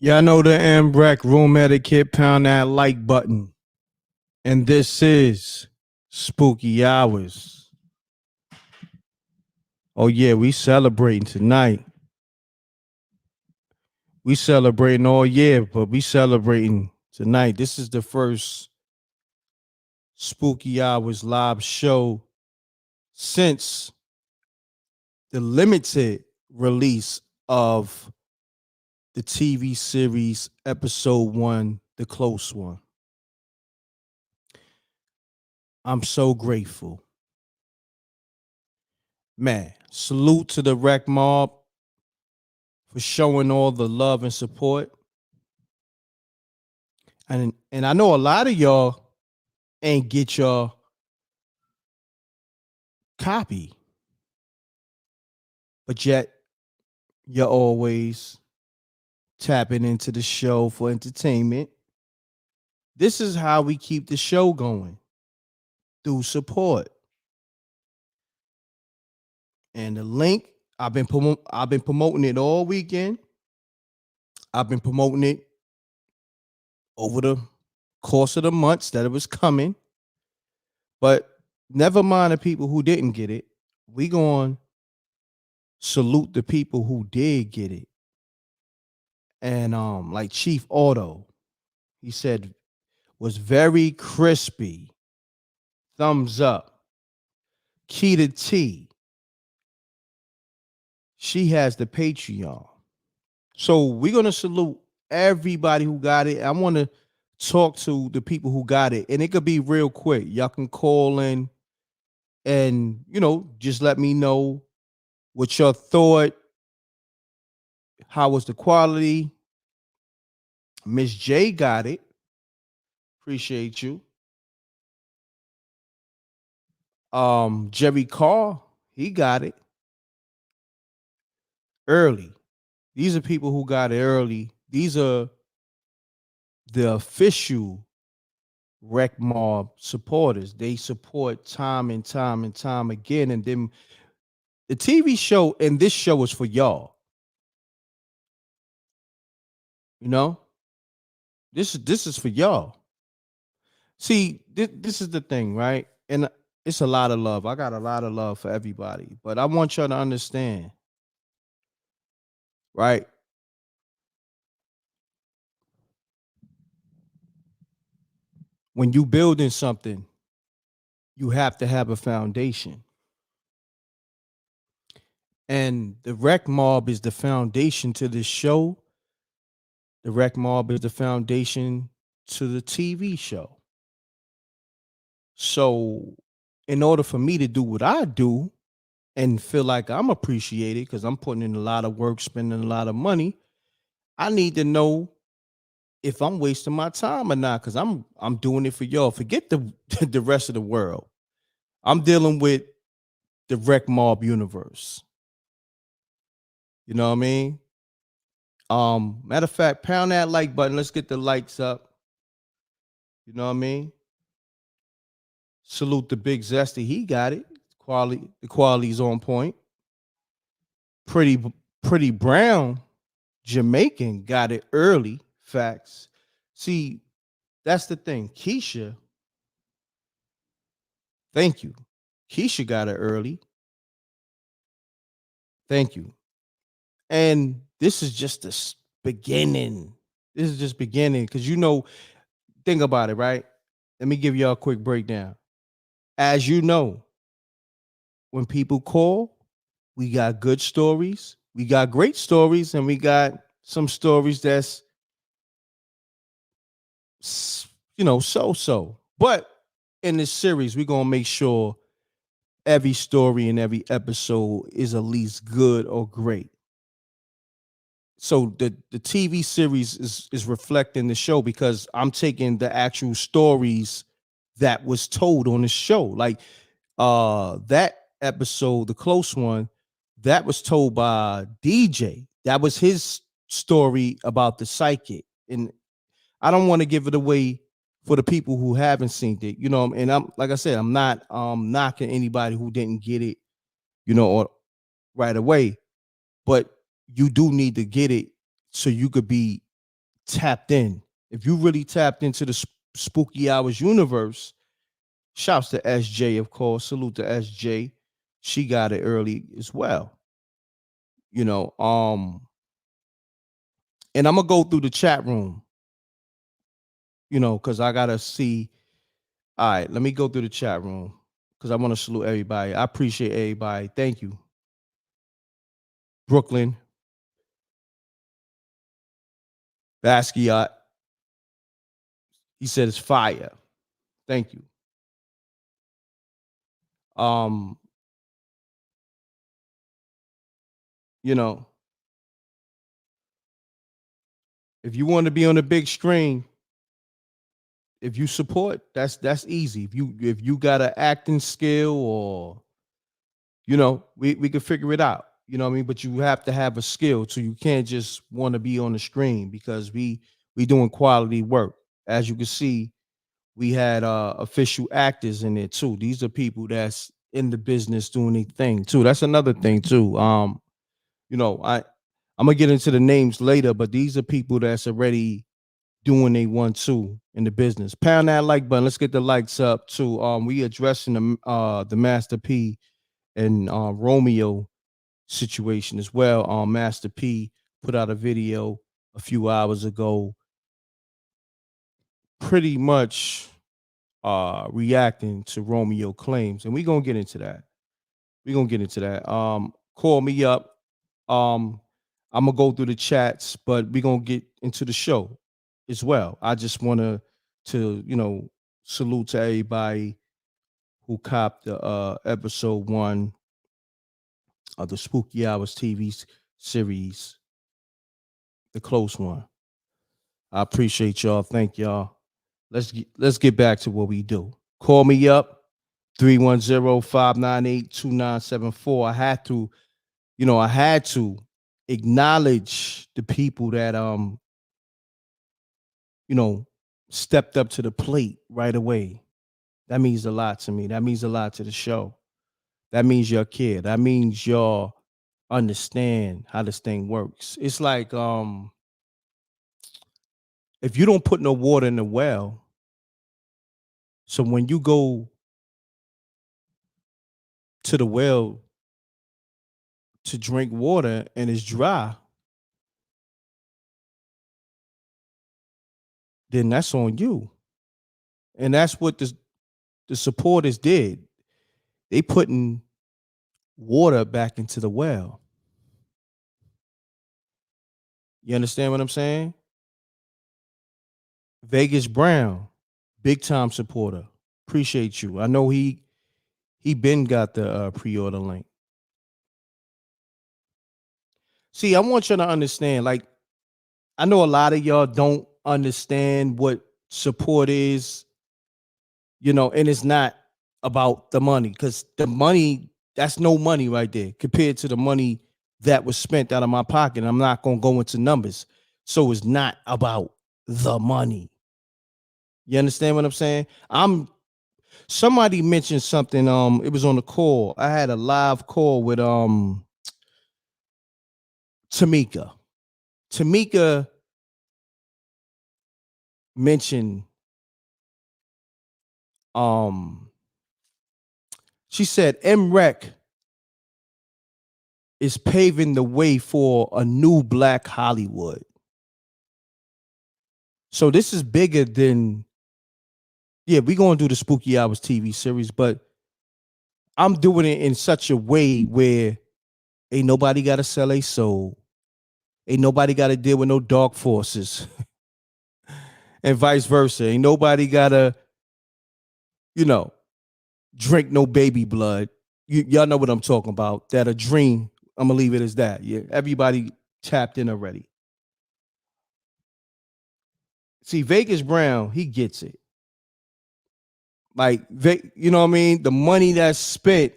Y'all know the M.Reck room etiquette. Pound that like button. And this is Spooky Hours. Oh yeah, we celebrating tonight. We celebrating all year, but we celebrating tonight. This is the first Spooky Hours live show since the limited release of the TV series episode 1, The Close One. I'm so grateful. Man, salute to the Rec Mob for showing all the love and support. And I know a lot of y'all ain't get your copy, but yet you're always tapping into the show for entertainment. This is how we keep the show going, through support. And the link, I've been promoting it all weekend. I've been promoting it over the course of the months that it was coming. But never mind the people who didn't get it. We going salute the people who did get it. And like Chief Auto, he said, was very crispy. Thumbs up. Keita T, she has the Patreon. So we're gonna salute everybody who got it. I want to talk to the people who got it, and it could be real quick. Y'all can call in and just let me know what y'all thought. How was the quality? Miss J got it. Appreciate you. Jerry Carr, he got it early. These are people who got it early. These are the official Rec Mob supporters. They support time and time and time again. And then the TV show and this show is for y'all. This is for y'all. See, this is the thing, right? And it's a lot of love. I got a lot of love for everybody, but I want y'all to understand, right? When you building something, you have to have a foundation. And the Rec Mob is the foundation to this show. The Rec Mob is the foundation to the TV show. So, in order for me to do what I do and feel like I'm appreciated because I'm putting in a lot of work, spending a lot of money, I need to know if I'm wasting my time or not, because I'm doing it for y'all. Forget the the rest of the world. I'm dealing with the Rec Mob universe. You know what I mean? Matter of fact, pound that like button. Let's get the likes up. You know what I mean? Salute the Big Zesty. He got it. The quality's on point. Pretty Brown, Jamaican, got it early. Facts. See, that's the thing. Keisha, thank you. Keisha got it early. Thank you. And this is just the beginning. This is just beginning because think about it, right? Let me give y'all a quick breakdown. As you know, when people call, we got good stories, we got great stories, and we got some stories that's so. But in this series, we're gonna make sure every story and every episode is at least good or great. So the TV series is reflecting the show because I'm taking the actual stories that was told on the show. Like that episode, the close one, that was told by DJ. That was his story about the psychic. And I don't want to give it away for the people who haven't seen it, and I'm like I said, I'm not knocking anybody who didn't get it, or right away, but you do need to get it so you could be tapped in. If you really tapped into the Spooky Hours universe, shouts to SJ, of course. Salute to SJ. She got it early as well. You know, and I'm gonna go through the chat room, you know, because I gotta see. All right, let me go through the chat room because I want to salute everybody. I appreciate everybody. Thank you. Brooklyn, Basquiat. He said it's fire. Thank you. Um, you know, if you want to be on the big screen, if you support, that's easy. If you got an acting skill, or we can figure it out. You know what I mean? But you have to have a skill, so you can't just want to be on the screen, because we doing quality work. As you can see, we had official actors in there too. These are people that's in the business doing their thing too. That's another thing too. I'm gonna get into the names later, but these are people that's already doing they one too in the business. Pound that like button. Let's get the likes up too. We addressing the Master P and Romeo situation as well. Master P put out a video a few hours ago, pretty much reacting to Romeo claims, and we're gonna get into that. We're gonna get into that. Call me up. Um, I'm gonna go through the chats, but we're gonna get into the show as well. I just wanna to salute to everybody who copped the episode 1 of the Spooky Hours TV series, the close one. I appreciate y'all. Thank y'all. Let's get back to what we do. Call me up, 310-598-2974. I had to acknowledge the people that stepped up to the plate right away. That means a lot to me. That means a lot to the show. That means y'all care. That means y'all understand how this thing works. It's like if you don't put no water in the well, so when you go to the well to drink water and it's dry, then that's on you. And that's what the supporters did. They putting water back into the well. You understand what I'm saying? Vegas Brown, big time supporter. Appreciate you. I know he been got the pre-order link. See, I want you to understand, like, I know a lot of y'all don't understand what support is, and it's not about the money, because the money, that's no money right there compared to the money that was spent out of my pocket. I'm not going to go into numbers. So it's not about the money. You understand what I'm saying? Somebody mentioned something. It was on the call. I had a live call with Tamika. Tamika mentioned she said M.Reck is paving the way for a new Black Hollywood. So this is bigger than, we're going to do the Spooky Hours TV series, but I'm doing it in such a way where ain't nobody got to sell a soul. Ain't nobody got to deal with no dark forces and vice versa. Ain't nobody got to, drink no baby blood. Y'all know what I'm talking about. That a dream. I'm going to leave it as that. Yeah, everybody tapped in already. See, Vegas Brown, he gets it. Like, you know what I mean? The money that's spent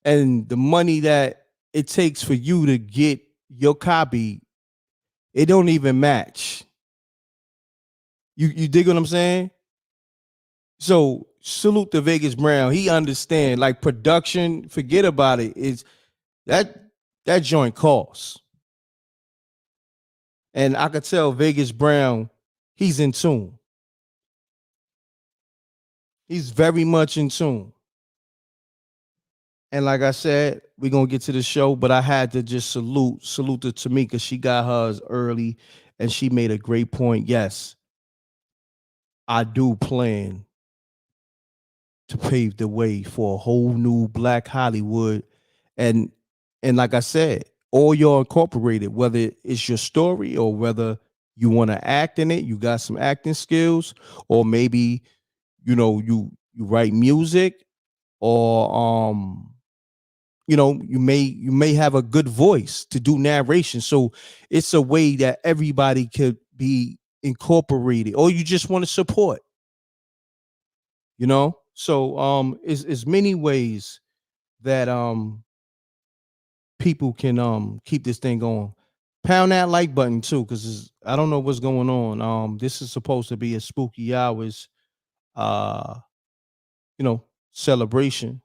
and the money that it takes for you to get your copy, it don't even match. You dig what I'm saying? So salute to Vegas Brown. He understand, like, production, forget about it. Is that joint costs. And I could tell Vegas Brown, he's in tune. He's very much in tune. And like I said, we're gonna get to the show, but I had to just salute to Tamika. She got hers early and she made a great point. Yes, I do plan to pave the way for a whole new black Hollywood. And like I said, all y'all incorporated, whether it's your story or whether you want to act in it, you got some acting skills, or maybe you write music, or you may have a good voice to do narration. So it's a way that everybody could be incorporated, or you just want to support, so is many ways that people can keep this thing going. Pound that like button too, because I don't know what's going on. This is supposed to be a spooky hours uh celebration.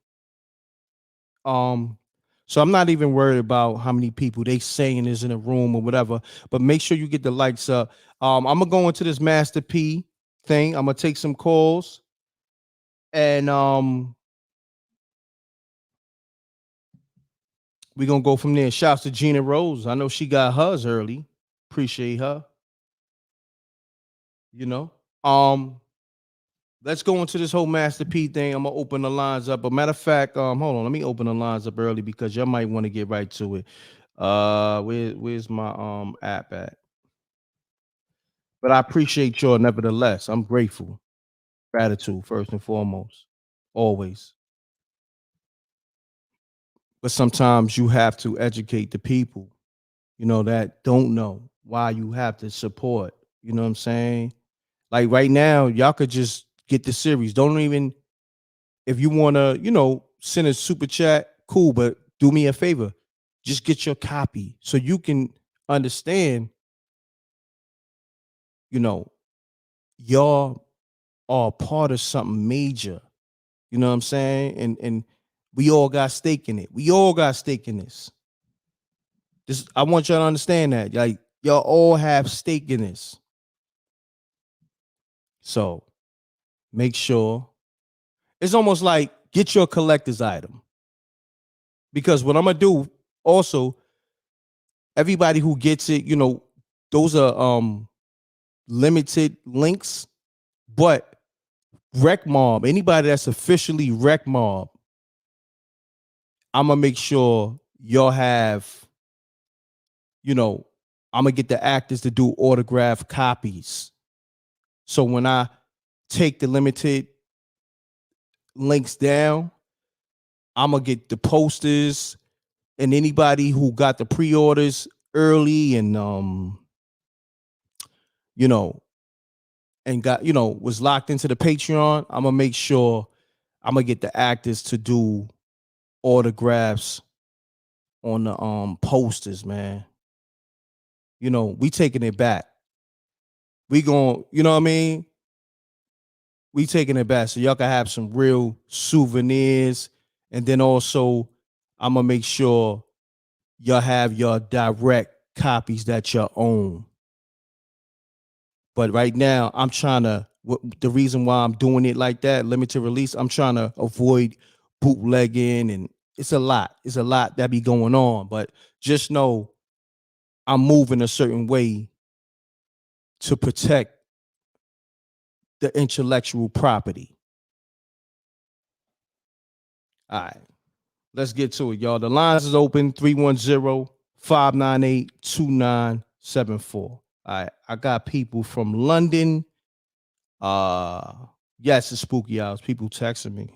Um, so I'm not even worried about how many people they saying is in a room or whatever, but make sure you get the likes up. I'm gonna go into this Master P thing. I'm gonna take some calls, and we're gonna go from there. Shouts to Gina Rose. I know she got hers early. Appreciate her. You know. Um, let's go into this whole Master P thing. I'm gonna open the lines up. But matter of fact, hold on, let me open the lines up early because y'all might want to get right to it. Where's my app at? But I appreciate y'all nevertheless. I'm grateful. Gratitude first and foremost. Always. But sometimes you have to educate the people, that don't know why you have to support. You know what I'm saying? Like right now, y'all could just get the series. Don't even, if you want to, send a super chat, cool, but do me a favor. Just get your copy so you can understand, you know, y'all are part of something major. You know what I'm saying? And we all got stake in it. We all got stake in this. I want y'all to understand that. Like y'all all have stake in this. So make sure it's almost like get your collector's item. Because what I'm gonna do also, everybody who gets it, those are limited links, but Rec Mob, anybody that's officially Rec Mob, I'm gonna make sure y'all have, I'm gonna get the actors to do autograph copies. So when I take the limited links down, I'm gonna get the posters, and anybody who got the pre-orders early and you know, and got, was locked into the Patreon, I'm gonna make sure I'm gonna get the actors to do autographs on the posters, man. We taking it back. We going, you know what I mean? We taking it back so y'all can have some real souvenirs. And then also, I'm gonna make sure y'all have your direct copies that you own. But right now, I'm trying to. The reason why I'm doing it like that, limited release, I'm trying to avoid bootlegging, and it's a lot. It's a lot that be going on. But just know, I'm moving a certain way to protect the intellectual property. All right. Let's get to it, y'all. The lines is open 310-598-2974. All right. I got people from London. Yes, it's spooky hours. People texting me.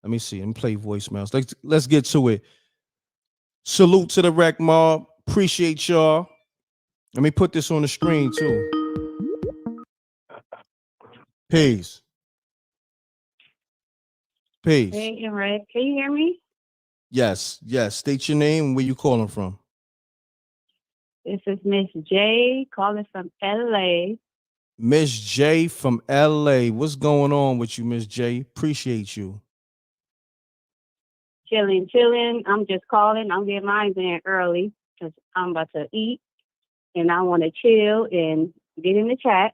Let me see. Let me play voicemails. Let's get to it. Salute to the Rec Mob. Appreciate y'all. Let me put this on the screen too. Peace. Peace. Hey, M.Reck, can you hear me? Yes. State your name and where you calling from. This is Miss J calling from LA. Miss J from LA. What's going on with you, Miss J? Appreciate you. Chilling. I'm just calling. I'm getting mine in early because I'm about to eat. and I want to chill and get in the chat.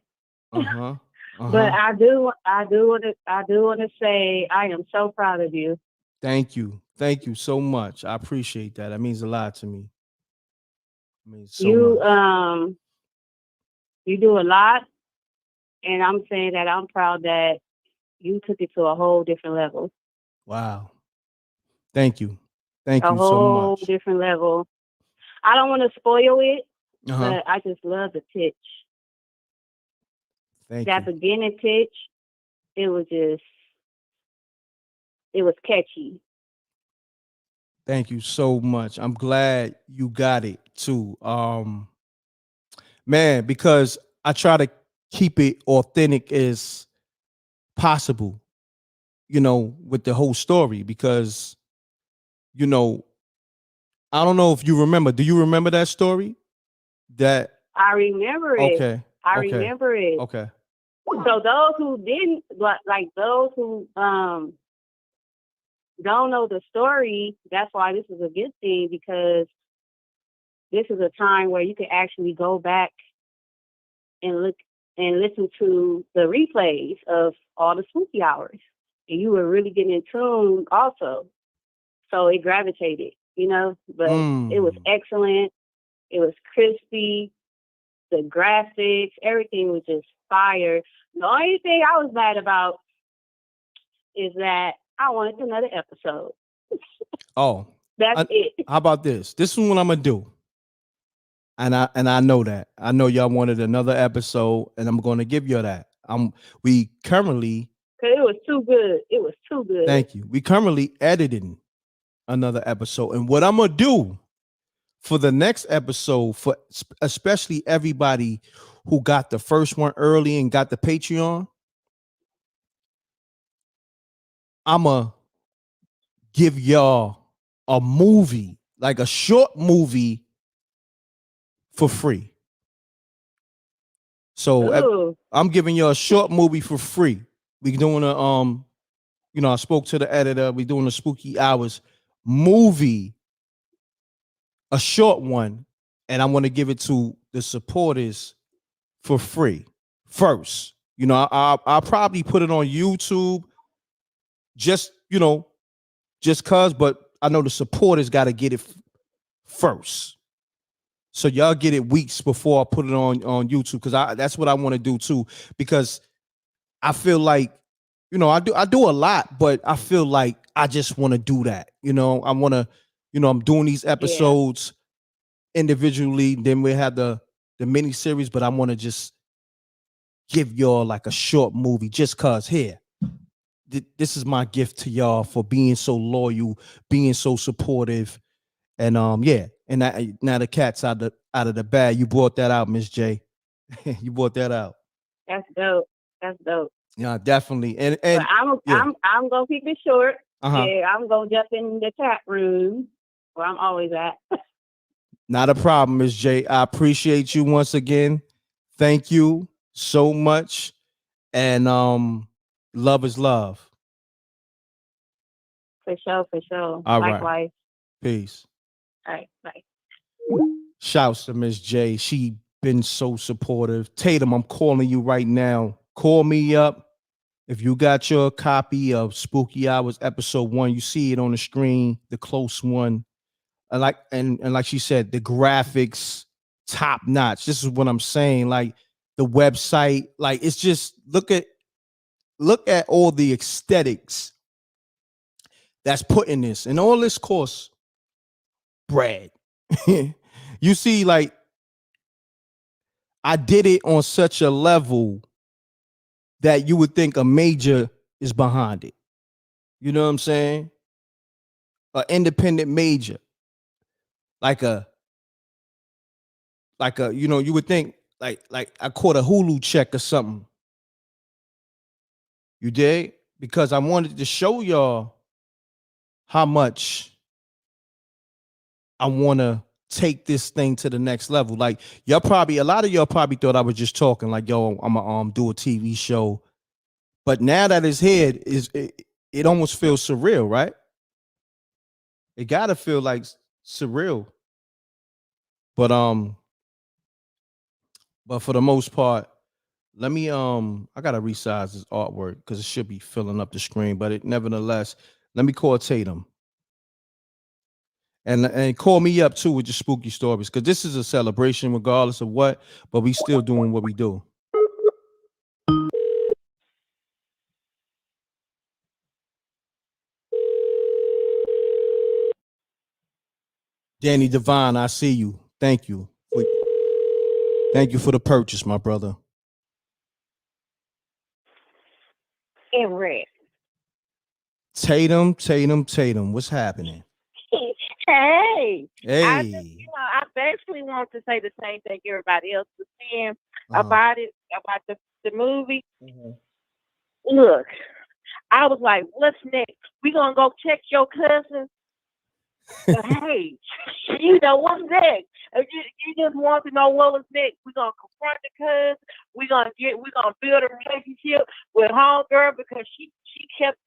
Uh-huh. But Uh-huh. I do want to say I am so proud of you. Thank you. Thank you so much. I appreciate that. That means a lot to me. It means so You much. you do a lot, and I'm saying that I'm proud that you took it to a whole different level, Wow. Thank you. Thank a you so whole much. different level. I don't want to spoil it, Uh-huh. but I just love the pitch. Thank That you. beginning pitch, it was just, it was catchy. Thank you so much. I'm glad you got it too. Man, because I try to keep it authentic as possible, with the whole story because, you know, I don't know if you remember. Do you remember that story? That I remember it. okay, I okay, remember it. okay. So those who didn't, like those who don't know the story, that's why this is a good thing because this is a time where you can actually go back and look and listen to the replays of all the spooky hours. And you were really getting in tune also. So it gravitated, but it was Mm. excellent. It was crispy. The graphics, everything was just fire. The only thing I was mad about is that I wanted another episode. Oh, That's it. how about this? This is what I'm gonna do. And I know that. I know y'all wanted another episode, and I'm gonna give you that. We currently, Because it was too good. It was too good. thank you. We currently editing another episode. And what I'm gonna do for the next episode, for especially everybody who got the first one early and got the Patreon, I'ma give y'all a movie, like a short movie for free. So Ooh, I'm giving you a short movie for free. We doing I spoke to the editor. We doing a spooky hours movie, a short one, and I want to give it to the supporters for free first. I'll probably put it on YouTube, just just cause. But I know the supporters got to get it first. So y'all get it weeks before I put it on YouTube because that's what I want to do too. Because I feel like, I do a lot, but I feel like I just want to do that. I want to, I'm doing these yeah. episodes individually. Then we have the mini series, but I want to just give y'all like a short movie just cause here. This is my gift to y'all for being so loyal, being so supportive, and yeah. And now the cat's out of the bag. You brought that out, Miss J. You brought that out. That's dope. That's dope. Yeah, definitely. And But and yeah. I'm gonna keep it short. Uh-huh. Yeah, I'm gonna jump in the chat room where I'm always at. Not a problem, Miss J. I appreciate you once again. Thank you so much. And love is love. For sure, for sure. All right. Likewise. Peace. All right, bye. Shouts to Miss J. She been so supportive. Tatum, I'm calling you right now. Call me up. If you got your copy of Spooky Hours episode 1, you see it on the screen, the close one. And like she said, the graphics top notch. This is what I'm saying. Like the website, like it's just look at all the aesthetics that's put in this, and all this costs bread. You see, like I did it on such a level that you would think a major is behind it. You know what I'm saying? An independent major, like a you would think like I caught a Hulu check or something. You did? Because I wanted to show y'all how much I want to take this thing to the next level. Like a lot of y'all probably thought I was just talking like, yo, I'm gonna do a TV show. But now that it's here, it almost feels surreal, right? It gotta feel like surreal. But But for the most part, let me I gotta resize this artwork because it should be filling up the screen, but it nevertheless, let me call Tatum. And call me up too with your spooky stories because this is a celebration regardless of what, but we still doing what we do. Danny Devine, I see you. Thank you. Thank you for the purchase, my brother. M.Reck. Tatum. What's happening? Hey, Hey. I basically want to say the same thing everybody else was saying Uh-huh. about the movie. Mhm. Look, I was like, what's next? We gonna go check your cousin? But hey, what's next? If you just want to know what was next, we're gonna confront the cousin. We're gonna build a relationship with homegirl because she kept,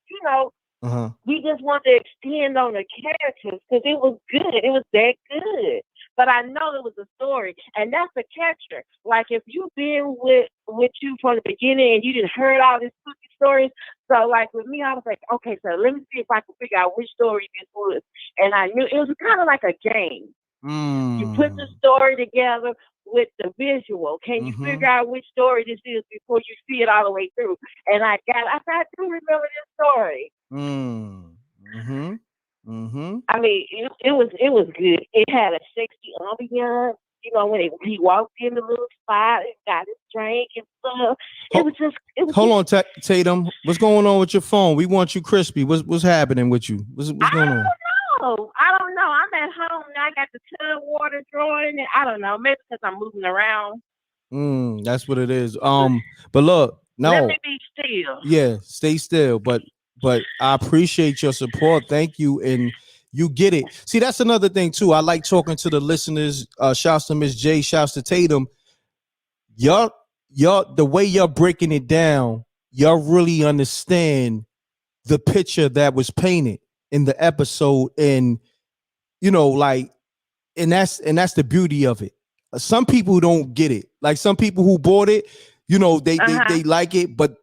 Uh-huh. we just want to extend on the characters because it was good. It was that good. But I know it was a story, and that's the catcher. Like if you've been with you from the beginning and you didn't heard all these spooky stories. So like with me, I was like, okay, so let me see if I can figure out which story this was. And I knew it was kind of like a game. You put the story together with the visual. Can you figure out which story this is before you see it all the way through? And I do remember this story. I mean, it was good. It had a sexy ambiance. When he walked in the little spot and got his drink and stuff. Hold on, Tatum. What's going on with your phone? We want you crispy. What's happening with you? What's going on? I don't know. I'm at home now. I got the tub water drawing, and I don't know. Maybe because I'm moving around. That's what it is. But look, no. Let me be still. Yeah, stay still. But I appreciate your support. Thank you. And you get it. See, that's another thing too. I like talking to the listeners. Shouts to Miss J, shouts to Tatum. Y'all, the way you're breaking it down, y'all really understand the picture that was painted in the episode. And like, and that's the beauty of it. Some people don't get it. Like some people who bought it, they like it, but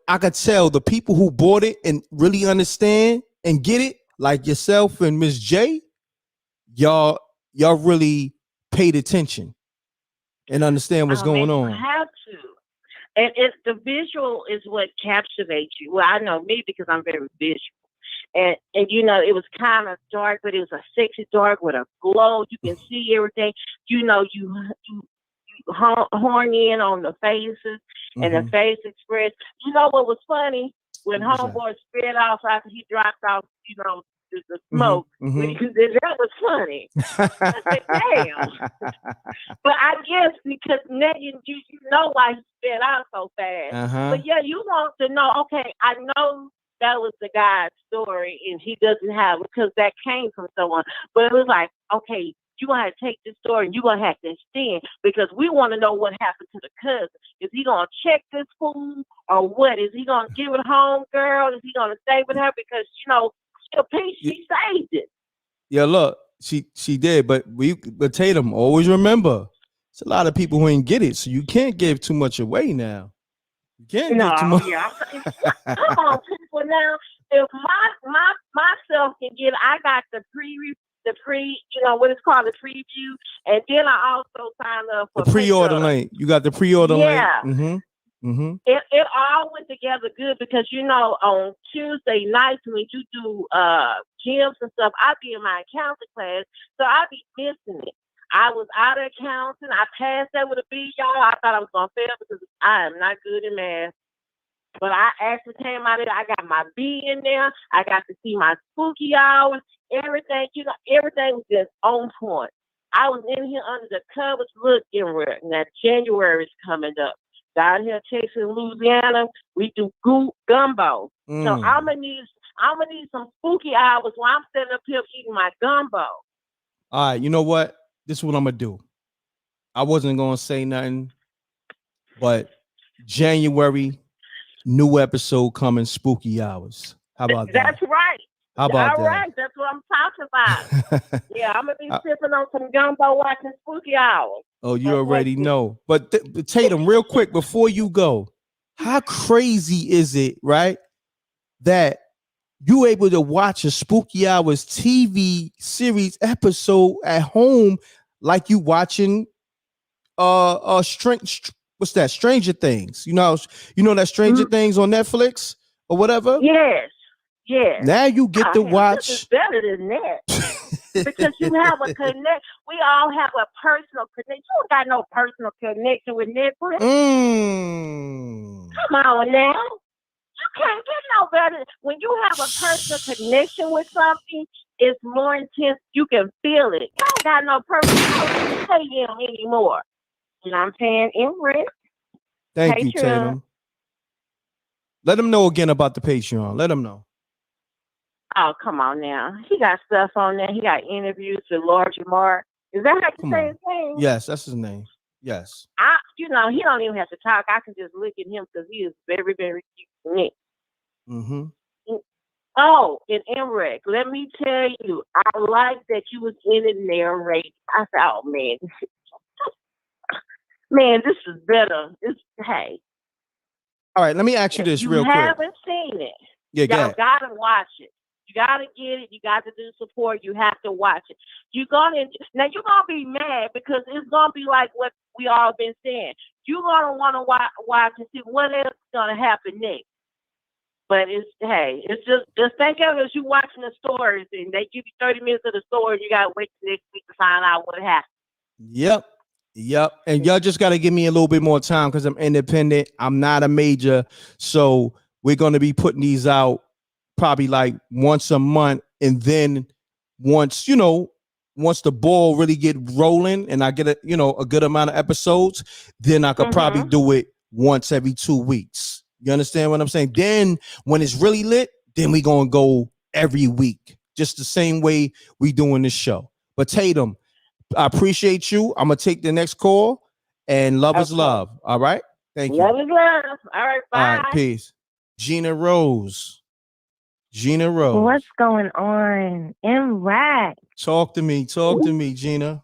I could tell the people who bought it and really understand and get it, like yourself and Miss J, y'all really paid attention and understand what's going on. You have to. And the visual is what captivates you. Well, I know me because I'm very visual. And it was kind of dark, but it was a sexy dark with a glow. You can see everything. You horn in on the faces and the face express. You know what was funny? When homeboy sped off after he dropped off, the smoke. That was funny. I said, damn. But I guess because Megan, you know why he sped out so fast. But yeah, you want to know, okay, I know that was the guy's story and he doesn't have it because that came from someone. But it was like, okay, you're going to have to take this story and you're going to have to extend because we want to know what happened to the cousin. Is he going to check this fool or what? Is he going to give it home, girl? Is he going to stay with her? Because, she saved it. Yeah, look, she did, but Tatum, always remember, it's a lot of people who ain't get it, so you can't give too much away now. You can't give too much. Yeah. Come on, people. Now, if myself can get, I got the what it's called, the preview, and then I also signed up for the pre-order link. You got the pre-order link. It all went together good because on Tuesday nights when you do gyms and stuff, I be in my accounting class, so I be missing it. I was out of accounting. I passed that with a B, y'all. I thought I was gonna fail because I am not good in math. But I actually came out of it. I got my B in there. I got to see my spooky hours. Everything, everything was just on point. I was in here under the covers looking real. Now January is coming up. Down here, Texas, Louisiana, we do gumbo. So I'm gonna need some spooky hours while I'm sitting up here eating my gumbo. All right, you know what? This is what I'm gonna do. I wasn't gonna say nothing, but January, new episode coming, spooky hours. How about that? That's right. How about All that? right, that's what I'm talking about. Yeah, I'm gonna be Uh, sipping on some gumbo watching Spooky Hours. oh, you Can't wait already to. know. But Tatum, real quick before you go, how crazy is it, right? That you able to watch a Spooky Hours TV series episode at home like you watching what's that, Stranger Things, you know that Stranger Mm, Things on Netflix or whatever. yes, yes. Now you get Oh to hell, this is watch. better than that because you have a connect. We all have a personal connection. You don't got no personal connection with Netflix. mm. Come on now. You can't get no better. When you have a personal connection with something, it's more intense. You can feel it. You don't got no personal. You don't even pay them anymore. And I'm paying M.Reck, Thank you, Patreon. Tatum. Let them know again about the Patreon. Let them know. Oh, come on now. He got stuff on there. He got interviews with Lord Jamar. Is that how you Come say on. his name? Yes, that's his name. Yes. He don't even have to talk. I can just look at him because he is very, very unique. Mm-hmm. Oh, and M.Reck, let me tell you, I like that you was in it narrating. I said, oh man, man, this is better. Hey, All right, let me ask you if this you real quick. haven't seen it, Yeah, go y'all ahead. gotta watch it. You gotta get it. You got to do support. You have to watch it. You're gonna be mad because it's gonna be like what we all been saying. You're gonna want to watch and see what else is gonna happen next. But it's just think of it as you watching the stories and they give you 30 minutes of the story. You gotta wait till next week to find out what happened. Yep. And y'all just got to give me a little bit more time because I'm independent. I'm not a major. So we're going to be putting these out probably like once a month. And then once, once the ball really get rolling and I get a good amount of episodes, then I could probably do it once every 2 weeks. You understand what I'm saying? Then when it's really lit, then we going to go every week, just the same way we doing this show. But Tatum, I appreciate you. I'm gonna take the next call, and love is love. All right. Thank you. Love is love. All right. Bye. All right. Peace. Gina Rose. Gina Rose. What's going on? M.Reck. Talk to me. Talk to me, Gina.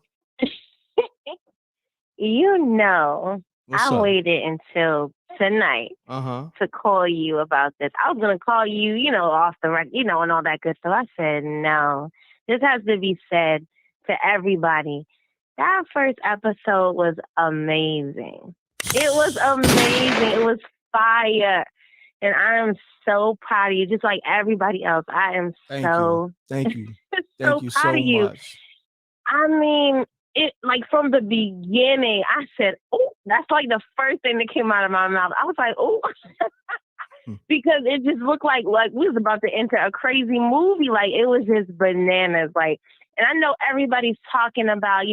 You know, What's I up? waited until tonight to call you about this. I was going to call you, off the record, and all that good stuff. I said, no, this has to be said to everybody. That first episode was amazing. It was amazing. It was fire. And I am so proud of you, just like everybody else. I am Thank so Thank you. so Thank you proud so of you. much. I mean, it like from the beginning, I said, oh, that's like the first thing that came out of my mouth. I was like, oh, because it just looked like we was about to enter a crazy movie. Like it was just bananas. Like, and I know everybody's talking about,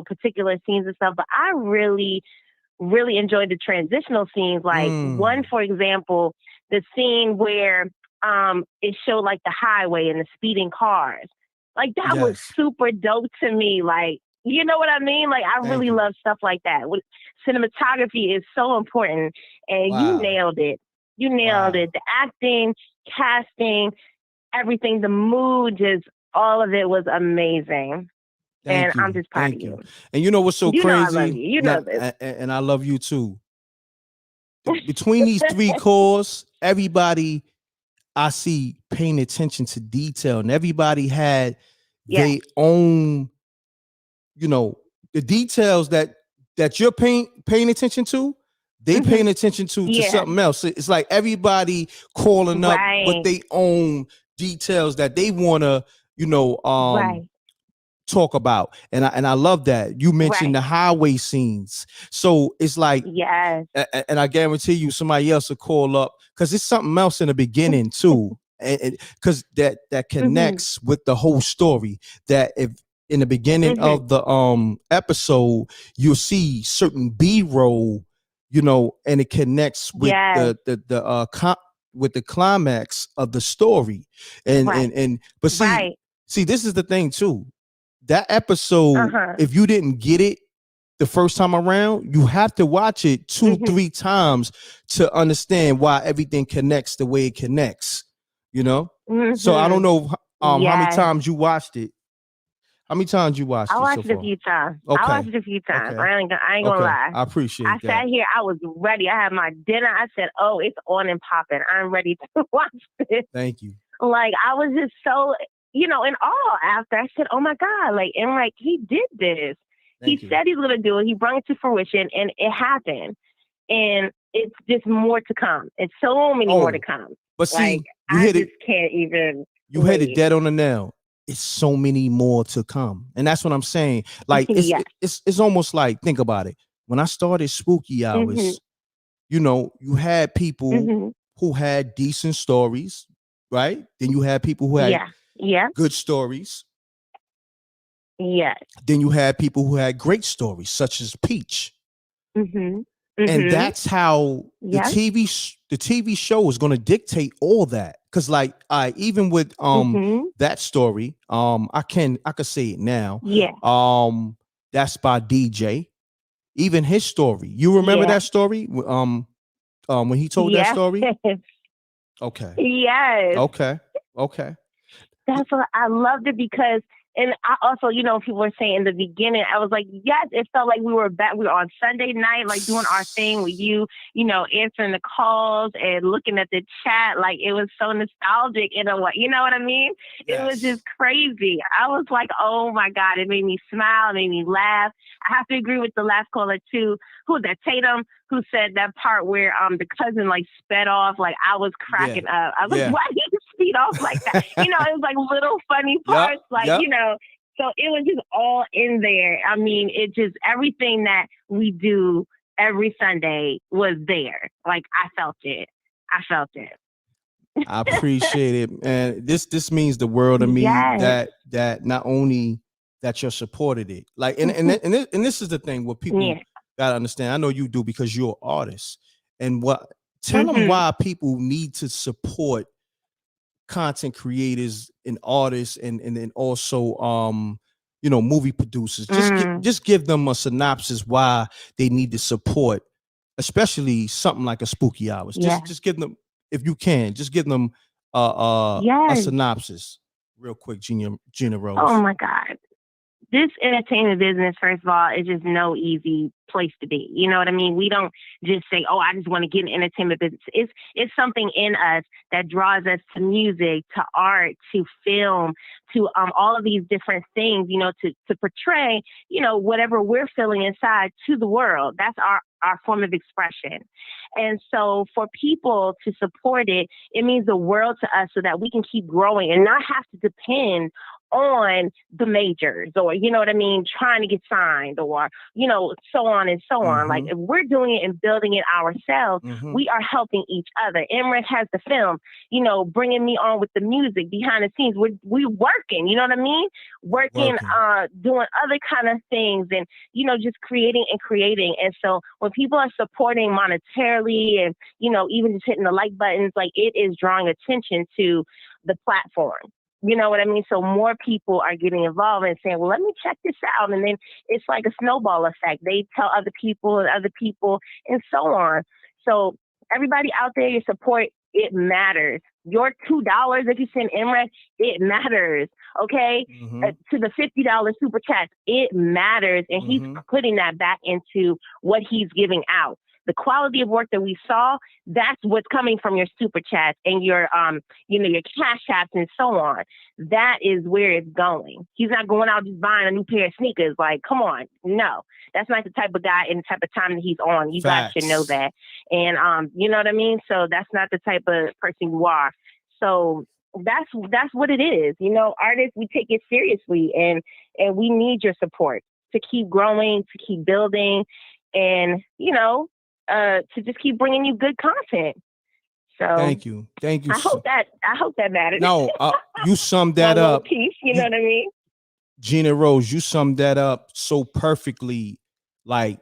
particular scenes and stuff, but I really enjoyed the transitional scenes. Like one, for example, the scene where it showed like the highway and the speeding cars. Like that was super dope to me. Like, you know what I mean? Like I really love stuff like that. Cinematography is so important, and you nailed it. You nailed it. The acting, casting, everything, the mood, just all of it was amazing. I'm just proud of you. And you know what's so crazy? Know I love you. You know this. And I love you too. Between these three cores, everybody I see paying attention to detail, and everybody had their own, the details that you're paying attention to. They paying attention to something else. It's like everybody calling up with their own details that they want to, talk about. And I love that. You mentioned the highway scenes. So it's like, and I guarantee you somebody else will call up because it's something else in the beginning too. And because that connects with the whole story, that if in the beginning of the episode, you'll see certain B-roll, and it connects with with the climax of the story. But see, this is the thing too. That episode, if you didn't get it the first time around, you have to watch it 2-3 times to understand why everything connects the way it connects. you know. So I don't know how many Yes. times you watched it. How many times you watched I it so watched it a far? few times. Okay. I watched it a few times. Okay. I ain't gonna Okay. lie. I appreciate I that. sat here. I was ready. I had my dinner. I said, "Oh, it's on and popping. I'm ready to watch this." Thank you. Like I was just so, in awe after. I said, "Oh my God!" Like M.Reck, he did this. Thank He you. said he's gonna do it. He brought it to fruition, and it happened. And it's just more to come. It's so many more to come. But see, Like you I hit just it. can't even. You hit it wait. dead on the nail. It's so many more to come, and that's what I'm saying. Like Yes. it's almost like, think about it. When I started Spooky Hours, you had people who had decent stories, right? Then you had people who had Yeah. good stories. Yes. Then you had people who had great stories, such as Peach. And that's how the TV show is going to dictate all that. Because like even with that story, I could say it now. Yeah. That's by DJ. Even his story. You remember that story? When he told that story? Okay. Yes. Okay. That's what I loved it because, and I also, people were saying in the beginning, I was like, yes, it felt like we were back. We were on Sunday night, like doing our thing with you, answering the calls and looking at the chat. Like it was so nostalgic in a way, you know what I mean? Yes. It was just crazy. I was like, oh my God, it made me smile, it made me laugh. I have to agree with the last caller too. Who was that? Tatum, who said that part where the cousin like sped off. Like I was cracking up. I was like, why did he speed off like that? It was like little funny parts, so it was just all in there. I mean, it just, everything that we do every Sunday was there. Like I felt it. I appreciate it. And this means the world to me that not only that you're supported it. Like and this is the thing what people gotta understand. I know you do because you're an artist. And tell them why people need to support content creators and artists and then also movie producers. Just give them a synopsis why they need to support, especially something like a Spooky Hours. Just give them, if you can, just give them a synopsis real quick, Gina Rose. Oh my God. This entertainment business, first of all, is just no easy place to be. You know what I mean? We don't just say, oh, I just want to get in entertainment business. It's something in us that draws us to music, to art, to film, to all of these different things, to portray, whatever we're feeling inside to the world. That's our form of expression. And so for people to support it, it means the world to us so that we can keep growing and not have to depend on the majors or, trying to get signed or, so on and so on. Like if we're doing it and building it ourselves, we are helping each other. M.Reck has the film, bringing me on with the music behind the scenes. We working, you know what I mean? Working, doing other kind of things and, just creating and creating. And so when people are supporting monetarily and, even just hitting the like buttons, like it is drawing attention to the platform. You know what I mean? So more people are getting involved and saying, well, let me check this out. And then it's like a snowball effect. They tell other people and so on. So everybody out there, your support, it matters. Your $2 that you send M.Reck, it matters. Okay? To the $50 super chat, it matters. And he's putting that back into what he's giving out. The quality of work that we saw, that's what's coming from your super chats and your, your cash apps and so on. That is where it's going. He's not going out just buying a new pair of sneakers. Like, come on. No, that's not the type of guy and the type of time that he's on. You guys should know that. And, you know what I mean? So that's not the type of person you are. So that's what it is. Artists, we take it seriously and we need your support to keep growing, to keep building and, to just keep bringing you good content. So thank you. I hope that mattered. No, you summed that up. Piece, you know what I mean? Gina Rose, you summed that up so perfectly. Like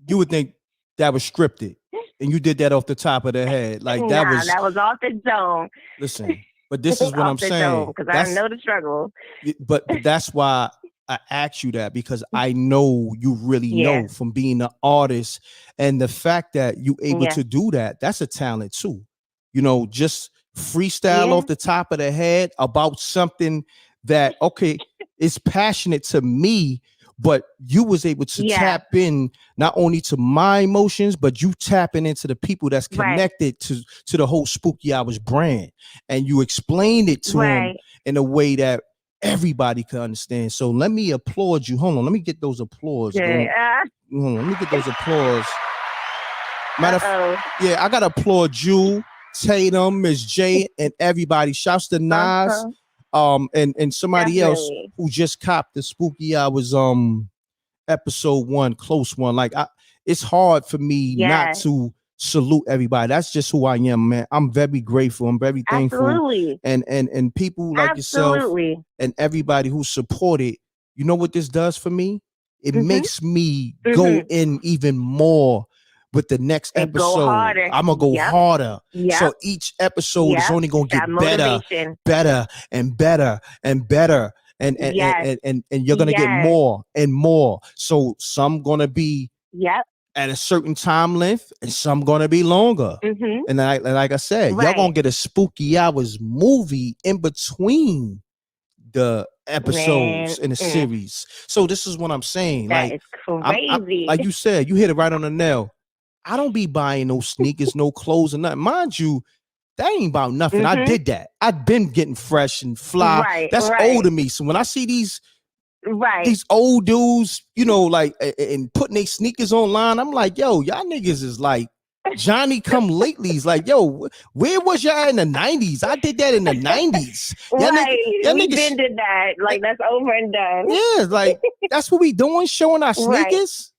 you would think that was scripted, and you did that off the top of the head. Like that was off the dome. Listen, but this is what I'm saying because I know the struggle. But that's why I asked you that, because I know you really know from being an artist, and the fact that you able to do that, that's a talent too. Just freestyle off the top of the head about something that, okay, is passionate to me, but you was able to tap in not only to my emotions, but you tapping into the people that's connected to the whole Spooky Hours brand. And you explained it to them in a way that everybody could understand. So let me applaud you. Hold on, let me get those applause. Hold on, let me get those applause. I gotta applaud you, Tatum, Miss J, and everybody. Shouts to Nas, and somebody else who just copped the Spooky Hours episode 1, close one. Like it's hard for me not to salute everybody. That's just who I am, man. I'm very grateful. I'm very thankful. And people like yourself and everybody who supported. You know what this does for me? It makes me go in even more with the next episode. I'm gonna go harder. So each episode is only gonna get better and better and better. And you're gonna get more and more. So some gonna be at a certain time length, and some gonna be longer. And like I said, y'all gonna get a Spooky Hours movie in between the episodes in the series. So this is what I'm saying. That like is crazy. like you said, you hit it right on the nail. I don't be buying no sneakers, no clothes, or nothing. Mind you, that ain't about nothing. I did that. I've been getting fresh and fly. That's old to me. So when I see these old dudes, you know, like and putting their sneakers online, I'm like, yo, y'all niggas is like Johnny come latelys. Like, yo, where was y'all in the 90s? I did that in the 90s. Y'all niggas been did that. Like that's over and done. Yeah, like that's what we doing, showing our sneakers.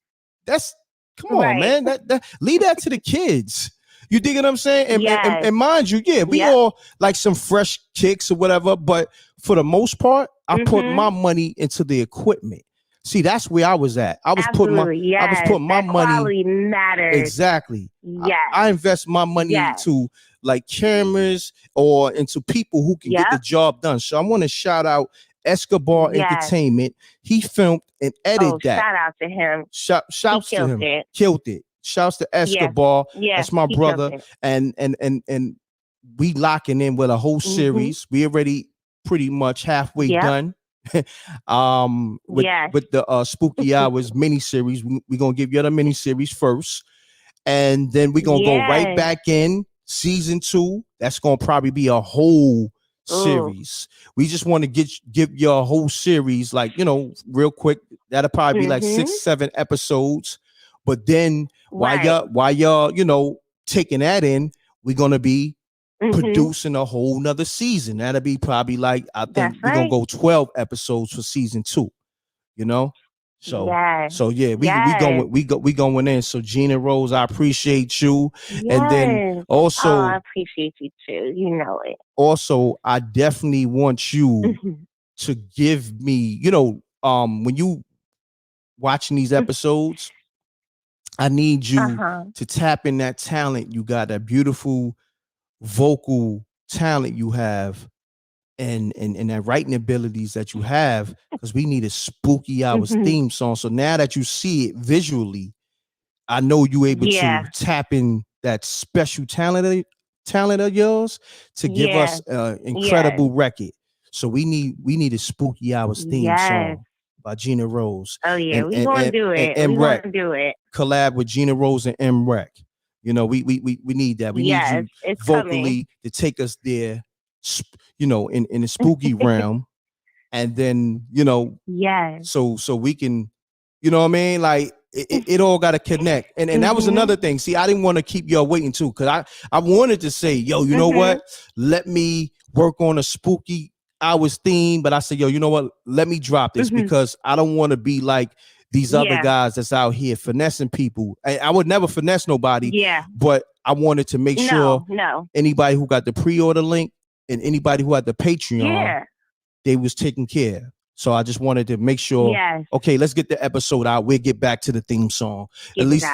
That's come on, man. That leave that to the kids. You dig what I'm saying? And mind you, we all like some fresh kicks or whatever, but for the most part, I put my money into the equipment. See, that's where I was at. I was putting my money. Quality matters. Exactly. I invest my money into like cameras or into people who can get the job done. So I want to shout out Escobar Entertainment. He filmed and edited that. Shout out to him. Shouts to him. Killed it. Shouts to Escobar. That's my brother. And we locking in with a whole series. We already pretty much halfway done. With the Spooky Hours miniseries. We're gonna give you the miniseries first. And then we're gonna go right back in season 2. That's gonna probably be a whole series. We just want to give you a whole series, like, you know, real quick. That'll probably be like 6-7 episodes. But then while y'all, you know, taking that in, we're gonna be producing a whole nother season. That'll be probably like, I think we're gonna go 12 episodes for season 2. You know? So we going in. So Gina Rose, I appreciate you. And then also I appreciate you too. You know it. Also, I definitely want you to give me, you know, when you watching these episodes, I need you to tap in that talent you got, that beautiful vocal talent you have, and that writing abilities that you have, because we need a Spooky Hours theme song. So now that you see it visually, I know you able to tap in that special talent of yours to give us an incredible record. So we need a Spooky Hours theme song by Gina Rose. Oh yeah, we gonna do it. We gonna do it. Collab with Gina Rose and M.Reck. You know, we need that. We need you vocally to take us there, you know, in the spooky realm. And then, you know, so we can, you know what I mean? Like it all got to connect. And that was another thing. See, I didn't want to keep y'all waiting too, because I wanted to say, yo, you know what? Let me work on a Spooky Hours theme. But I said, yo, you know what? Let me drop this because I don't want to be like these other guys that's out here finessing people. I would never finesse nobody. But I wanted to make sure anybody who got the pre-order link and anybody who had the Patreon, they was taken care of. So I just wanted to make sure, okay, let's get the episode out. We'll get back to the theme song. At least,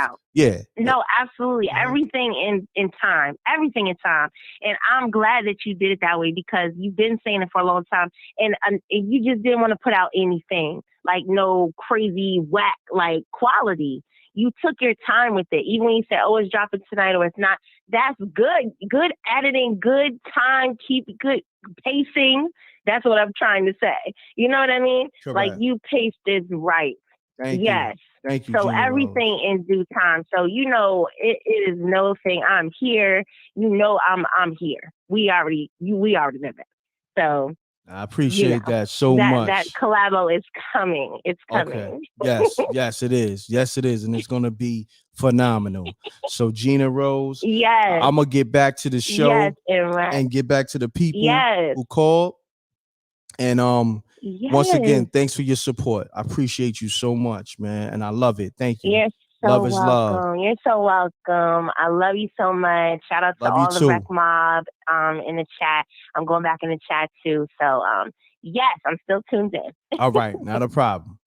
No, absolutely. Everything in time. Everything in time. And I'm glad that you did it that way, because you've been saying it for a long time. And you just didn't want to put out anything, like no crazy whack, like quality. You took your time with it. Even when you said, oh, it's dropping tonight or it's not, that's good. Good editing, good time, keep good pacing. That's what I'm trying to say. You know what I mean? Correct. Like you paced this right. Thank yes. you. Thank you, So Gina everything Rose. in due time. So it is no thing. I'm here. I'm here. We already did that. So I appreciate that so that much. collabo is coming. It's coming. Okay. Yes, it is. Yes, it is. And it's gonna be phenomenal. So Gina Rose, yes. I'm gonna get back to the show Yes, M.Reck. and get back to the people Yes. who called. And Yes. once again, thanks for your support. I appreciate you so much, man. And I love it. Thank you. You're so love is welcome. love. You're so welcome. I love you so much. Shout out Love to you all the too. Rec Mob in the chat. I'm going back in the chat too. So yes, I'm still tuned in. All right, not a problem.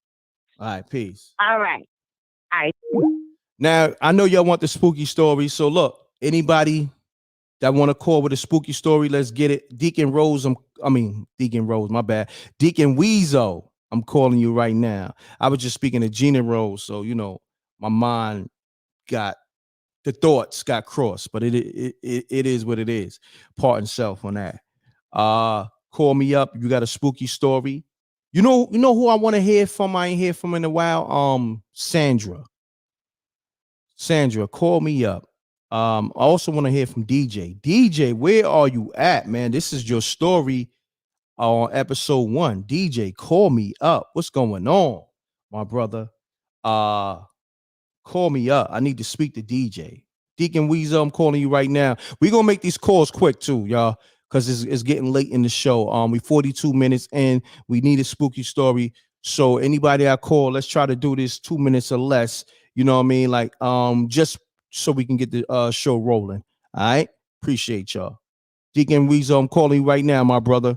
All right, peace. All right. All right. Now, I know y'all want the spooky story. So look, anybody that want to call with a spooky story, let's get it. Deacon Rose, Deacon Rose, my bad. Deacon Weasel, I'm calling you right now. I was just speaking to Gina Rose, so you know, my mind the thoughts got crossed, but it is what it is. Pardon self on that. Call me up. You got a spooky story. You know who I want to hear from? I ain't hear from in a while. Sandra. Sandra, call me up. I also want to hear from DJ. DJ, where are you at, man? This is your story on episode 1. DJ, call me up. What's going on, my brother? Call me up. I need to speak to DJ. Deacon Weasel, I'm calling you right now. We're gonna make these calls quick too, y'all, because it's getting late in the show. We 42 minutes in. We need a spooky story. So anybody I call, let's try to do this 2 minutes or less. You know what I mean? Like, just so we can get the show rolling. All right. Appreciate y'all. Deacon Weasel, I'm calling you right now, my brother.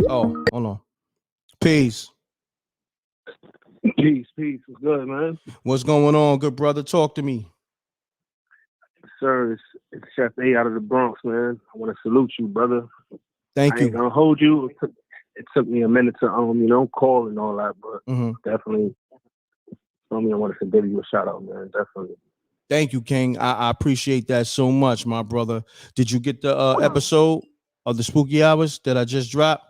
Oh, hold on. Peace. Peace. What's good, man? What's going on, good brother? Talk to me. Sir, it's Chef A out of the Bronx, man. I want to salute you, brother. Thank I you. ain't gonna hold you. It took me a minute to call and all that, but definitely, I wanted to give you a shout out, man. Definitely. Thank you, King. I appreciate that so much, my brother. Did you get the episode of the Spooky Hours that I just dropped?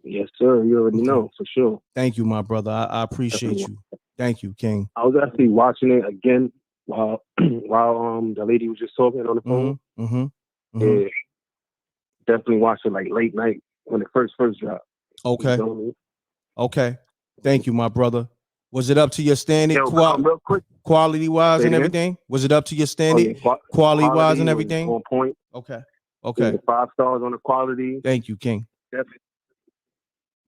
Yes, sir. You already know, for sure. Thank you, my brother. I appreciate Definitely. you. Thank you, King. I was actually watching it again while the lady was just talking on the phone. Yeah, definitely watched it like late night when it first dropped. Okay. Okay. Thank you, my brother. Was it up to your standard, real quick, quality wise and everything? Was it up to your standard, quality wise and everything? On point. Okay. 5 stars on the quality. Thank you, King. Definitely.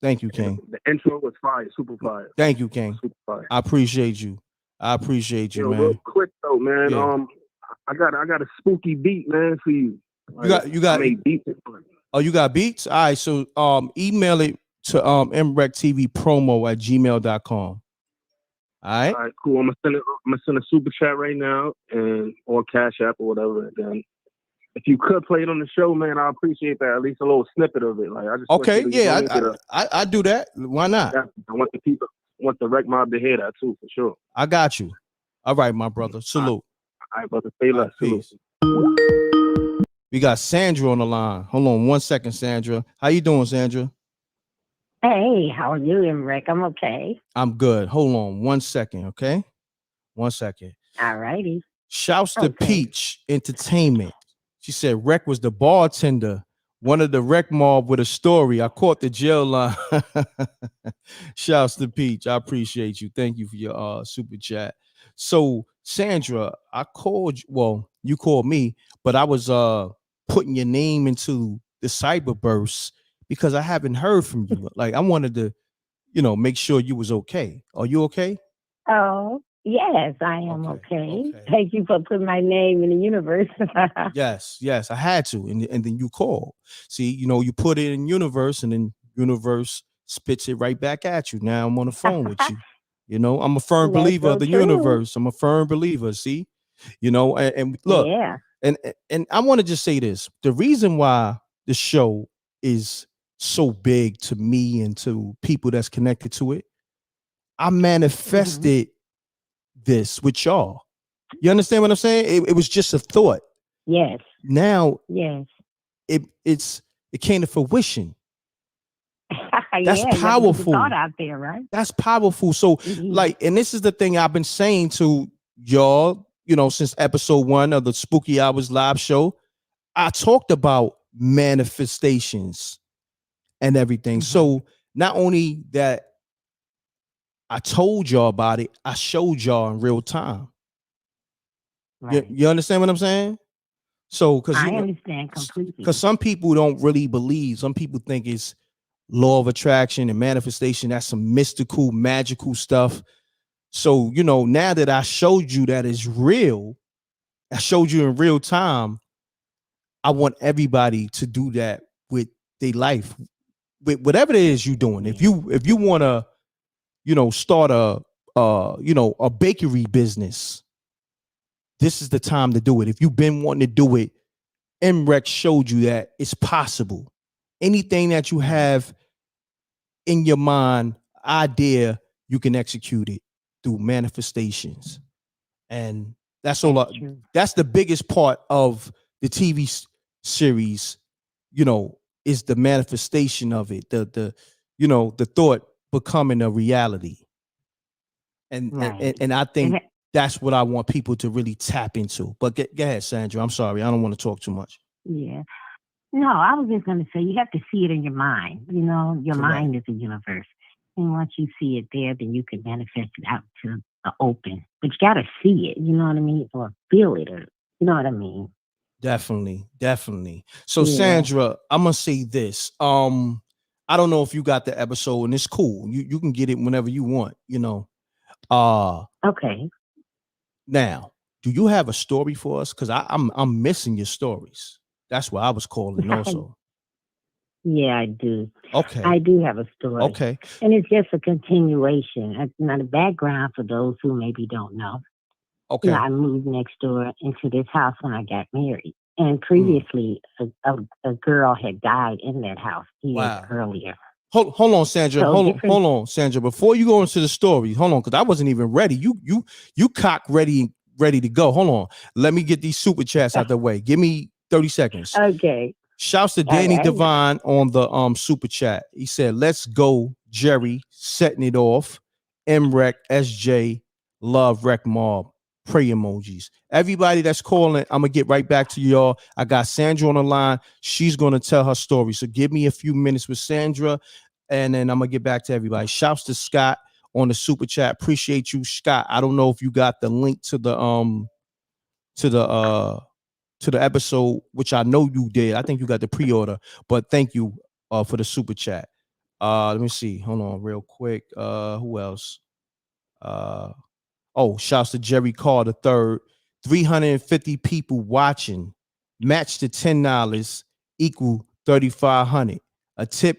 Thank you, King. The intro was fire, super fire. Thank you, King. Super fire. I appreciate you. Yo, man. Real quick though, man. Yeah. I got a spooky beat, man, for you. You got I made beats. Oh, you got beats? All right, so email it to MRecktv promo@gmail.com. All right. All right, cool. I'm gonna send a super chat right now or Cash App or whatever. And then if you could play it on the show, man, I appreciate that. At least a little snippet of it. Like I just okay, yeah, I do that. Why not? I want the Rec Mob to hear that too, for sure. I got you. All right, my brother. Salute. All right, brother. Say less. Peace. We got Sandra on the line. Hold on 1 second, Sandra. How you doing, Sandra? Hey, how are you, M.Reck? I'm okay. I'm good. Hold on 1 second, okay? 1 second. All righty. Shouts to Peach Entertainment. She said Rec was the bartender, one of the Rec Mob with a story. I caught the jail line. Shouts to Peach. I appreciate you. Thank you for your super chat. So, Sandra, I called you. Well, you called me, but I was putting your name into the cyberverse because I haven't heard from you. Like I wanted to, make sure you was okay. Are you okay? Oh, yes, I am okay. Thank you for putting my name in the universe. Yes, I had to. And then you called. See, you put it in universe and then universe spits it right back at you. Now I'm on the phone with you. I'm a firm believer of the universe. I'm a firm believer. See, and look, and I want to just say this. The reason why the show is so big to me and to people that's connected to it, I manifested this with y'all. You understand what I'm saying? It was just a thought. Yes. Now Yes. it came to fruition. That's yeah, you have to put the powerful. thought out there, right? That's powerful. So like, and this is the thing I've been saying to y'all, since episode 1 of the Spooky Hours live show. I talked about manifestations and everything. So not only that I told y'all about it, I showed y'all in real time. Right. You understand what I'm saying? So I understand completely. Because some people don't really believe. Some people think it's law of attraction and manifestation. That's some mystical, magical stuff. So, now that I showed you that it's real, I showed you in real time, I want everybody to do that with their life, with whatever it is you're doing. If you want to, start a bakery business, this is the time to do it. If you've been wanting to do it, M.Reck showed you that it's possible. Anything that you have in your mind, idea, you can execute it through manifestations. And that's all. That's the biggest part of the TV series, is the manifestation of it. The thought becoming a reality. And I think that's what I want people to really tap into. But go ahead, Sandra. I'm sorry. I don't want to talk too much. Yeah. No, I was just going to say, you have to see it in your mind. Your mind is a universe. And once you see it there, then you can manifest it out to the open. But you got to see it, you know what I mean? Or feel it, or you know what I mean? Definitely. So Sandra, I'm going to say this. I don't know if you got the episode, and it's cool. You can get it whenever you want, Okay. Now, do you have a story for us? Because I'm missing your stories. That's why I was calling also. Yeah, I do. Okay. I do have a story. Okay. And it's just a continuation. Now, the background for those who maybe don't know. Okay. I moved next door into this house when I got married. And previously, a girl had died in that house years earlier. Hold on, Sandra. So hold on, Sandra. Before you go into the story, hold on, because I wasn't even ready. You cock ready to go. Hold on. Let me get these super chats out the way. Give me 30 seconds. Okay. Shouts to Danny Devine on the super chat. He said, "Let's go, Jerry, setting it off. M.Reck, SJ, love, Wreck Mob, pray emojis." Everybody that's calling, I'm gonna get right back to y'all. I got Sandra on the line. She's gonna tell her story. So give me a few minutes with Sandra, and then I'm gonna get back to everybody. Shouts to Scott on the super chat. Appreciate you, Scott. I don't know if you got the link to the episode, which I know you did. I think you got the pre-order, but thank you for the super chat. Let me see. Hold on real quick. Who else? Shouts to Jerry Carr III. 350 people watching. Match to $10 equal 3,500. A tip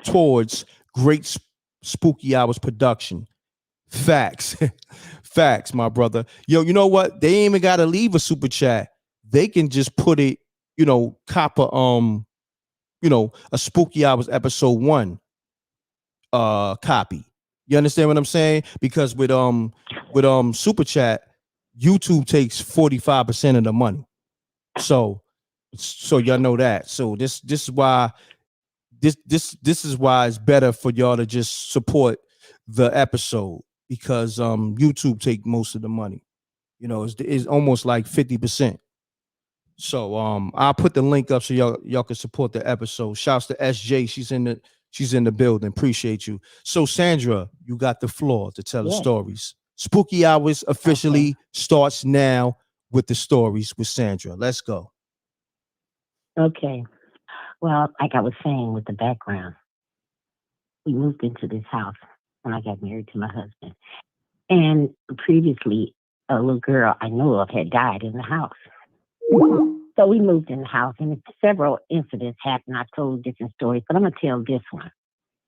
towards great Spooky Hours production. Facts. Facts, my brother. Yo, you know what? They ain't even gotta leave a super chat. They can just put it, cop a Spooky Hours episode 1 copy. You understand what I'm saying? Because with super chat, YouTube takes 45% of the money. So y'all know that. So this is why this is why it's better for y'all to just support the episode, because YouTube take most of the money. It's almost like 50%. So I'll put the link up so y'all can support the episode. Shouts to SJ. She's in the building. Appreciate you. So Sandra, you got the floor to tell the stories. Spooky Hours officially starts now with the stories with Sandra. Let's go. Okay. Well, like I was saying with the background, we moved into this house when I got married to my husband. And previously, a little girl I knew of had died in the house. So we moved in the house, and several incidents happened. I told different stories, but I'm going to tell this one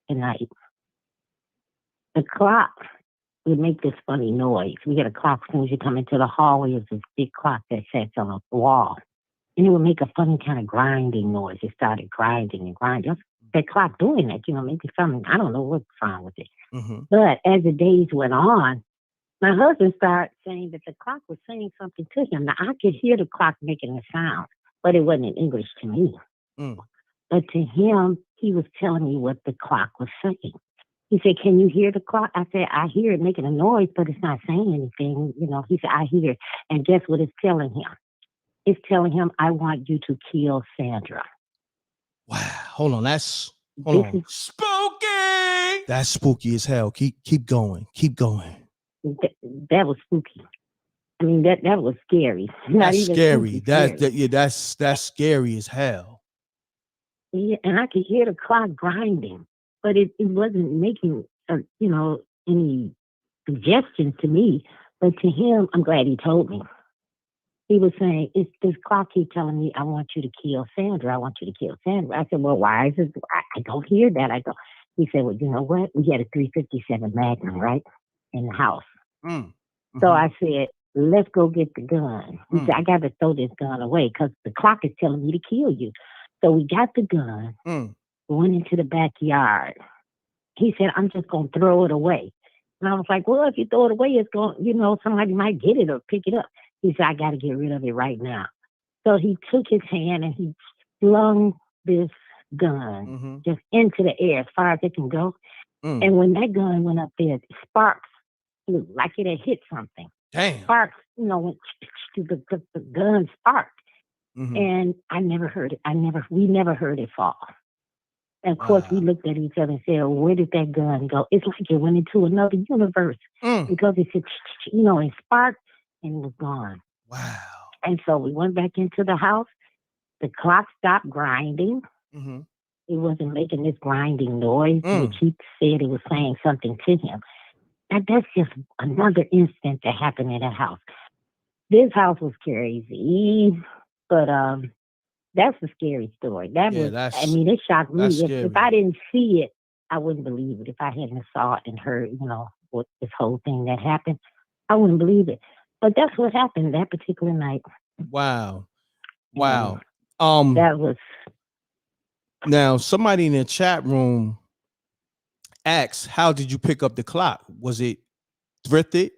tonight. The clock would make this funny noise. We had a clock as soon as you come into the hallway. It's this big clock that sits on a wall. And it would make a funny kind of grinding noise. It started grinding and grinding. That clock doing that, maybe something, I don't know what's wrong with it. Mm-hmm. But as the days went on, My husband started saying that the clock was saying something to him. Now, I could hear the clock making a sound, but it wasn't in English to me. But to him, he was telling me what the clock was saying. He said, "Can you hear the clock?" I said, "I hear it making a noise, but it's not saying anything." He said, "I hear it." And guess what it's telling him? It's telling him, "I want you to kill Sandra." Wow. Hold on. Spooky. That's spooky as hell. Keep going. Keep going. That was spooky. I mean, that was scary. That's scary. That's scary as hell. Yeah, and I could hear the clock grinding, but it wasn't making any suggestions to me. But to him, I'm glad he told me. He was saying, "It's this clock keep telling me I want you to kill Sandra. I want you to kill Sandra." I said, "Well, why is it? I don't hear that." I go. He said, "Well, you know what? We had a 357 Magnum right in the house." So I said, "Let's go get the gun." He said, "I got to throw this gun away because the clock is telling me to kill you." So we got the gun, went into the backyard. He said, "I'm just going to throw it away." And I was like, "Well, if you throw it away, it's going, somebody might get it or pick it up." He said, "I got to get rid of it right now." So he took his hand and he flung this gun just into the air as far as it can go. And when that gun went up there, sparks flew like it had hit something. Damn. Sparks, went the gun sparked. And I never heard it. We never heard it fall. And of course, we looked at each other and said, "Where did that gun go?" It's like it went into another universe because it said, it sparked and it was gone. Wow. And so we went back into the house. The clock stopped grinding. It wasn't making this grinding noise, which he said it was saying something to him. And that's just another incident that happened in that house. This house was crazy, but that's a scary story. It shocked me. If I didn't see it, I wouldn't believe it. If I hadn't saw it and heard, what this whole thing that happened, I wouldn't believe it. But that's what happened that particular night. Wow. That was. Now, somebody in the chat room asked, "How did you pick up the clock? Was it thrifted?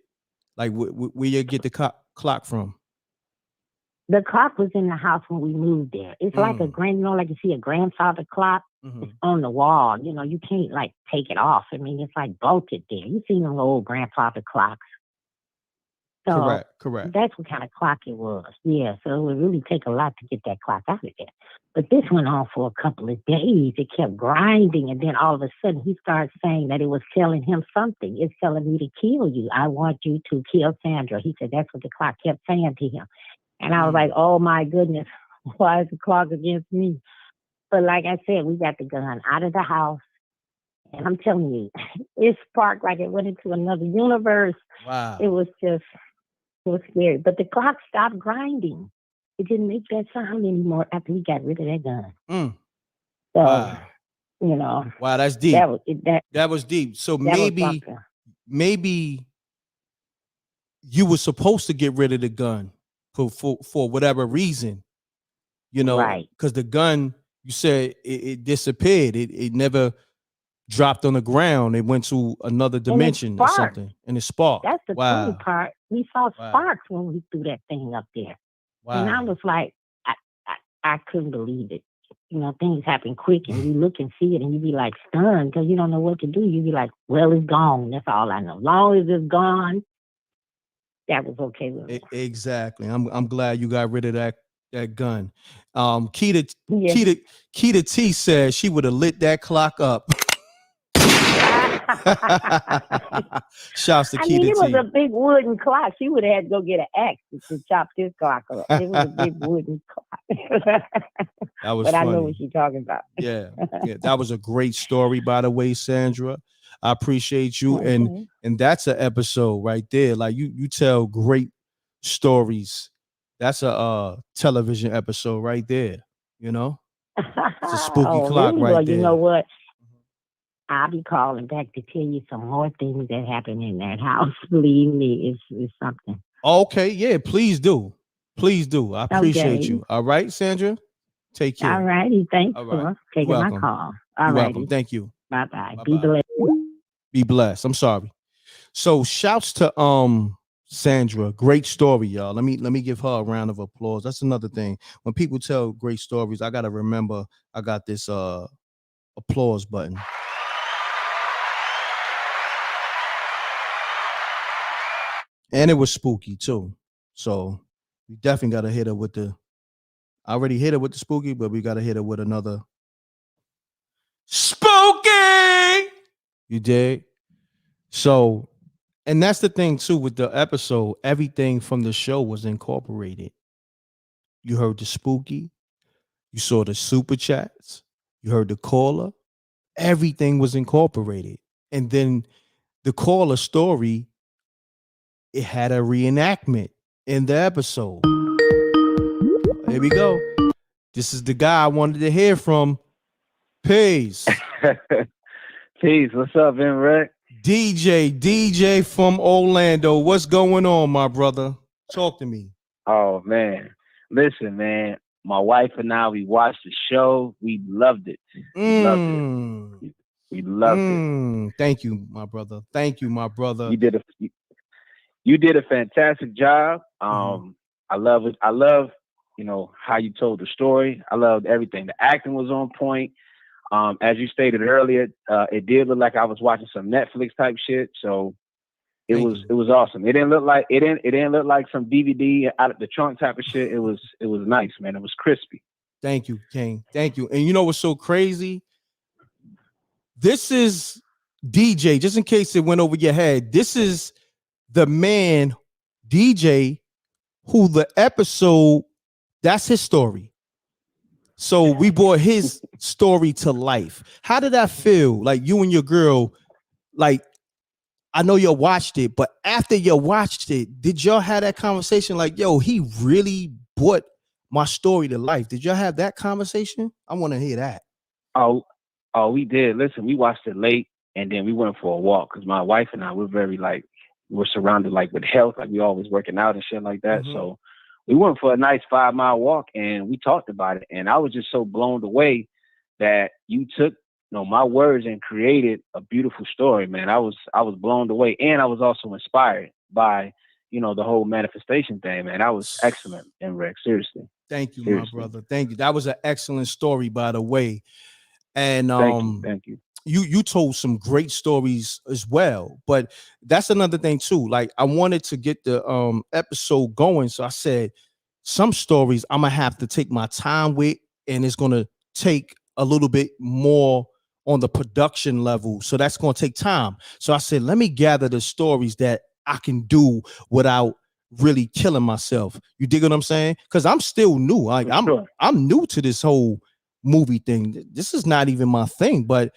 Like, where you get the clock from?" The clock was in the house when we moved there. It's like like you see a grandfather clock. It's on the wall. You can't like take it off. I mean, it's like bolted there. You see them old grandfather clocks. So Correct. That's what kind of clock it was. Yeah. So it would really take a lot to get that clock out of there. But this went on for a couple of days. It kept grinding. And then all of a sudden he started saying that it was telling him something. "It's telling me to kill you. I want you to kill Sandra." He said that's what the clock kept saying to him. And I was like, "Oh my goodness, why is the clock against me?" But like I said, we got the gun out of the house. And I'm telling you, it sparked like it went into another universe. Wow. It was scary. But the clock stopped grinding. It didn't make that sound anymore after we got rid of that gun. So, wow. Wow, that's deep. That was deep. So maybe you were supposed to get rid of the gun for whatever reason, right? Because the gun, you said it disappeared. It never dropped on the ground. It went to another dimension or something, and it sparked. That's the funny part. We saw sparks when we threw that thing up there. Wow. And I was like, I couldn't believe it. Things happen quick, and you look and see it, and you be like stunned because you don't know what to do. You be like, "Well, it's gone. That's all I know. Long as it's gone, that was okay with me." Exactly. I'm glad you got rid of that gun. Keita T says she would have lit that clock up. Shouts to Keita T. It was a big wooden clock. She would have had to go get an axe to chop this clock up. It was a big wooden clock. That was but funny. I know what you're talking about. Yeah. That was a great story, by the way, Sandra. I appreciate you. Okay. And that's an episode right there. Like you tell great stories. That's a television episode right there. It's a spooky clock really? right well, there. You know what? I'll be calling back to tell you some more things that happened in that house. Believe me, it's something. Okay, yeah, please do. Please do. I appreciate you. All right, Sandra? Take care. All righty. Thanks for taking my call. All You're righty. welcome. Thank you. Bye-bye. Bye-bye. Be blessed. Be blessed. I'm sorry. So shouts to Sandra, great story, y'all. Let me give her a round of applause. That's another thing. When people tell great stories, I gotta remember I got this applause button. And it was spooky too. So we definitely gotta hit her with the I already hit her with the spooky, but we gotta hit her with another spooky. You dig? So, and that's the thing too with the episode, everything from the show was incorporated. You heard the spooky, you saw the super chats, you heard the caller, everything was incorporated. And then the caller story, it had a reenactment in the episode. Here we go. This is the guy I wanted to hear from. Peace. Peace. What's up, M.Reck? DJ from Orlando. What's going on, my brother? Talk to me. Oh, man. Listen, man. My wife and I, we watched the show. We loved it. We loved it. We loved it. Thank you, my brother. Thank you, my brother. You did a fantastic job. I love it. I love, how you told the story. I loved everything. The acting was on point. As you stated earlier, it did look like I was watching some Netflix type shit. So it was awesome. It didn't look like some DVD out of the trunk type of shit. It was nice, man. It was crispy. Thank you, King. Thank you. And you know what's so crazy? This is DJ, just in case it went over your head. This is the man, DJ, who the episode, that's his story. So we brought his story to life. How did that feel? Like you and your girl, like, I know you watched it, but after you watched it, did y'all have that conversation? Like, yo, he really brought my story to life. Did y'all have that conversation? I want to hear that. Oh, we did. Listen, we watched it late and then we went for a walk because my wife and I, we're surrounded with health, like we always working out and shit like that. Mm-hmm. So we went for a nice 5-mile walk and we talked about it. And I was just so blown away that you took my words and created a beautiful story, man. I was blown away. And I was also inspired by, the whole manifestation thing, man. That was excellent, M.Reck. Seriously. Thank you, my brother. Thank you. That was an excellent story, by the way. And thank you. You told some great stories as well, but that's another thing too. Like I wanted to get the episode going, so I said some stories I'm gonna have to take my time with, and it's gonna take a little bit more on the production level, so that's gonna take time. So I said, let me gather the stories that I can do without really killing myself. You dig what I'm saying? Because I'm still new. Like I'm new to this whole movie thing. This is not even my thing, but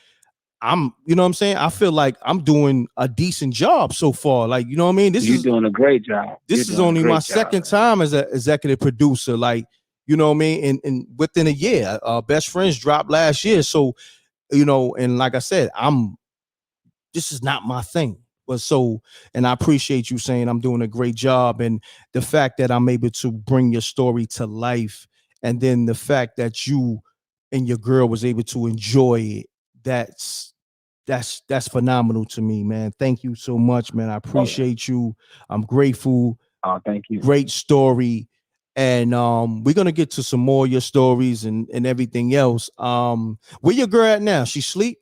I'm, you know what I'm saying? I feel like I'm doing a decent job so far. Like, you know what I mean? You're doing a great job. This is only my second time as an executive producer. Like, you know what I mean? And within a year, Best Friends dropped last year. So, and like I said, this is not my thing. But and I appreciate you saying I'm doing a great job. And the fact that I'm able to bring your story to life. And then the fact that you and your girl was able to enjoy it. That's phenomenal to me, man. Thank you so much, man. I appreciate you. I'm grateful. Oh, thank you. Great story. And we're gonna get to some more of your stories and everything else. Where your girl at now? She sleep?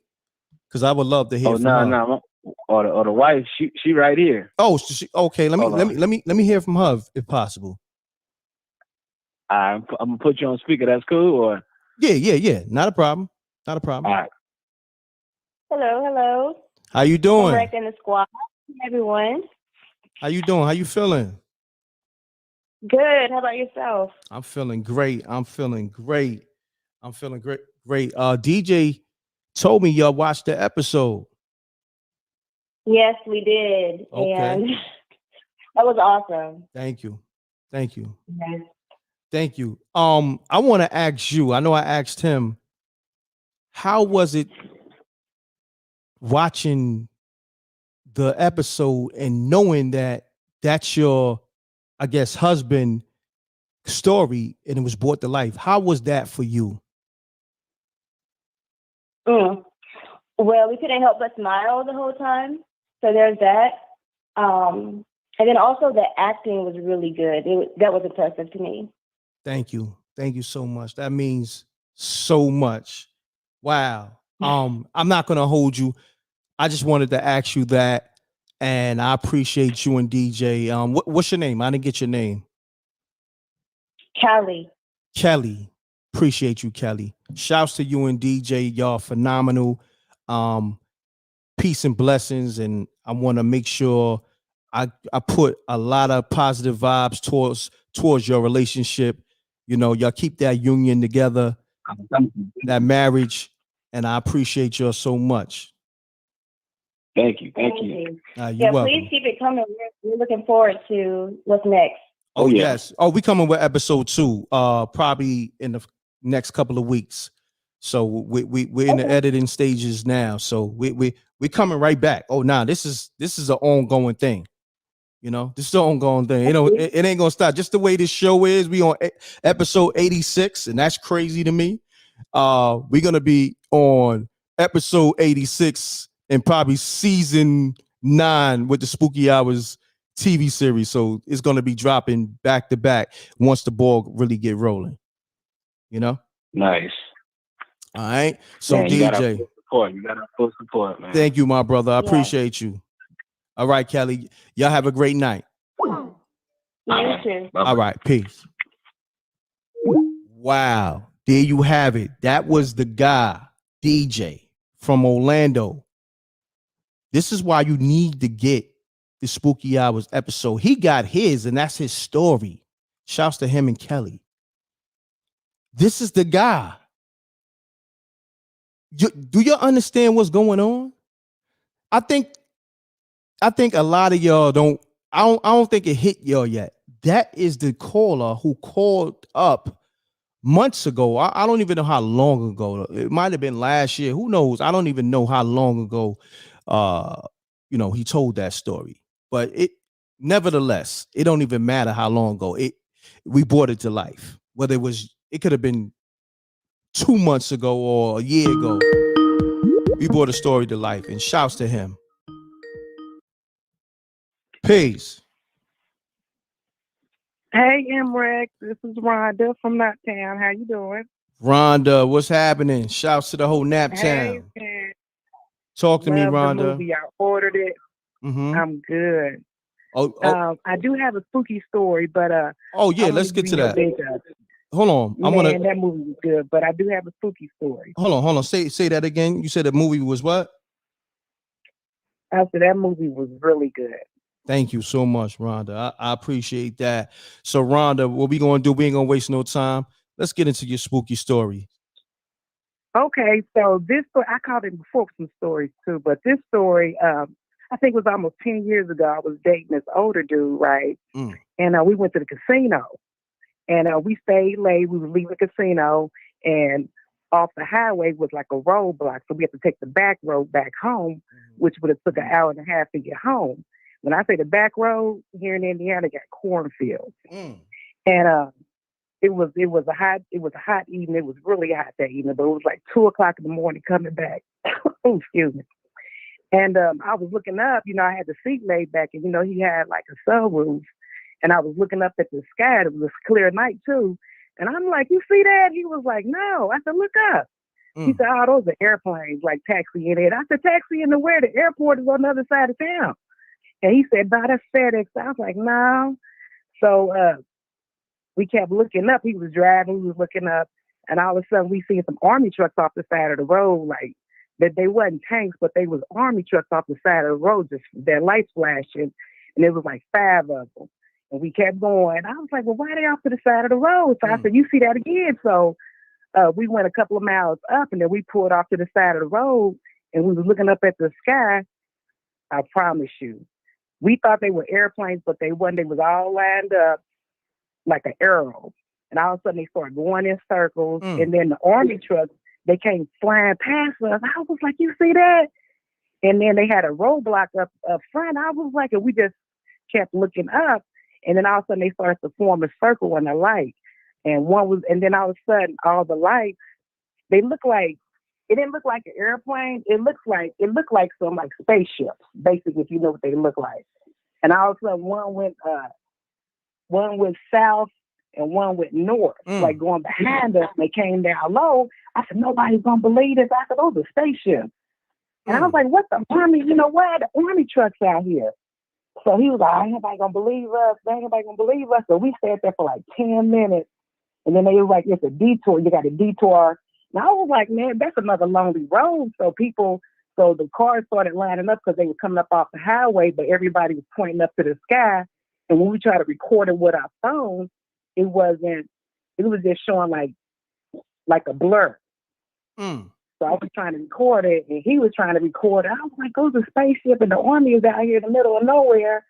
Because I would love to hear from her. No. Or the wife, she right here. Oh, okay. Let me hear from her if possible. I'm gonna put you on speaker. That's cool, or yeah. Not a problem. All right. Hello. How you doing? M.Reck and the squad. Everyone. How you doing? How you feeling? Good. How about yourself? I'm feeling great. Great. DJ told me y'all watched the episode. Yes, we did. Okay. And that was awesome. Thank you. Yes. Thank you. I want to ask you, I know I asked him, how was it watching the episode and knowing that that's your, I guess, husband story and it was brought to life? How was that for you? Well, we couldn't help but smile the whole time. So there's that. And then also the acting was really good. That was impressive to me. Thank you. Thank you so much. That means so much. Wow. I'm not gonna hold you. I just wanted to ask you that, and I appreciate you and DJ. What's your name? I didn't get your name. Callie. Kelly. Appreciate you, Kelly. Shouts to you and DJ. Y'all phenomenal. Peace and blessings. And I want to make sure I put a lot of positive vibes towards your relationship. You know, y'all keep that union together, that marriage, and I appreciate y'all so much. Thank you. You're welcome. Please keep it coming. We're looking forward to what's next. Oh, yeah. Yes. Oh, we coming with episode 2, probably in the next couple of weeks. So we're in the editing stages now. So we coming right back. Oh, nah, this is an ongoing thing. You know, this is an ongoing thing. You know, it ain't gonna stop. Just the way this show is. We on episode 86, and that's crazy to me. We're gonna be on episode 86 and probably season 9 with the Spooky Hours TV series. So it's gonna be dropping back to back once the ball really get rolling. You know? Nice. All right. So man, DJ. You got our full support, man. Thank you, my brother. I appreciate you. All right, Kelly. Y'all have a great night. You too. All right, peace. Wow. There you have it. That was the guy, DJ from Orlando. This is why you need to get the Spooky Hours episode. He got his, and that's his story. Shouts to him and Kelly. This is the guy. Do you understand what's going on? I think a lot of y'all don't. I don't think it hit y'all yet. That is the caller who called up months ago. I don't even know how long ago. It might have been last year. Who knows? I don't even know how long ago. He told that story. But nevertheless, it don't even matter how long ago. We brought it to life. Whether it could have been 2 months ago or a year ago. We brought a story to life, and shouts to him. Peace. Hey, M.Reck, this is Rhonda from Naptown. How you doing? Rhonda, what's happening? Shouts to the whole Naptown. Hey, talk to me, Rhonda. The movie. I ordered it. Mm-hmm. I'm good. Oh. I do have a spooky story, but let's get to that. Hold on. That movie was good, but I do have a spooky story. Hold on. Say that again. You said the movie was what? I said that movie was really good. Thank you so much, Rhonda. I appreciate that. So, Rhonda, what we gonna do? We ain't gonna waste no time. Let's get into your spooky story. Okay, so this story, I called it before some stories too, but this story, I think it was almost 10 years ago. I was dating this older dude, right? And we went to the casino, and we stayed late. We were leaving the casino, and off the highway was like a roadblock, so we had to take the back road back home, which would have took an hour and a half to get home. When I say the back road here in Indiana, got cornfields, and it was a hot evening. It was really hot that evening, but it was like 2:00 in the morning coming back. Oh, excuse me. And I was looking up. I had the seat laid back, and he had like a sunroof, and I was looking up at the sky. It was a clear night too, and I'm like, "You see that?" He was like, "No." I said, "Look up." He said, "Oh, those are airplanes, like taxiing in." I said, "Taxiing to where? The airport is on the other side of town." And he said, "No, that's FedEx." I was like, "No." So we kept looking up. He was driving, we was looking up, and all of a sudden we seen some army trucks off the side of the road, like that they wasn't tanks, but they was army trucks off the side of the road, just their lights flashing, and it was like 5 of them. And we kept going. I was like, "Well, why are they off to the side of the road?" So I said, "You see that again?" So we went a couple of miles up, and then we pulled off to the side of the road, and we was looking up at the sky. I promise you, we thought they were airplanes, but they wasn't. They was all lined up like an arrow. And all of a sudden they started going in circles. And then the army trucks, they came flying past us. I was like, "You see that?" And then they had a roadblock up front. I was like, and we just kept looking up. And then all of a sudden they started to form a circle on the light. And then all of a sudden all the lights, it didn't look like an airplane. It looked like some like spaceships, basically, if you know what they look like. and all of a sudden one went south and one went north, like going behind us. And they came down low. I said, nobody's gonna believe this. I said, oh, the spaceship. And I was like, what the army? You know what? The army trucks out here. So he was like, ain't nobody gonna believe us. Ain't nobody gonna believe us. So we sat there for like 10 minutes. And then they was like, it's a detour. You got a detour. And I was like, man, that's another lonely road. So the cars started lining up because they were coming up off the highway, but everybody was pointing up to the sky. And when we tried to record it with our phones, it was just showing like a blur. So I was trying to record it, and he was trying to record it. I was like, "Go to spaceship, and the army is out here in the middle of nowhere."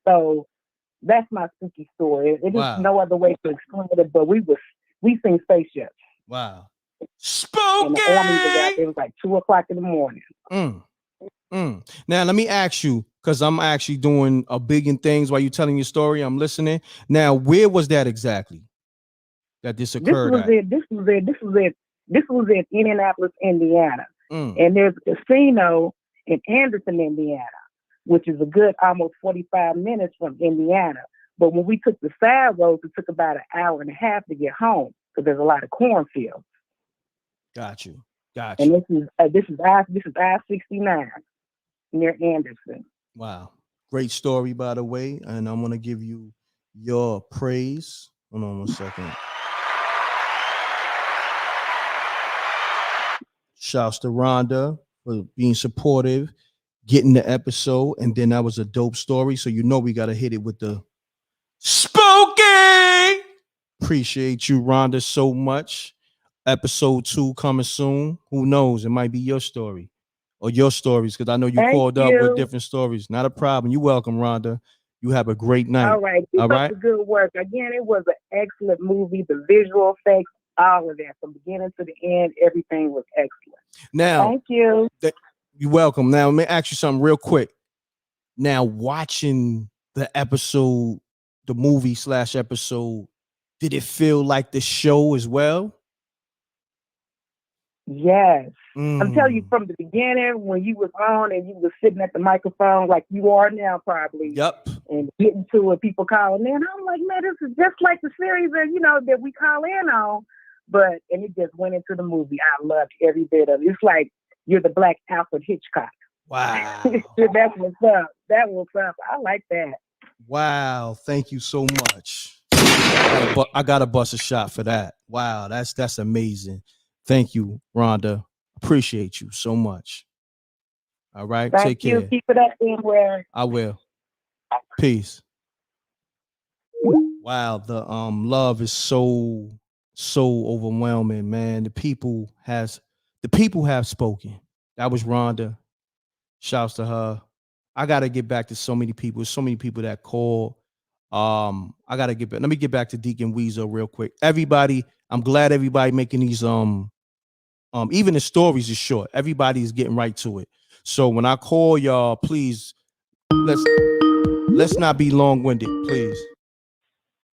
So that's my spooky story. It is no other way to explain it, but we seen spaceships. Wow, spooky! And the army was out there. It was like 2:00 in the morning. Now let me ask you, because I'm actually doing a billion things while you're telling your story. I'm listening. Now, where was that exactly that this occurred? This was in Indianapolis, Indiana. And there's a casino in Anderson, Indiana, which is a good almost 45 minutes from Indiana. But when we took the side roads, it took about an hour and a half to get home because there's a lot of cornfields. Got you. And this is I-69 near Anderson. Wow. Great story, by the way. And I'm going to give you your praise. Hold on one second. Shouts to Rhonda for being supportive, getting the episode, and then that was a dope story. So we got to hit it with the spooky. Appreciate you, Rhonda, so much. Episode 2 coming soon. Who knows? It might be your story or your stories, because I know you called up with different stories. Not a problem. You're welcome, Rhonda. You have a great night. All right. Keep up the good work. Again, it was an excellent movie. The visual effects, all of that, from beginning to the end, everything was excellent. Now, thank you. You're welcome. Now, let me ask you something real quick. Now, watching the episode, the movie / episode, did it feel like the show as well? Yes. I'm telling you, from the beginning, when you was on and you was sitting at the microphone like you are now, probably. Yep. And getting to it, people calling in. I'm like, man, this is just like the series that we call in on. And it just went into the movie. I loved every bit of it. It's like you're the Black Alfred Hitchcock. Wow. That's what's up. That was up. I like that. Wow. Thank you so much. I got to bust a shot for that. Wow. That's amazing. Thank you, Rhonda. Appreciate you so much. All right. Take care. Keep it up, where I will. Peace. Wow. The love is so overwhelming, man. The people have spoken. That was Rhonda. Shouts to her. I gotta get back to so many people that call. I gotta get back. Let me get back to Deacon Weasel real quick. Everybody, I'm glad everybody making these even the stories is short. Everybody's getting right to it. So when I call y'all, please let's not be long-winded, please.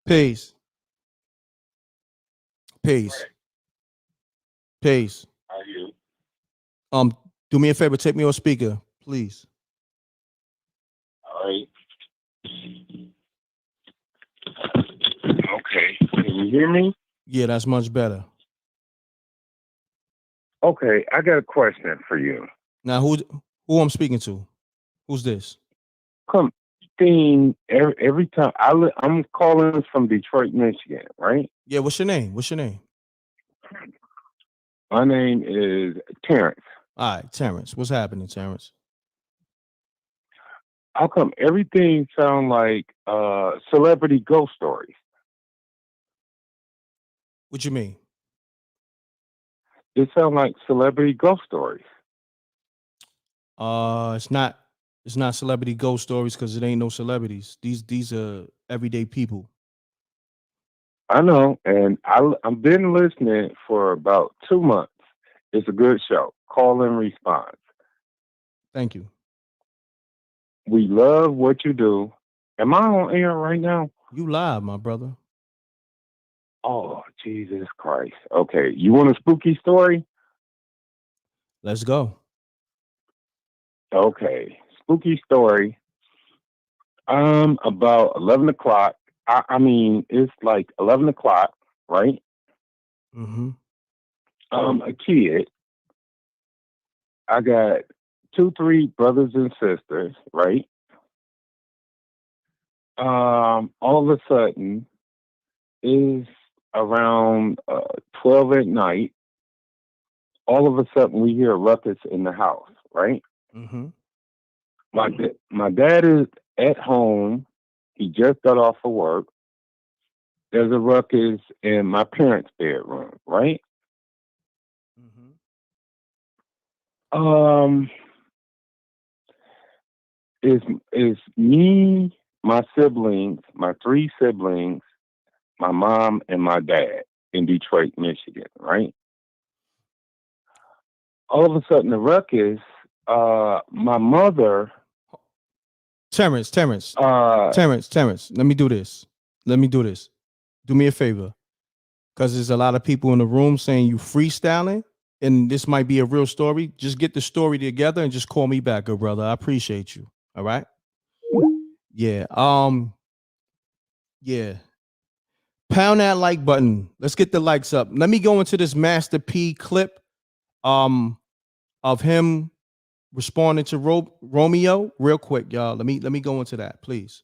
Peace. Do me a favor, take me on speaker, please. All right. Okay. Can you hear me? Yeah, that's much better. Okay, I got a question for you. Now, who I'm speaking to? Who's this? Come, every time I'm calling from Detroit, Michigan, right? Yeah. What's your name? My name is Terrence. All right, Terrence. What's happening, Terrence? How come everything sound like celebrity ghost stories? What you mean? It sound like celebrity ghost stories. It's not celebrity ghost stories because it ain't no celebrities. These are everyday people. I know, and I've been listening for about 2 months. It's a good show. Call and response. Thank you. We love what you do. Am I on air right now? You live, my brother. Oh, Jesus Christ. Okay, you want a spooky story? Let's go. Okay, spooky story. About 11 o'clock. I mean, it's like 11 o'clock, right? Mm-hmm. A kid. I got 3 brothers and sisters, right? All of a sudden, is around 12 at night. All of a sudden, we hear a ruckus in the house, right? Mm-hmm. My dad is at home. He just got off of work. There's a ruckus in my parents' bedroom, right? Mm-hmm. Is me, my siblings, my 3 siblings, my mom, and my dad in Detroit, Michigan, right? All of a sudden, the ruckus. My mother. Terrence. Let me do this. Do me a favor, because there's a lot of people in the room saying you freestyling, and this might be a real story. Just get the story together and just call me back, good brother. I appreciate you. All right. Yeah. Yeah. Pound that like button. Let's get the likes up. Let me go into this Master P clip of him responding to Romeo real quick, y'all. Let me go into that, please.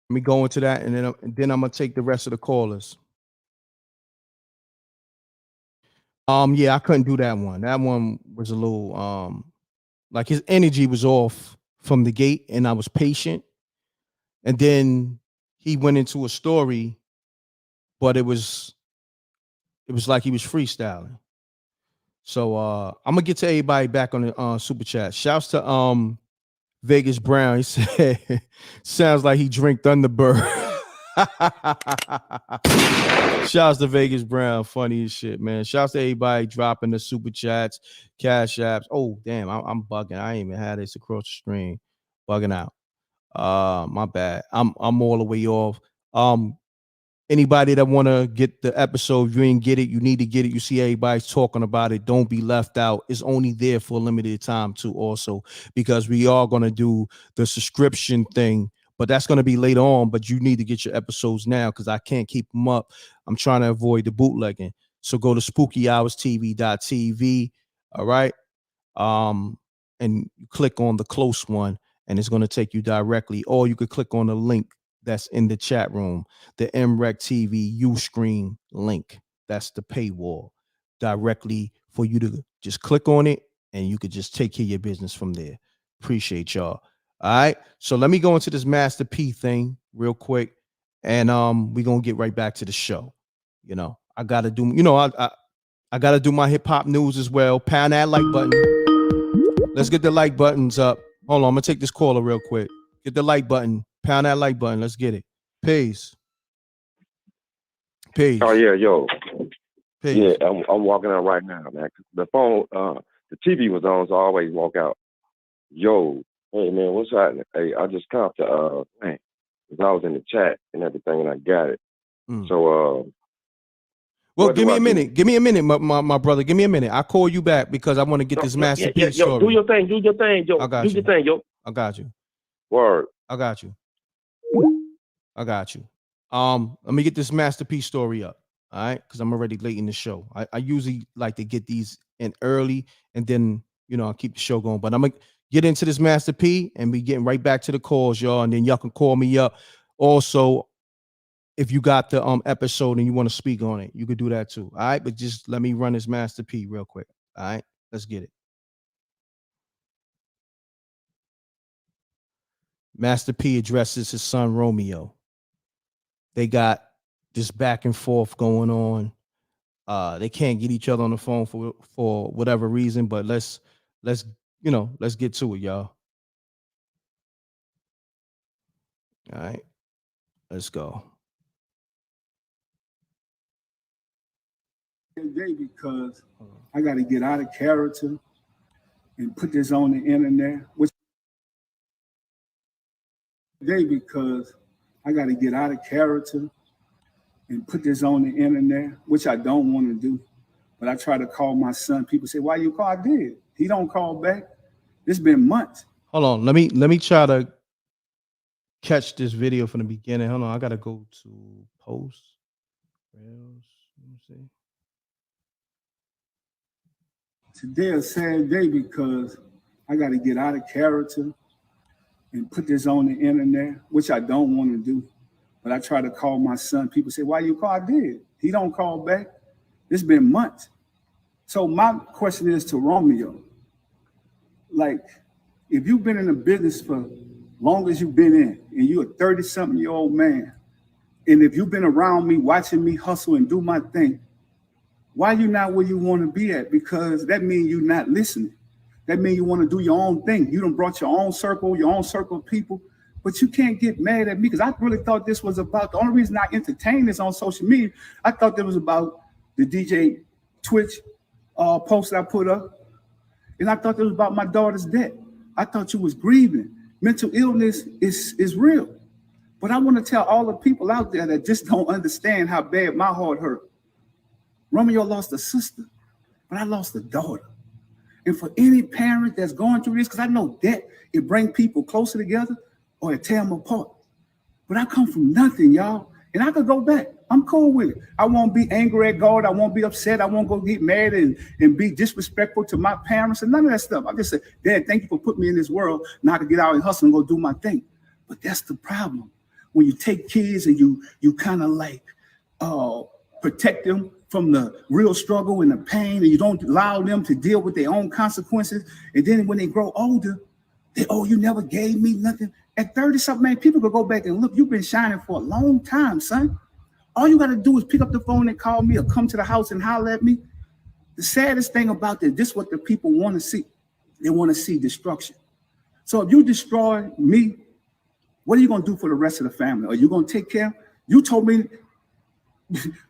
Let me go into that, and then I'm gonna take the rest of the callers. Yeah, I couldn't do that one. That one was a little like his energy was off from the gate, and I was patient. And then he went into a story, but it was like he was freestyling. So I'm gonna get to everybody back on the super chat. Shouts to Vegas Brown. He said sounds like he drank Thunderbird. Shouts to Vegas Brown, funny as shit, man. Shouts to everybody dropping the super chats, cash apps. Oh damn, I'm bugging. I ain't even had this across the screen. Bugging out. My bad. I'm all the way off. Anybody that want to get the episode, if you ain't get it, you need to get it. You see everybody's talking about it. Don't be left out. It's only there for a limited time too, also, because we are going to do the subscription thing, but that's going to be later on. But you need to get your episodes now because I can't keep them up. I'm trying to avoid the bootlegging. So go to spookyhourstv.tv. All right. And you click on the close one, and it's going to take you directly, or you could click on the link that's in the chat room, the MRecktv Uscreen link. That's the paywall directly for you to just click on it, and you could just take care of your business from there. Appreciate y'all. All right. So let me go into this Master P thing real quick, and we're gonna get right back to the show. You know, I gotta do, I gotta do my hip-hop news as well. Pound that like button. Let's get the like buttons up. Hold on, I'm gonna take this caller real quick. Get the like button. Pound that like button. Let's get it. Peace. Oh yeah, yo. Peace. Yeah, I'm walking out right now, man. The phone, the TV was on, so I always walk out. Yo, hey man, what's happening? Hey, I just caught the man, because I was in the chat and everything, and I got it. So well, give me a minute. Give me a minute, my brother. Give me a minute. I'll call you back because I want to get this Master P story. Yo, do your thing, yo. I got do you. your thing, yo. I got you. Word. I got you. Let me get this Master P story up. All right, because I'm already late in the show. I usually like to get these in early, and then I'll keep the show going. But I'm gonna get into this Master P and be getting right back to the calls, y'all, and then y'all can call me up. Also, if you got the episode and you want to speak on it, you could do that too. All right, but just let me run this Master P real quick. All right, let's get it. Master P addresses his son Romeo. They got this back and forth going on. They can't get each other on the phone for whatever reason, but let's get to it, y'all. All right, let's go. Today because I got to get out of character and put this on the internet. Today because I got to get out of character and put this on the internet, which I don't want to do. But I try to call my son. People say, "Why you call?" I did. He don't call back. It's been months. Hold on. Let me try to catch this video from the beginning. Hold on. I gotta go to post. Reels. Let me see. Today a sad day because I got to get out of character and put this on the internet, which I don't want to do. But I try to call my son. People say, why you call? I did. He don't call back. It's been months. So my question is to Romeo. Like, if you've been in the business for long as you've been in, and you're a 30-something-year-old man, and if you've been around me, watching me hustle and do my thing, why you not where you want to be at? Because that means you're not listening. That means you want to do your own thing. You done brought your own circle of people, but you can't get mad at me because I really thought this was about, the only reason I entertained this on social media, I thought that was about the DJ Twitch post I put up. And I thought it was about my daughter's death. I thought you was grieving. Mental illness is real. But I want to tell all the people out there that just don't understand how bad my heart hurt. Romeo lost a sister, but I lost a daughter. And for any parent that's going through this, because I know that it brings people closer together or it tear them apart. But I come from nothing, y'all. And I could go back. I'm cool with it. I won't be angry at God. I won't be upset. I won't go get mad and be disrespectful to my parents and none of that stuff. I just say, Dad, thank you for putting me in this world. Now I can get out and hustle and go do my thing. But that's the problem. When you take kids and you kind of like protect them from the real struggle and the pain, and you don't allow them to deal with their own consequences. And then when they grow older, you never gave me nothing. At 30-something, man, people could go back and look, you've been shining for a long time, son. All you got to do is pick up the phone and call me or come to the house and holler at me. The saddest thing about this is what the people want to see. They want to see destruction. So if you destroy me, what are you going to do for the rest of the family? Are you going to take care? You told me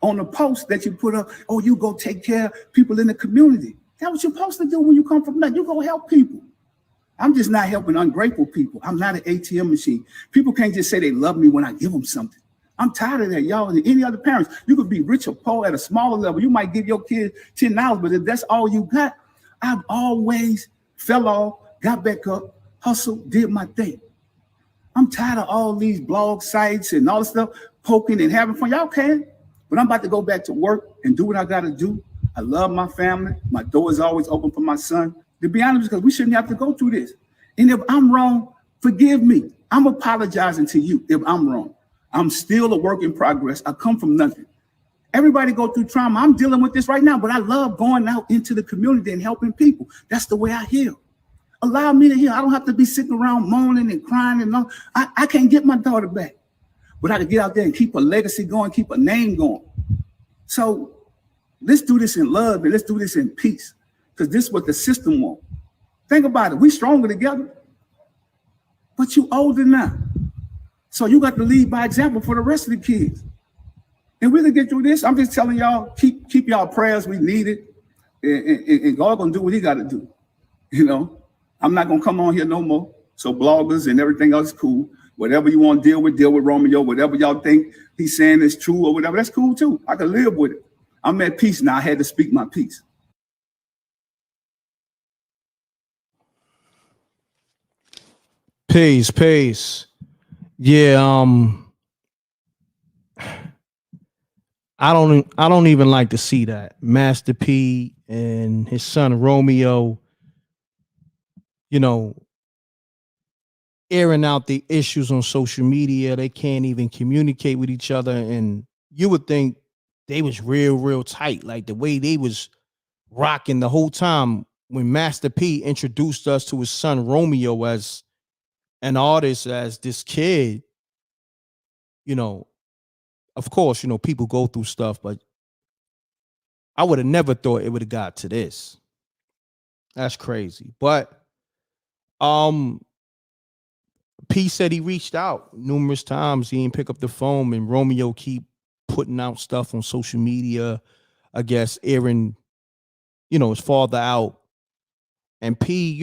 on the post that you put up, you go take care of people in the community. That's what you're supposed to do when you come from that. You go help people. I'm just not helping ungrateful people. I'm not an ATM machine. People can't just say they love me when I give them something. I'm tired of that, y'all. And any other parents, you could be rich or poor at a smaller level. You might give your kid $10, but if that's all you got, I've always fell off, got back up, hustled, did my thing. I'm tired of all these blog sites and all this stuff, poking and having fun. Y'all can, but I'm about to go back to work and do what I got to do. I love my family. My door is always open for my son. To be honest, because we shouldn't have to go through this. And if I'm wrong, forgive me. I'm apologizing to you if I'm wrong. I'm still a work in progress. I come from nothing. Everybody go through trauma. I'm dealing with this right now, but I love going out into the community and helping people. That's the way I heal. Allow me to heal. I don't have to be sitting around moaning and crying and all. I can't get my daughter back, but I can get out there and keep a legacy going, keep a name going. So let's do this in love and let's do this in peace, because this is what the system wants. Think about it. We stronger together, but you older now. So you got to lead by example for the rest of the kids. And we can get through this. I'm just telling y'all, keep y'all prayers. We need it. And God gonna do what he got to do. You know, I'm not gonna come on here no more. So bloggers and everything else is cool. Whatever you want to deal with Romeo. Whatever y'all think he's saying is true or whatever, that's cool too. I can live with it. I'm at peace now. I had to speak my piece. Peace. Yeah, I don't even like to see that. Master P and his son Romeo, airing out the issues on social media. They can't even communicate with each other. And you would think they was real tight, like the way they was rocking the whole time when Master P introduced us to his son Romeo as an artist, as this kid. Of course, people go through stuff, but I would have never thought it would have got to this. That's crazy. But P said he reached out numerous times. He didn't pick up the phone, and Romeo keep putting out stuff on social media, I guess, airing, his father out. And P,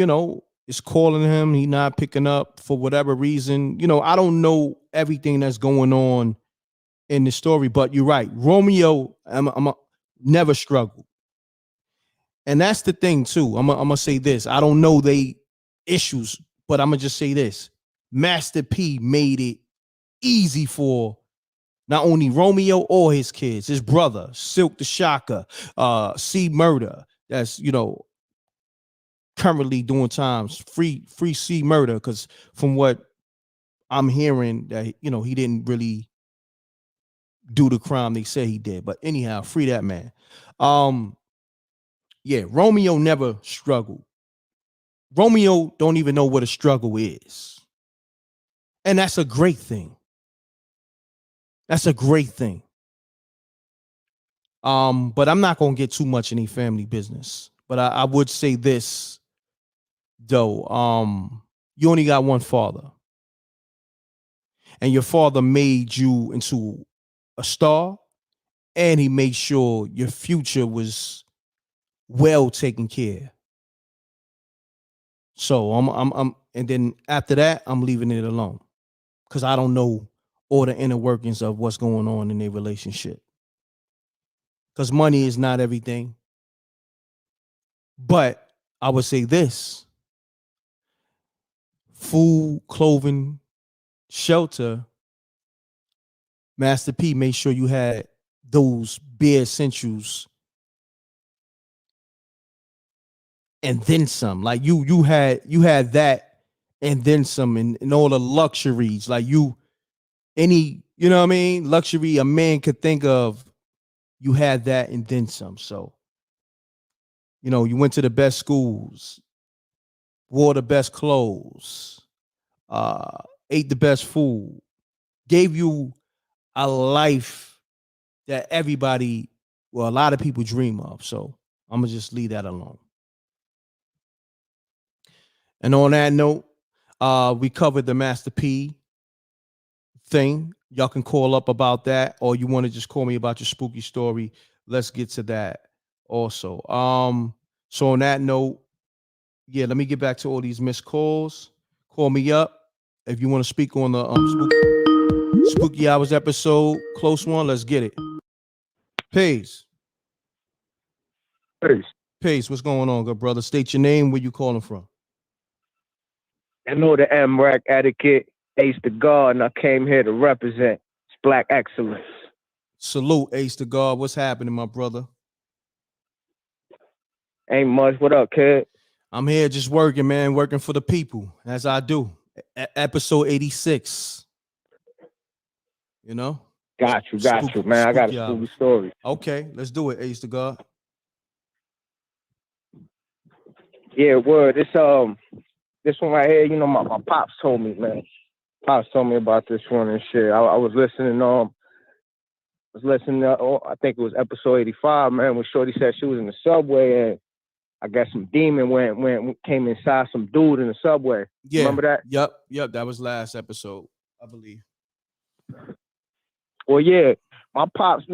is calling him. He not picking up for whatever reason. I don't know everything that's going on in the story, but you're right. Romeo, I'm never struggled. And that's the thing too. I'm gonna say this. I don't know they issues But I'm gonna just say this: Master P made it easy for not only Romeo or his kids, his brother, Silk the Shocker, C Murder, that's currently doing times, free C Murder, because from what I'm hearing that he didn't really do the crime they say he did. But anyhow, free that man. Yeah, Romeo never struggled. Romeo don't even know what a struggle is. And that's a great thing. That's a great thing. But I'm not gonna get too much in any family business. But I would say this though. You only got one father. And your father made you into a star, and he made sure your future was well taken care. So and then after that, I'm leaving it alone because I don't know all the inner workings of what's going on in their relationship. Because money is not everything. But I would say this: food, clothing, shelter. Master P made sure you had those bare essentials and then some. Like you had that and then some, and all the luxuries. Like any, what I mean, luxury a man could think of, you had that and then some. So, you went to the best schools, wore the best clothes, ate the best food, gave you a life that a lot of people dream of. So I'm gonna just leave that alone. And on that note, we covered the Master P thing. Y'all can call up about that, or you want to just call me about your spooky story. Let's get to that also. So on that note, yeah, let me get back to all these missed calls. Call me up if you want to speak on the Spooky Hours episode. Close one. Let's get it. Pace. Pace, what's going on, good brother? State your name, where you calling from. I know the M.Reck etiquette, Ace the God, and I came here to represent. It's Black excellence. Salute, Ace the God. What's happening, my brother? Ain't much. What up, kid? I'm here just working, man, working for the people, as I do. Episode 86. Got you, man. I got a spooky story. Okay, let's do it, Ace the God. Yeah, word. This one right here, my pops told me, man. Pops told me about this one and shit. I was listening. I think it was episode 85, man, when Shorty said she was in the subway and I guess some demon came inside some dude in the subway. Yeah. Remember that? Yep. That was last episode, I believe. Well, yeah. My pops,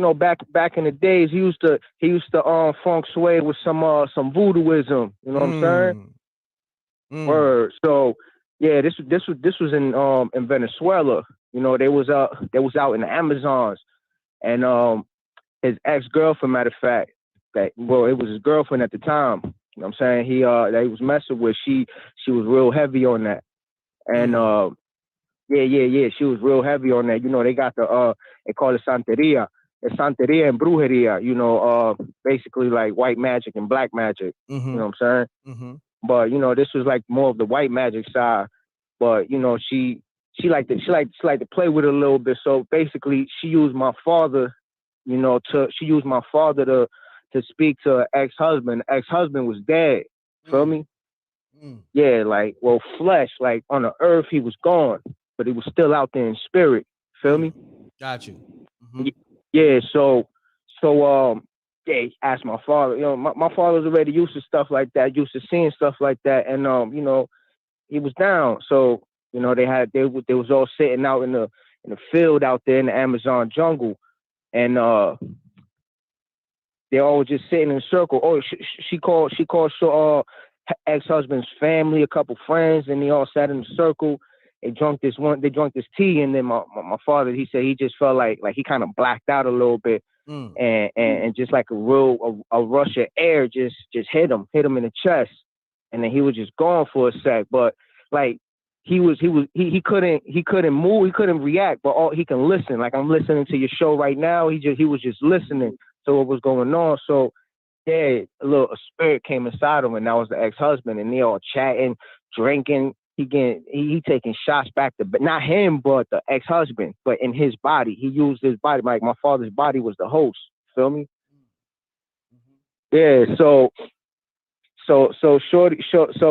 back in the days, he used to feng shui with some voodooism. You know what I'm saying? Word. So yeah, this was in Venezuela. They was out in the Amazons, and his ex-girlfriend, matter of fact, it was his girlfriend at the time. You know what I'm saying? That he was messing with. She was real heavy on that, and yeah, she was real heavy on that. They got they call it Santeria. It's Santeria and Brujeria. Basically like white magic and black magic. Mm-hmm. You know what I'm saying? Mm-hmm. But this was like more of the white magic side. But she liked to play with it a little bit. So basically, she used my father, to speak to her ex-husband. Ex-husband was dead. Feel me? Yeah, flesh, like on the earth, he was gone, but he was still out there in spirit. Feel me? Got you. Mm-hmm. Yeah. So yeah, asked my father. My father's already used to stuff like that, used to seeing stuff like that, and he was down. So they was all sitting out in the field out there in the Amazon jungle, and they all just sitting in a circle. Oh, she called ex-husband's family, a couple friends, and they all sat in a circle. They drank this tea, and then my father, he said he just felt like he kind of blacked out a little bit, and just like a rush of air just hit him in the chest, and then he was just gone for a sec. But like he couldn't move, he couldn't react, but he can listen. Like I'm listening to your show right now. He was just listening to what was going on. So yeah, a spirit came inside him, and that was the ex-husband, and they all chatting, drinking. He taking shots back to, but not him, but the ex-husband, but in his body. He used his body, like my father's body was the host. Feel me? Yeah. So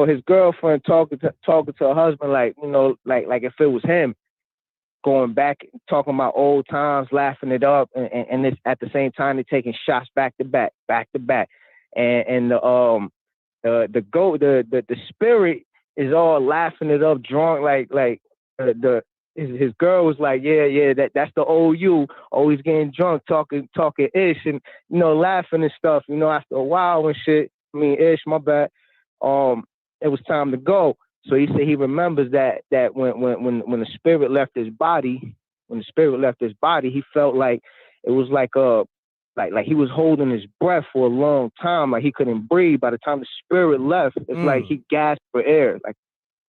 his girlfriend talking to her husband, like, you know, like if it was him, going back, talking about old times, laughing it up, and this at the same time they're taking shots back to back, and the spirit is all laughing it up, drunk, like his girl was like, yeah, that's the old you, always getting drunk, talking ish, and you know, laughing and stuff. You know, after a while and shit, I mean ish, my bad. It was time to go. So he said he remembers that when the spirit left his body, he felt like it was like he was holding his breath for a long time, like he couldn't breathe. By the time the spirit left, it's like he gasped for air, like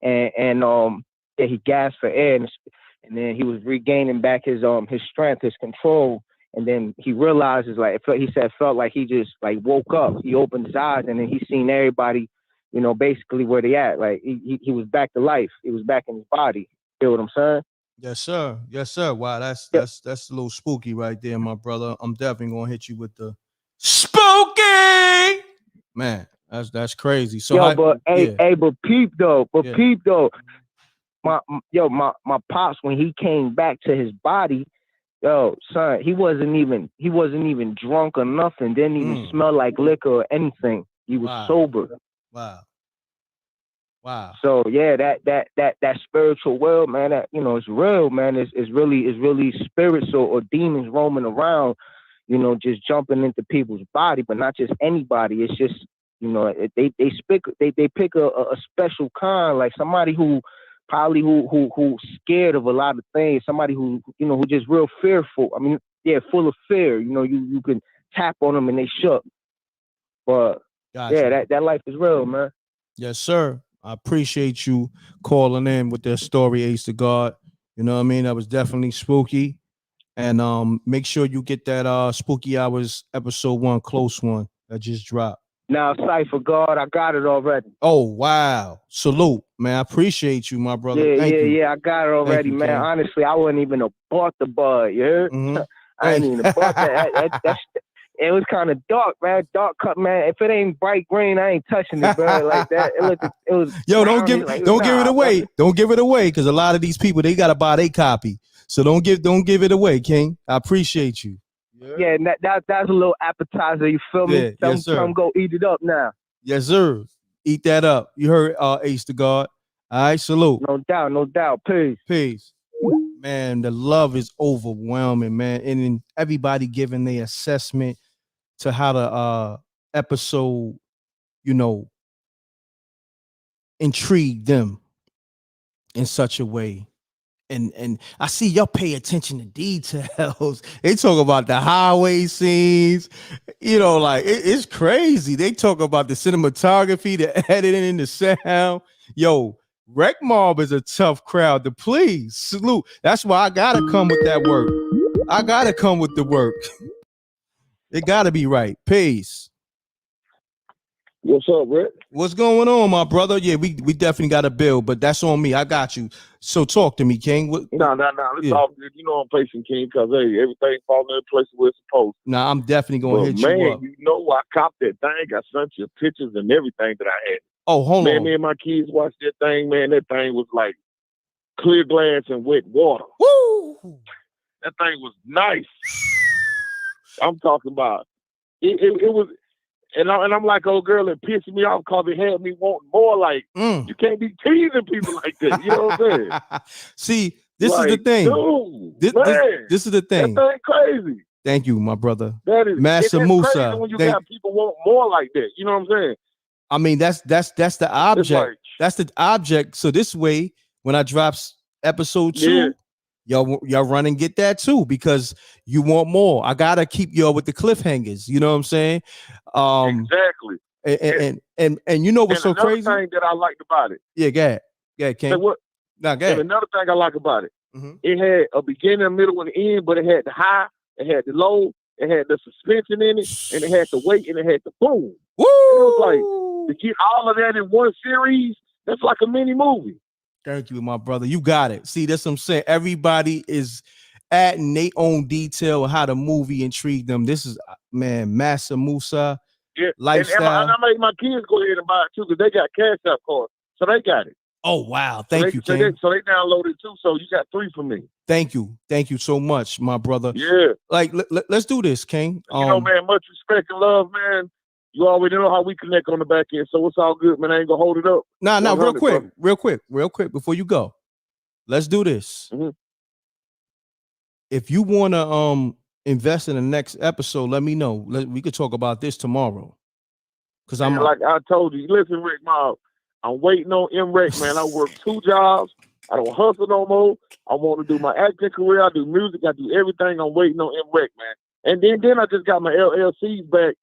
he gasped for air, and then he was regaining back his strength, his control, and then he realizes, like, felt like he just like woke up. He opened his eyes, and then he seen everybody, you know, basically where they at. Like he was back to life. He was back in his body. You know what I'm saying? Yes, sir. Yes, sir. Wow, that's a little spooky right there, my brother. I'm definitely gonna hit you with the spooky. Man, that's crazy. So but peep though. My pops, when he came back to his body, yo, son, he wasn't even drunk or nothing. Didn't even smell like liquor or anything. He was sober. Wow. So yeah, that spiritual world, man, that, you know, it's real, man. It's really spirits or demons roaming around, you know, just jumping into people's body, but not just anybody. It's just, you know, they pick a special kind, like somebody who scared of a lot of things, somebody who, you know, who just real fearful. I mean, yeah, full of fear. You know, you can tap on them and they shook. But yeah, that life is real, man. Yes, sir. I appreciate you calling in with that story, Ace to God. You know what I mean? That was definitely spooky. And make sure you get that Spooky Hours episode 1, close one that just dropped. Now, Cypher God, I got it already. Oh, wow. Salute, man. I appreciate you, my brother. Thank you. Yeah, I got it already, man. King. Honestly, I wouldn't even have bought the bud, you heard? I ain't even bought that. It was kind of dark, man. Dark cut, man. If it ain't bright green, I ain't touching it, bro. Like that. It was. Yo, don't give it away. Bro. Don't give it away, because a lot of these people, they gotta buy their copy. So don't give it away, King. I appreciate you. Yeah, that's a little appetizer. You feel me? Yeah, yes, sir. Come go eat it up now. Yes, sir. Eat that up. You heard Ace to God. All right, salute. No doubt. Peace. Man, the love is overwhelming, man. And then everybody giving their assessment to how the episode, you know, intrigued them in such a way. And I see y'all pay attention to details. They talk about the highway scenes, you know, like it's crazy. They talk about the cinematography, the editing, the sound. Yo, Wreck Mob is a tough crowd to please. Salute. That's why I gotta come with that work. I gotta come with the work. It gotta be right. Peace. What's up, Rick? What's going on, my brother? Yeah, we definitely got a bill, but that's on me. I got you. So talk to me, King. No. Let's talk. You know I'm patient, King, because hey, everything falling in place where it's supposed to. Nah, I'm definitely gonna hit you up. Man, you know I copped that thing. I sent you pictures and everything that I had. Oh, hold on. Me and my kids watched that thing, man. That thing was like clear glass and wet water. Woo! That thing was nice. I'm talking about it was. And I'm like, oh, girl, it pissed me off because it had me wanting more. Like, you can't be teasing people like that. You know what I'm saying? See, this is the thing. Dude, this is the thing. That thing crazy. Thank you, my brother. That is Master Musa. When you got people want more like that. You know what I'm saying? I mean, that's the object. Like, that's the object. So this way, when I drop episode 2, y'all run and get that too, because you want more. I gotta keep y'all with the cliffhangers. You know what I'm saying? Exactly. And you know what's so crazy? Thing that I liked about it. Yeah, go Yeah, King. Say what? Now, go And ahead. another thing I like about it, Mhm. it had a beginning, a middle, and an end, but it had the high, it had the low, it had the suspension in it, and it had the weight, and it had the boom. Woo! And it was like, to get all of that in one series, that's like a mini movie. Thank you, my brother. You got it. See, that's what I'm saying. Everybody is adding their own detail of how the movie intrigued them. This is, man, Massa Musa, Yeah, lifestyle. and I made my kids go ahead and buy it too because they got Cash App cards, so they got it. Oh, wow. Thank you, so King. they downloaded it too. So you got 3 from me. Thank you. Thank you so much, my brother. Yeah. Like, let's do this, King. You know, man, much respect and love, man. You already know how we connect on the back end, so it's all good, man. I ain't gonna hold it up. Nah, real 100, quick, before you go. Let's do this. Mm-hmm. If you want to invest in the next episode, let me know. We could talk about this tomorrow. Because I'm like I told you, listen, Rick Mob, I'm waiting on M.Reck, man. I work 2 jobs. I don't hustle no more. I want to do my acting career. I do music. I do everything. I'm waiting on M.Reck, man. And then I just got my LLCs back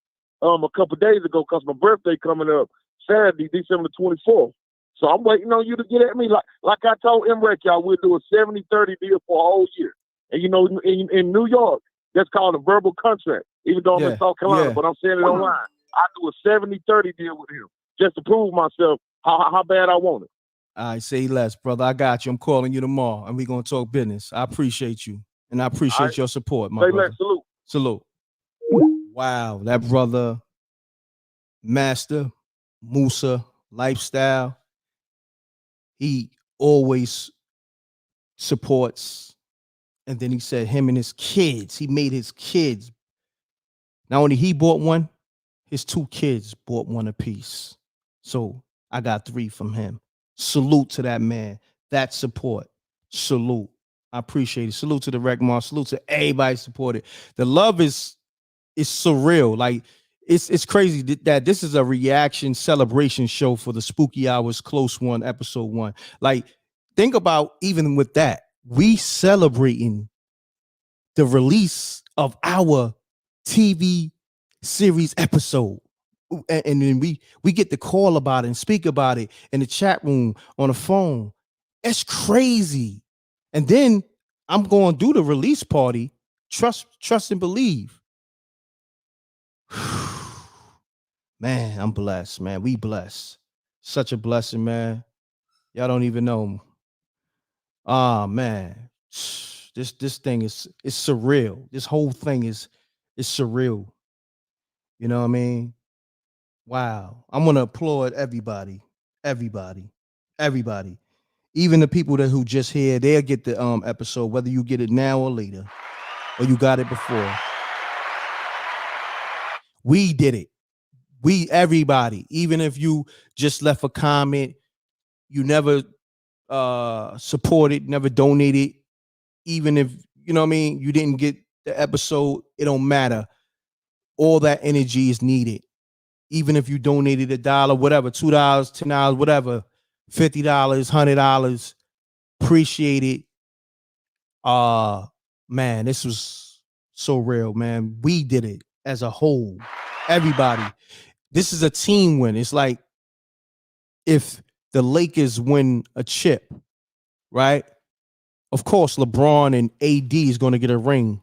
a couple of days ago because my birthday coming up Saturday, December 24th. So I'm waiting on you to get at me. Like I told M.Reck, y'all, we'll do a 70-30 deal for a whole year. And, you know, in New York, that's called a verbal contract, even though I'm in South Carolina, but I'm saying it online. I do a 70-30 deal with him just to prove myself how bad I want it. I say less, brother. I got you. I'm calling you tomorrow, and we're going to talk business. I appreciate you, and I appreciate your support, my brother. Salute. Salute. Wow, that brother, Master Musa Lifestyle, he always supports. And then he said him and his kids, he made his kids. Not only he bought one, his 2 kids bought one apiece. So I got 3 from him. Salute to that man. That support. Salute. I appreciate it. Salute to the Rec Mall. Salute to everybody supported. The love is surreal. Like it's crazy that this is a reaction celebration show for the Spooky Hours Close One, episode 1. Like, think about even with that, we celebrating the release of our TV series episode. And then we get to call about it and speak about it in the chat room, on the phone. It's crazy. And then I'm going to do the release party. Trust and believe. Man, I'm blessed, man. We blessed. Such a blessing, man. Y'all don't even know. Man. This thing is surreal. This whole thing is surreal. You know what I mean? Wow. I'm gonna applaud everybody. Even the people who just here, they'll get the episode, whether you get it now or later, or you got it before. We did it. Everybody, even if you just left a comment, you never supported, never donated, even if, you know what I mean, you didn't get the episode, it don't matter. All that energy is needed. Even if you donated $1, whatever, $2, $10, whatever, $50, $100, appreciate it. Man, this was so real, man. We did it as a whole. Everybody. This is a team win. It's like if the Lakers win a chip, right? Of course, LeBron and AD is going to get a ring,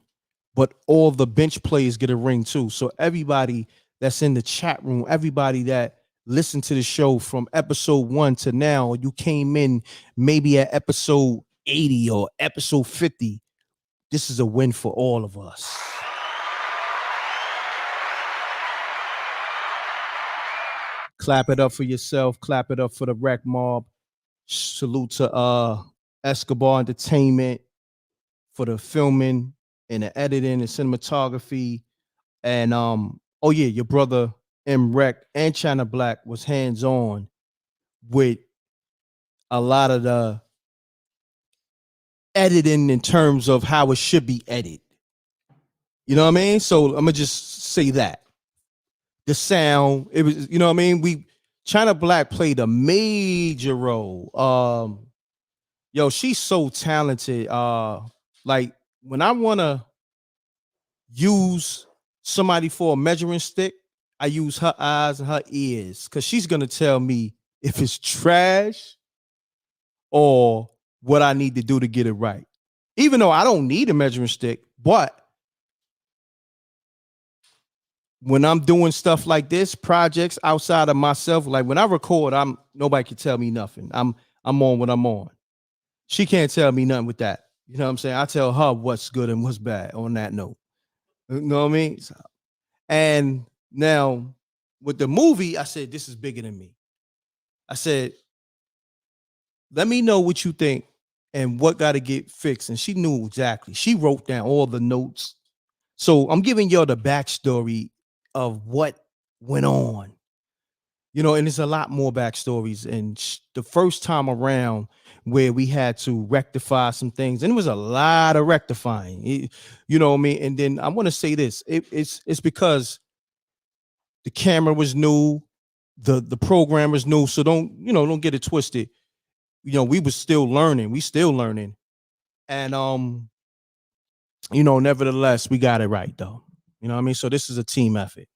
but all the bench players get a ring too. So everybody that's in the chat room, everybody that listened to the show from episode 1 to now, you came in maybe at episode 80 or episode 50. This is a win for all of us. Clap it up for yourself. Clap it up for the Rec Mob. Salute to Escobar Entertainment for the filming and the editing and cinematography. And oh yeah, your brother M.Reck and China Black was hands-on with a lot of the editing in terms of how it should be edited. You know what I mean? So I'm gonna just say that. The sound, it was, you know what I mean? China Black played a major role. Yo, she's so talented. Like when I wanna use somebody for a measuring stick, I use her eyes and her ears because she's gonna tell me if it's trash or what I need to do to get it right. Even though I don't need a measuring stick, but when I'm doing stuff like this, projects outside of myself, like when I record, nobody can tell me nothing. I'm on what I'm on. She can't tell me nothing with that. You know what I'm saying? I tell her what's good and what's bad on that note. You know what I mean? And now with the movie, I said, this is bigger than me. I said, let me know what you think and what got to get fixed. And she knew exactly. She wrote down all the notes. So I'm giving y'all the backstory of what went on. You know, and there's a lot more backstories. And the first time around where we had to rectify some things, and it was a lot of rectifying, you know what I mean? And then I want to say this, it's because the camera was new, the program was new. So don't get it twisted. You know, we was still learning. We still learning. And nevertheless, we got it right though. You know what I mean? So this is a team effort.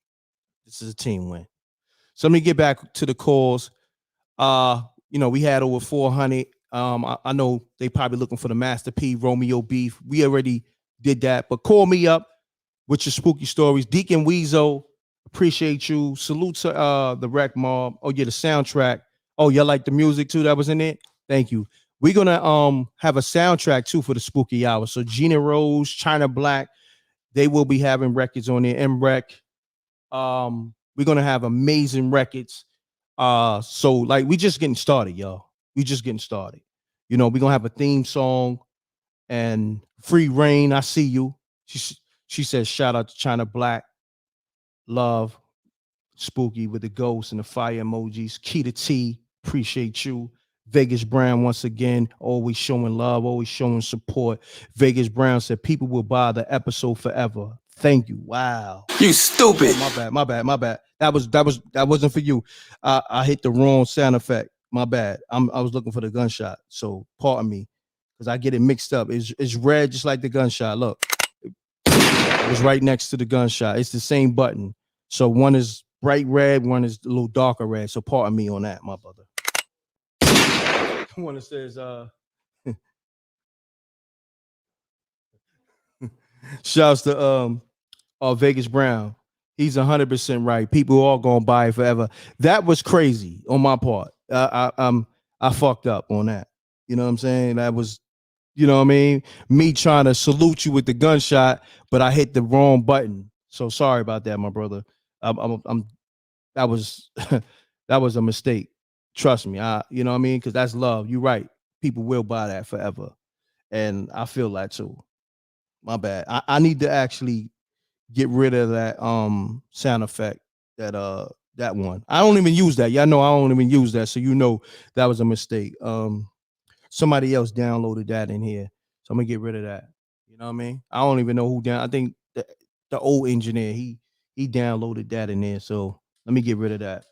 This is a team win. So let me get back to the calls. We had over 400. I know they probably looking for the Master P Romeo beef. We already did that, but call me up with your spooky stories. Deacon Weasel, appreciate you. Salute to the Wreck Mob. Oh yeah, the soundtrack. Oh, y'all like the music too that was in it? Thank you. We're gonna have a soundtrack too for the spooky hour. So Gina Rose, China Black, they will be having records on there. M.Reck. We're gonna have amazing records. So like we just getting started, y'all. We just getting started. We're gonna have a theme song and Free Reign. I see you. She says shout out to China Black, love, spooky with the ghosts and the fire emojis. Keita T, appreciate you. Vegas Brown once again, always showing love, always showing support. Vegas Brown said people will buy the episode forever. Thank you. Wow. You stupid. Oh, my bad. That wasn't for you. I hit the wrong sound effect. My bad. I was looking for the gunshot. So pardon me, because I get it mixed up. It's red just like the gunshot. Look, it was right next to the gunshot. It's the same button. So one is bright red, one is a little darker red. So pardon me on that, my brother. One that says shouts to Vegas Brown. He's 100% right. People are all gonna buy it forever. That was crazy on my part. I fucked up on that. You know what I'm saying? That was, you know what I mean? Me trying to salute you with the gunshot, but I hit the wrong button. So sorry about that, my brother. That was that was a mistake. Trust me. You know what I mean? Because that's love. You're right. People will buy that forever, and I feel that too. My bad. I need to actually get rid of that sound effect, that one. I don't even use that. Y'all know I don't even use that, so that was a mistake. Somebody else downloaded that in here, so I'm gonna get rid of that. You know what I mean? I don't even know who I think the old engineer, he downloaded that in there, so let me get rid of that.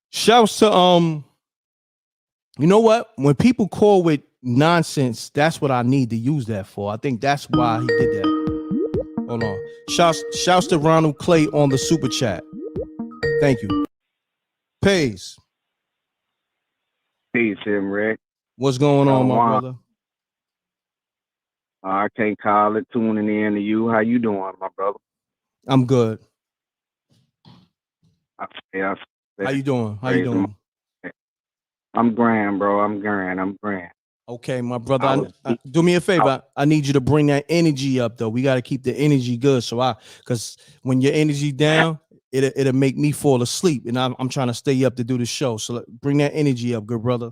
Shouts to you know what? When people call with nonsense, that's what I need to use that for. I think that's why he did that. Hold on. Shouts to Ronald Clay on the super chat. Thank you. Pays. Peace, M.Reck. What's going on, my brother? I can't call it. Tuning in to you. How you doing, my brother? I'm good. Yeah. How you doing? I'm grand, bro. I'm grand. Okay, my brother. Do me a favor. I need you to bring that energy up, though. We got to keep the energy good. Because when your energy down, it'll make me fall asleep, and I'm trying to stay up to do the show. So bring that energy up, good brother.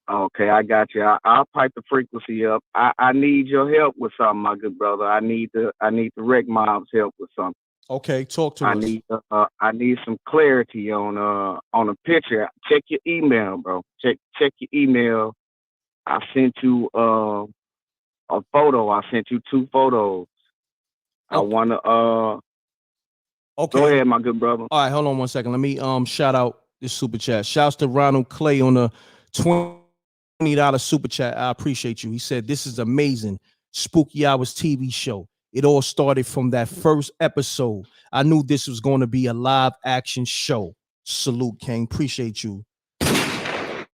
Okay, I got you. I'll pipe the frequency up. I need your help with something, my good brother. I need the Wreck Mob's help with something. Okay, talk to us. I need some clarity on a picture. Check your email, bro. Check your email. I sent you a photo. I sent you 2 photos. Okay. I wanna okay. Go ahead, my good brother. All right, hold on one second. Let me shout out this super chat. Shouts to Ronald Clay on the $20 super chat. I appreciate you. He said, "This is amazing. Spooky Hours TV show. It all started from that first episode. I knew this was going to be a live action show. Salute, King. Appreciate you."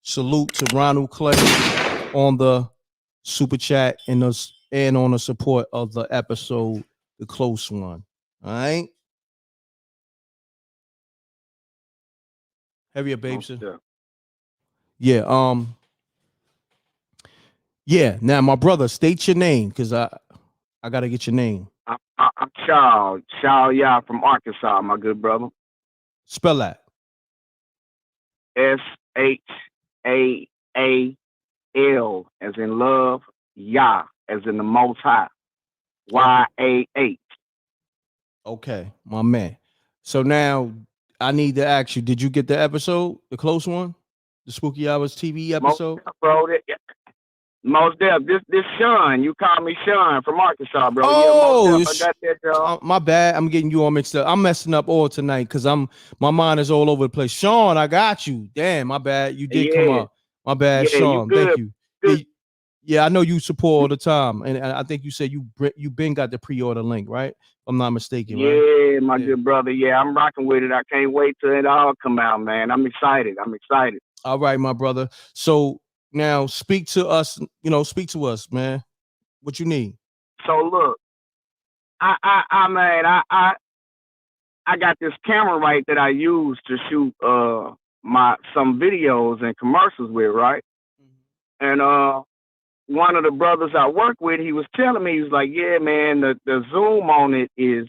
Salute to Ronald Clay on the super chat and on the support of the episode, the close one. All right. Heavier, babes. Yeah. Yeah. Now, my brother, state your name because I gotta get your name. I'm Charles Yah from Arkansas, my good brother. Spell that. SHAAL as in love, Yah as in the Most High, YAH. Okay, my man. So now I need to ask you: did you get the episode, the close one, the Spooky Hours TV episode? Most def, this Sean, you call me Sean from Arkansas, bro. Oh, yeah, most def, I got that, y'all. my bad. I'm getting you all mixed up. I'm messing up all tonight because my mind is all over the place. Sean, I got you. Damn, my bad. You did come up. My bad, Sean. Thank you. Yeah, I know you support all the time, and I think you said you been got the pre-order link, right? If I'm not mistaken, right? Yeah, my good brother. Yeah, I'm rocking with it. I can't wait till it all come out, man. I'm excited. All right, my brother. So now speak to us. Speak to us, man. What you need? So look, I got this camera right that I use to shoot some videos and commercials with, right? And one of the brothers I work with, he was telling me, he was like, yeah, man, the zoom on it is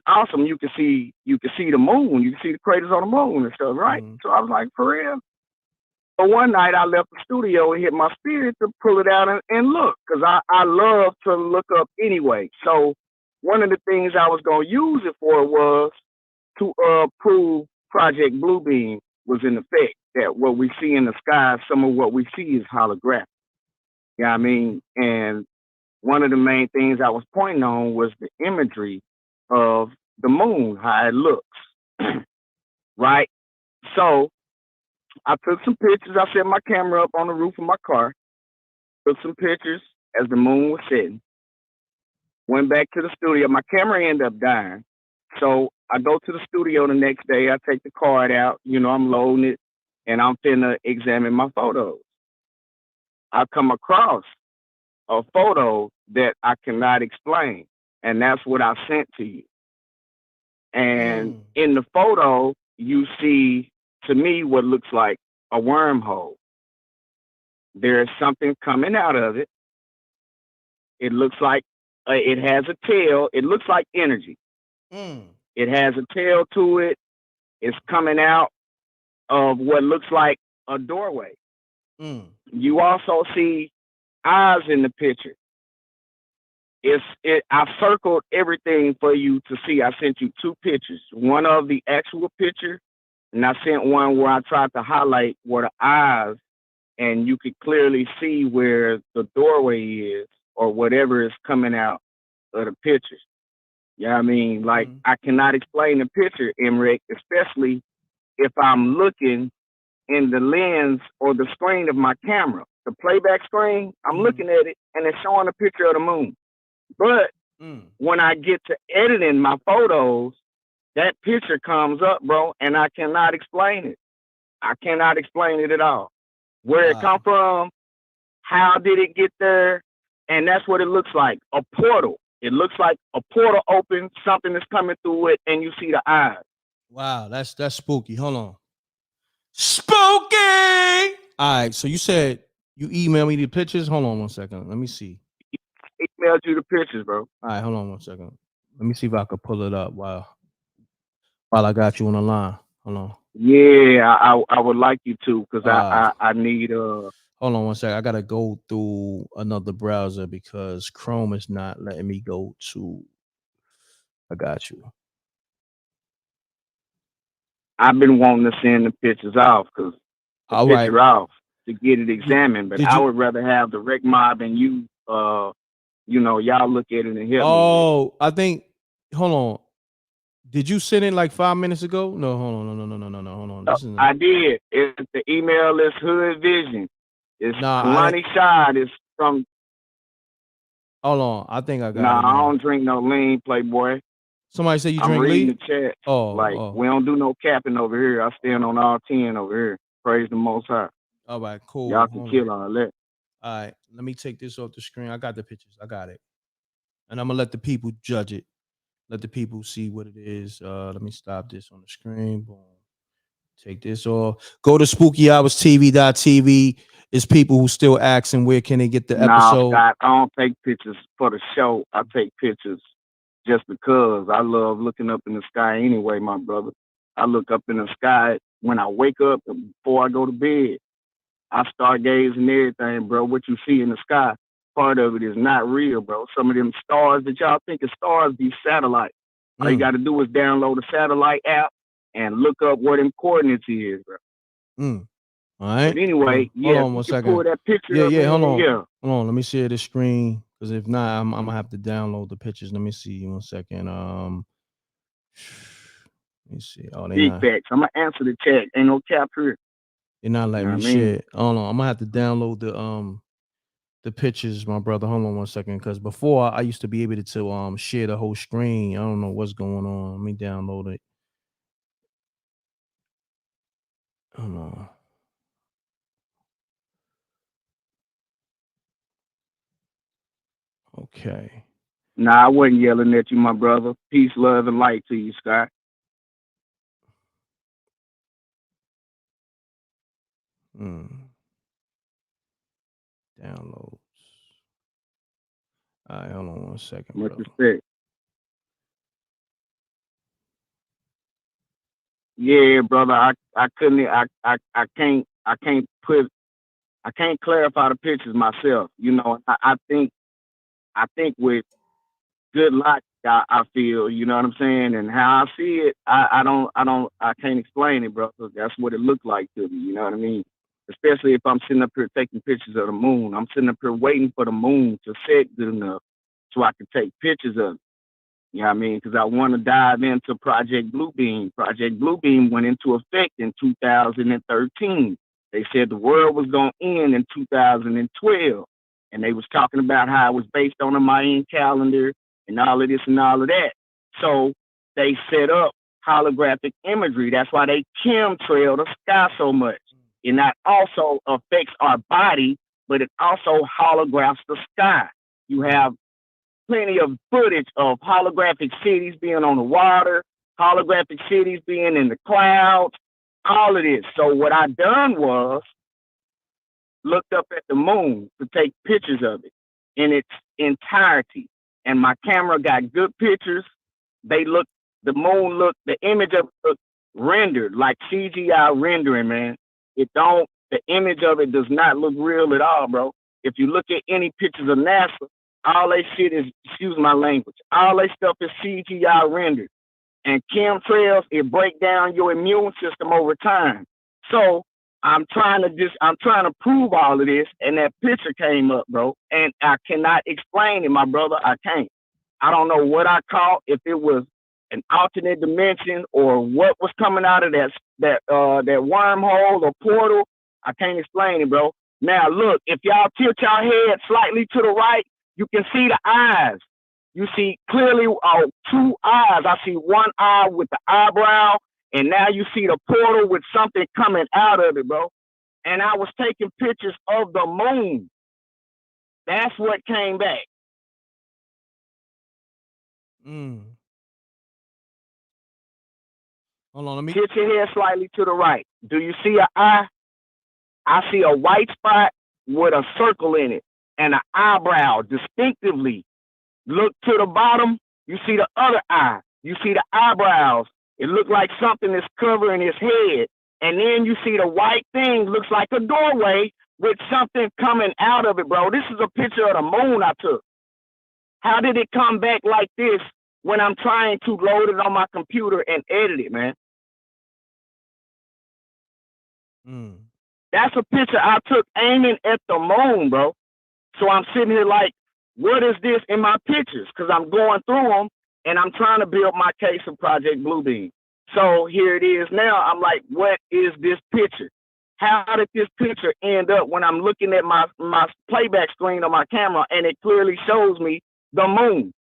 awesome. You can see the moon, you can see the craters on the moon and stuff, right? So I was like, for real? But one night I left the studio and hit my spirit to pull it out and look, because I love to look up anyway. So one of the things I was going to use it for was to prove Project Bluebeam was in effect, that what we see in the sky, some of what we see is holographic. You know what I mean? And one of the main things I was pointing on was the imagery of the moon, how it looks, right? So I took some pictures. I set my camera up on the roof of my car, took some pictures as the moon was setting, went back to the studio. My camera ended up dying. So I go to the studio the next day. I take the card out, I'm loading it, and I'm finna examine my photos. I come across a photo that I cannot explain, and that's what I sent to you. And in the photo, you see, to me, what looks like a wormhole. There's something coming out of it. It looks like it has a tail. It looks like energy. It has a tail to it. It's coming out of what looks like a doorway. You also see eyes in the picture. I circled everything for you to see. I sent you two pictures. One of the actual picture, and I sent one where I tried to highlight where the eyes, and you could clearly see where the doorway is or whatever is coming out of the picture. You know what I mean? Like, I cannot explain the picture, M.Reck, especially if I'm looking in the lens or the screen of my camera. The playback screen, I'm looking at it, and it's showing a picture of the moon. But when I get to editing my photos, that picture comes up, bro, and I cannot explain it. I cannot explain it at all. Where it come from, how did it get there, and that's what it looks like, a portal. It looks like a portal open, something is coming through it, and you see the eyes. Wow, that's spooky. Hold on. Spooky! All right, so you said you emailed me the pictures. Hold on one second. Let me see. Emailed you the pictures, bro. All right, hold on one second. Let me see if I could pull it up while I got you on the line. Hold on. Yeah, I would like you to, because I need Hold on one second. I gotta go through another browser because Chrome is not letting me go to. I got you. I've been wanting to send the pictures off because off to get it examined, but I would rather have the rec mob and you y'all look at it and help me. Oh, I think. Hold on. Did you send it like 5 minutes ago? No, hold on. No. Hold on. I did. The email is Hood Vision. It's Kalani Shad. It's from. Hold on. I think I got it. I don't drink no lean, Playboy. Somebody say you I'm drink reading lean? the chat. We don't do no capping over here. I stand on all 10 over here. Praise the Most High. All right, cool. Y'all can Hold kill on. all that. All right, let me take this off the screen. I got the pictures. I got it. And I'm gonna let the people judge it. Let the people see what it is. Let me stop this on the screen. Boom. Take this off. Go to spookyhourstv.tv. It's people who still asking where can they get the Nah, episode. Scott, I don't take pictures for the show. I take pictures just because I love looking up in the sky anyway, my brother. I look up in the sky when I wake up and before I go to bed. I stargazing everything, bro. What you see in the sky, part of it is not real, bro. Some of them stars that y'all think is stars, these satellites. All you got to do is download the satellite app and look up what them coordinates is, bro. All right. But anyway, Hold yeah, on you one can second. pull that picture Yeah, up, yeah. Hold man. on. Yeah. Hold on. Let me share the screen. Because if not, I'm gonna have to download the pictures. Let me see 1 second. Let me see. Oh, they Big not. facts. I'm gonna answer the chat. Ain't no cap here. They're not letting You know me what I mean? share. Hold on. I'm gonna have to download the pictures, my brother. Hold on 1 second. Because before I used to be able to share the whole screen. I don't know what's going on. Let me download it. Hold on. Okay. Nah, I wasn't yelling at you, my brother. Peace, love, and light to you, Scott. Downloads. All right, hold on 1 second, Much brother. respect. Yeah, brother. I couldn't. I can't clarify the pictures myself. You know, I think with good luck, I feel, you know what I'm saying, and how I see it, I can't explain it, bro. That's what it looked like to me. You know what I mean? Especially if I'm sitting up here taking pictures of the moon. I'm sitting up here waiting for the moon to set good enough so I can take pictures of it. You know what I mean? Because I want to dive into Project Bluebeam. Project Bluebeam went into effect in 2013. They said the world was going to end in 2012. And they was talking about how it was based on a Mayan calendar and all of this and all of that. So they set up holographic imagery. That's why they chemtrail the sky so much. And that also affects our body, but it also holographs the sky. You have plenty of footage of holographic cities being on the water, holographic cities being in the clouds, all of this. So what I done was looked up at the moon to take pictures of it in its entirety. And my camera got good pictures. The image of it looked rendered, like CGI rendering, man. The image of it does not look real at all, bro. If you look at any pictures of NASA, all they shit is, excuse my language, all they stuff is CGI rendered. And chemtrails, it break down your immune system over time. So I'm trying to prove all of this, and that picture came up, bro. And I cannot explain it, my brother. I can't. I don't know what I caught, if it was an alternate dimension or what was coming out of that wormhole or portal. I can't explain it, bro. Now look, if y'all tilt your head slightly to the right, you can see the eyes. You see clearly two eyes. I see one eye with the eyebrow, and now you see the portal with something coming out of it, bro. And I was taking pictures of the moon. That's what came back. Hold on, let me tilt your head slightly to the right. Do you see an eye? I see a white spot with a circle in it and an eyebrow distinctively. Look to the bottom, you see the other eye. You see the eyebrows. It looks like something is covering his head. And then you see the white thing, looks like a doorway with something coming out of it, bro. This is a picture of the moon I took. How did it come back like this when I'm trying to load it on my computer and edit it, man? That's a picture I took aiming at the moon, bro. So I'm sitting here like, what is this in my pictures? Because I'm going through them and I'm trying to build my case of Project Bluebeam. So here it is now. I'm like, what is this picture? How did this picture end up when I'm looking at my playback screen on my camera and it clearly shows me the moon?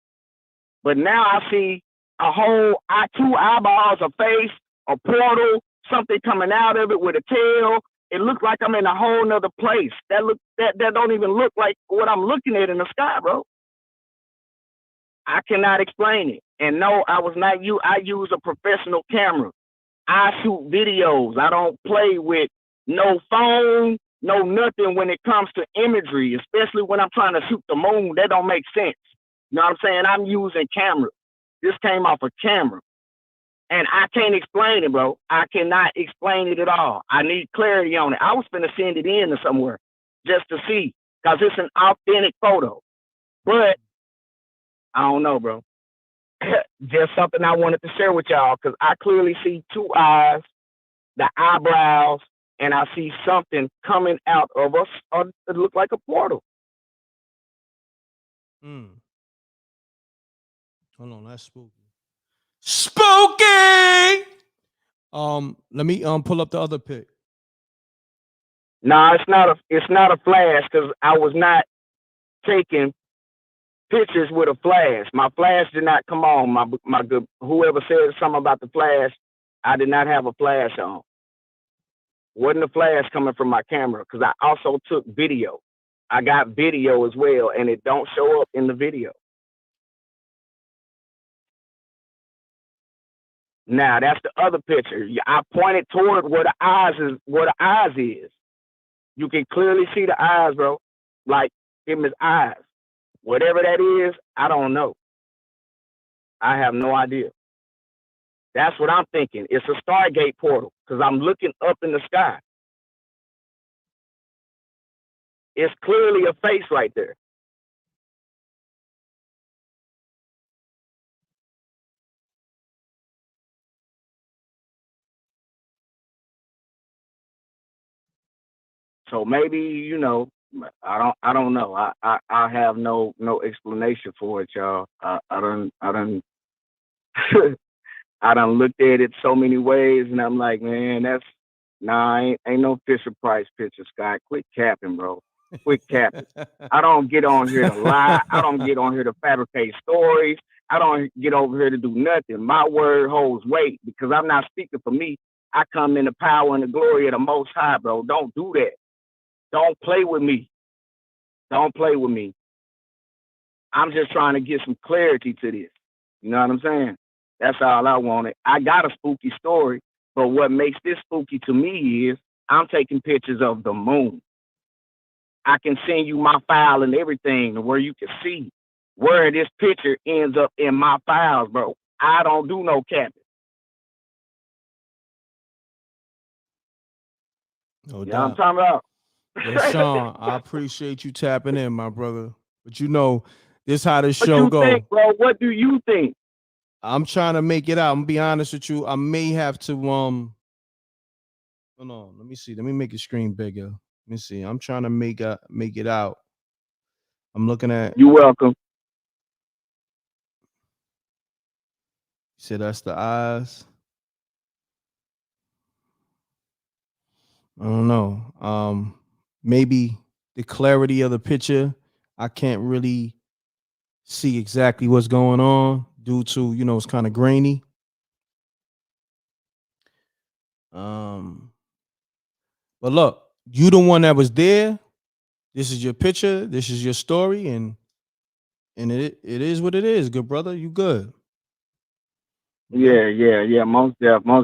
But now I see two eyeballs, a face, a portal, something coming out of it with a tail, It looks like I'm in a whole nother place. That don't even look like what I'm looking at in the sky, bro. I cannot explain it. And no, I was not you. I use a professional camera. I shoot videos. I don't play with no phone, no nothing when it comes to imagery, especially when I'm trying to shoot the moon. That don't make sense. You know what I'm saying? I'm using camera. This came off a camera. And I can't explain it, bro. I cannot explain it at all. I need clarity on it. I was finna send it in to somewhere just to see, because it's an authentic photo. But I don't know, bro. Just something I wanted to share with y'all, because I clearly see two eyes, the eyebrows, and I see something coming out of us. It looks like a portal. Hold on, that's spooky. Spooky. Let me pull up the other pic. No, it's not a flash, because I was not taking pictures with a flash. My flash did not come on. My good whoever said something about the flash, I did not have a flash on. Wasn't a flash coming from my camera, because I also took video. I got video as well, and it don't show up in the video. Now that's the other picture. I pointed toward where the eyes is. You can clearly see the eyes, bro. Like him as eyes. Whatever that is, I don't know. I have no idea. That's what I'm thinking. It's a Stargate portal, because I'm looking up in the sky. It's clearly a face right there. So maybe, you know, I don't know. I have no explanation for it, y'all. I done I done looked at it so many ways, and I'm like, man, ain't no Fisher Price picture, Scott. Quit capping, bro. Quit capping. I don't get on here to lie. I don't get on here to fabricate stories. I don't get over here to do nothing. My word holds weight, because I'm not speaking for me. I come in the power and the glory of the Most High, bro. Don't do that. Don't play with me. Don't play with me. I'm just trying to get some clarity to this. You know what I'm saying? That's all I wanted. I got a spooky story, but what makes this spooky to me is I'm taking pictures of the moon. I can send you my file and everything where you can see where this picture ends up in my files, bro. I don't do no capping. No You know doubt. what I'm talking about? Yes, Sean, I appreciate you tapping in, my brother. But you know, this how the What show you go. think, bro? What do you think? I'm trying to make it out. I'm gonna be honest with you. I may have to hold on. Let me see. Let me make the screen bigger. Let me see. I'm trying to make it out. I'm looking at. You welcome. You said that's the eyes. I don't know. Maybe the clarity of the picture, I can't really see exactly what's going on due to, you know, it's kind of grainy. But look, you the one that was there. This is your picture. This is your story, and it is what it is. Good brother, you good. Yeah. Most def. Nah,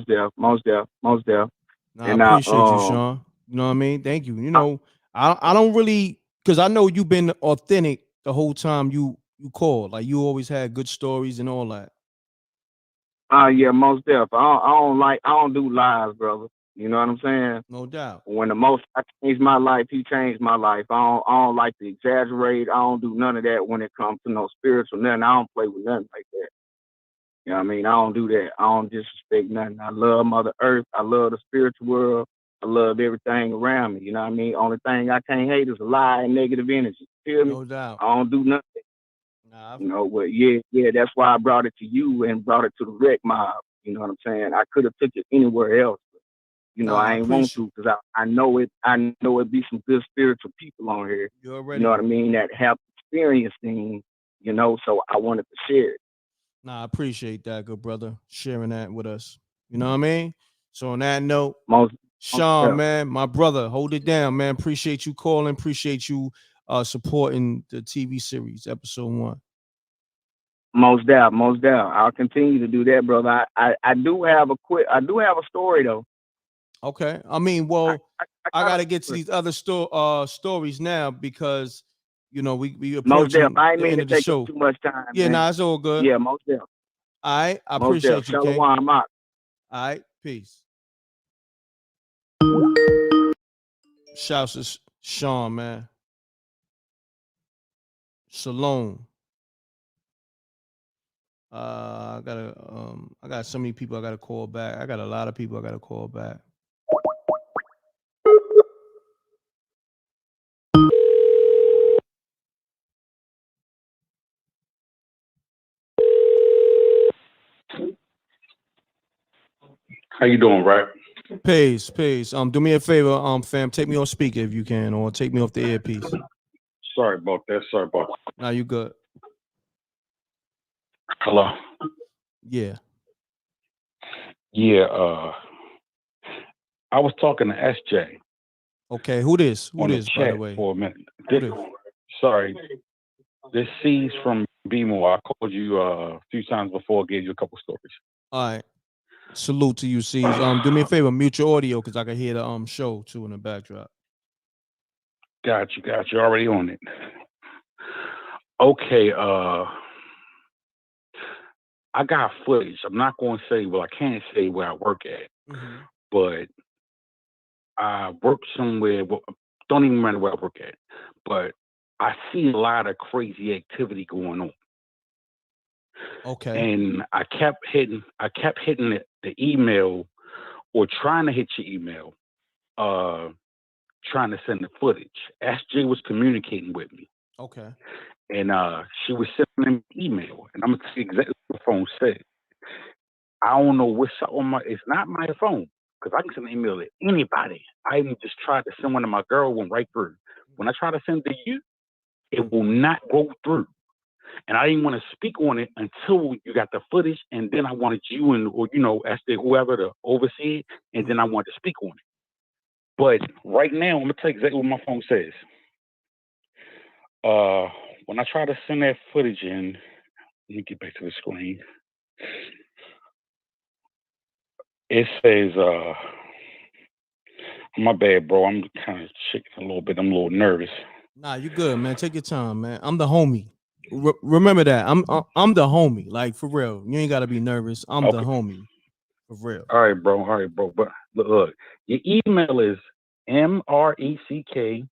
I And appreciate you, Sean. You know what I mean? Thank you. You know, I don't really, because I know you've been authentic the whole time you called. Like you always had good stories and all that. Yeah, most def. I don't do lies, brother. You know what I'm saying? No doubt. When the most I changed my life, he changed my life. I don't like to exaggerate. I don't do none of that when it comes to no spiritual nothing. I don't play with nothing like that. You know what I mean? I don't do that. I don't disrespect nothing. I love Mother Earth. I love the spiritual world. I love everything around me. You know what I mean? Only thing I can't hate is a lie and negative energy. Feel me? No doubt. I don't do nothing. You know, but yeah, that's why I brought it to you and brought it to the wreck mob. You know what I'm saying? I could have took it anywhere else. But, you know, I ain't want to, because I know it be some good spiritual people on here. You know what I mean? That have experienced things, you know, so I wanted to share it. Nah, I appreciate that, good brother, sharing that with us. You know what I mean? So on that note, Sean, man, my brother, hold it down, man. Appreciate you calling. Appreciate you supporting the TV series, episode 1. Most doubt. I'll continue to do that, brother. I do have a story though. Okay. I mean, well, I gotta get to these other stories now because we Most approaching deaf. I ain't the mean end to of the take up show. too much time. Yeah, man. nah, it's all good. Yeah, most deaf. All right, I Most deaf. appreciate you, King. Shalom, All right, peace. Shouts to Sean, man. Shalom. I got so many people I gotta call back. I got a lot of people I gotta call back. How you doing, right? Peace. Do me a favor, fam. Take me off speaker if you can, or take me off the earpiece. Sorry about that. Now you good. Hello. Yeah. Yeah. I was talking to SJ. Okay. Who this? Who on this? the By the chat way. for a minute. Who this? Sorry. This C's from BMO. I called you a few times before. Gave you a couple stories. All right. Salute to you, C's. Do me a favor, mute your audio because I can hear the show too in the backdrop. Got you. Already on it. Okay. I got footage. I'm not going to say. Well, I can't say where I work at, but I work somewhere. Well, don't even remember where I work at, but I see a lot of crazy activity going on. Okay. And I kept hitting the email or trying to hit your email, trying to send the footage. SJ was communicating with me. Okay. And she was sending an email. And I'm gonna tell you exactly what the phone said. I don't know what's on it's not my phone, because I can send an email to anybody. I even just tried to send one to my girl, went right through. When I try to send to you, it will not go through. And I didn't want to speak on it until you got the footage, and then I wanted you ask whoever to oversee it, and then I wanted to speak on it. But right now, I'm gonna tell you exactly what my phone says. When I try to send that footage in, let me get back to the screen. It says, my bad, bro. I'm kind of shaking a little bit. I'm a little nervous. Nah, you good, man. Take your time, man. I'm the homie. Remember that. I'm the homie. Like, for real. You ain't gotta be nervous. I'm the homie. For real. All right, bro. But look, your email is MRecktVMISSI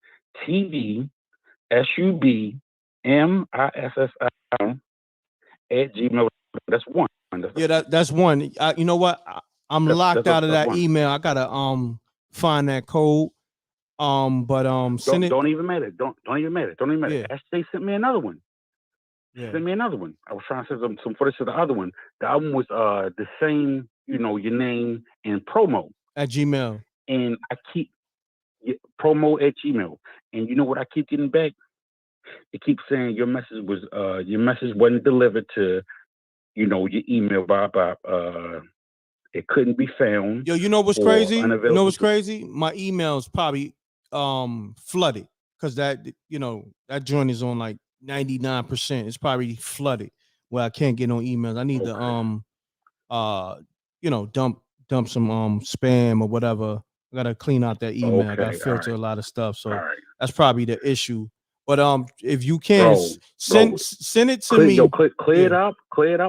That's one. Yeah, that's one. You know what? I'm locked out of that one. email. I gotta find that code. Send it. Don't even matter. Don't even matter. Yeah. SJ sent me another one. Yeah. Send me another one. I was trying to send some footage to the other one. The other one was the same, your name and promo at Gmail. And I keep promo at Gmail. And you know what I keep getting back? It keeps saying your message wasn't delivered to, your email by it couldn't be found. Yo, you know what's crazy? You know what's crazy? My email's probably flooded because that joint is on like 99%. It's probably flooded where I can't get no emails. I need to dump some spam or whatever. I gotta clean out that email. I gotta filter a lot of stuff. So that's probably the issue. But if you can send it to me. Clear it up.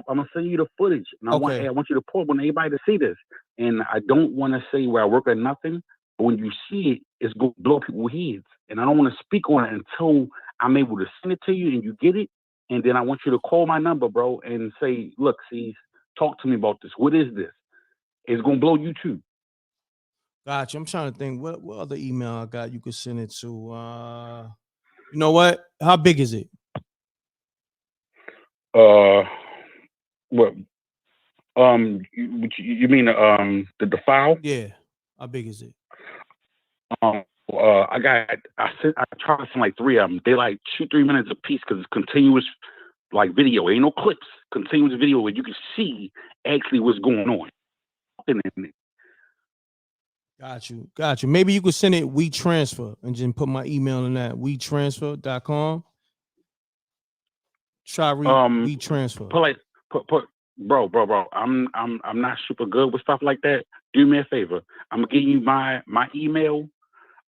I'm gonna send you the footage. And I want you to pull. I want everybody to see this. And I don't want to say where I work or nothing. But when you see it, it's gonna blow people's heads. And I don't want to speak on it until I'm able to send it to you and you get it. And then I want you to call my number, bro, and say, look, see, talk to me about this. What is this? It's gonna blow you too. Gotcha. I'm trying to think what other email I got you could send it to. You know what? How big is it? What? You mean the file? Yeah. How big is it? I tried to send like 3 of them. They like 2-3 minutes a piece because it's continuous like video. Ain't no clips. Continuous video where you can see actually what's going on. Got you. Maybe you could send it WeTransfer and just put my email in that WeTransfer.com. Try WeTransfer. Put, bro. I'm not super good with stuff like that. Do me a favor. I'm gonna give you my email.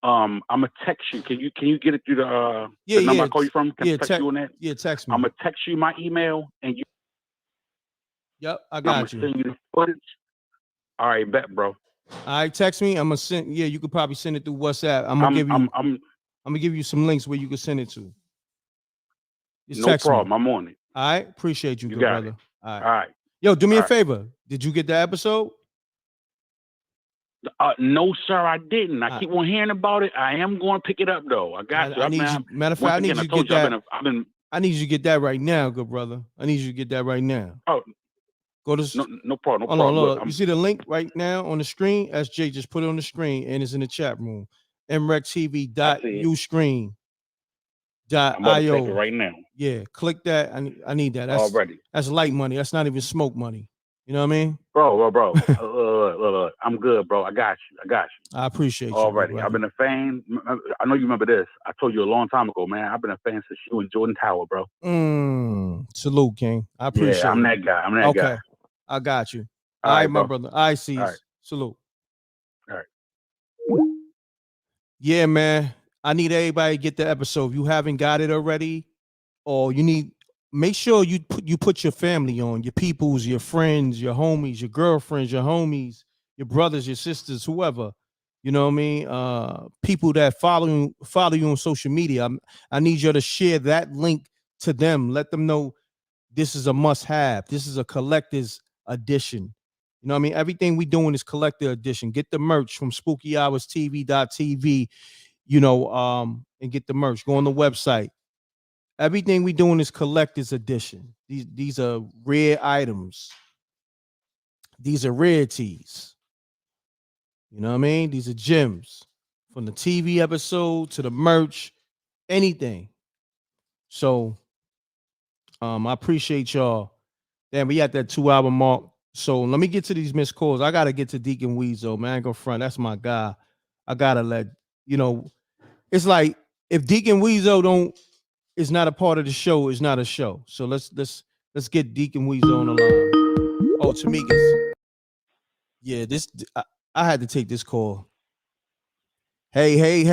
I'm gonna text you. Can you get it through the number I call you from? Can I text you on that? Yeah, text me. I'm gonna text you my email and you. Yep, I I'm got gonna send you the footage. All right, bet, bro. All right, text me. I'm gonna send. Yeah, you could probably send it through WhatsApp. I'm gonna give you some links where you can send it to. Just no text problem. me. I'm on it. All right, appreciate you, You good got brother. it. All All right. Yo, do me All a right. favor. Did you get the episode? No, sir, I didn't. I keep on hearing about it. I am going to pick it up though. I got you. I need you. Matter of fact, I need you to get that. I need you to get that right now, good brother. I need you to get that right now. Oh, go to no problem. Hold on, look. You see the link right now on the screen? SJ just put it on the screen and it's in the chat room. MRecktv.uscreen.io. I'm about to take it right now. Yeah, click that. I need that. Already. That's light money. That's not even smoke money. You know what I mean? Bro. Look, I'm good, bro. I got you. I appreciate you. Already. I've been a fan. I know you remember this. I told you a long time ago, man. I've been a fan since you and Jordan Tower, bro. Salute, King. I appreciate it. I'm that guy. Okay. I got you. All right, my bro. brother. I see. All right. Salute. All right. Yeah, man. I need everybody to get the episode. If you haven't got it already, or you need, make sure you put your family on, your peoples, your friends, your homies, your girlfriends, your homies, your brothers, your sisters, whoever. You know what I mean? People that follow you on social media. I need you to share that link to them. Let them know this is a must-have. This is a collector's edition. You know what I mean? Everything we doing is collector edition. Get the merch from SpookyHoursTV.tv, and get the merch. Go on the website. Everything we doing is collector's edition. These are rare items. These are rarities. You know what I mean? These are gems. From the TV episode to the merch, anything. So I appreciate y'all. Damn, we at that 2-hour mark. So let me get to these missed calls. I gotta get to Deacon Weasel, man. I ain't gonna front. That's my guy. I gotta let it's like if Deacon Weasel is not a part of the show, it's not a show. So let's get Deacon Weasel on the line. Oh, Tamika's. Yeah, I had to take this call. Hey. Hey,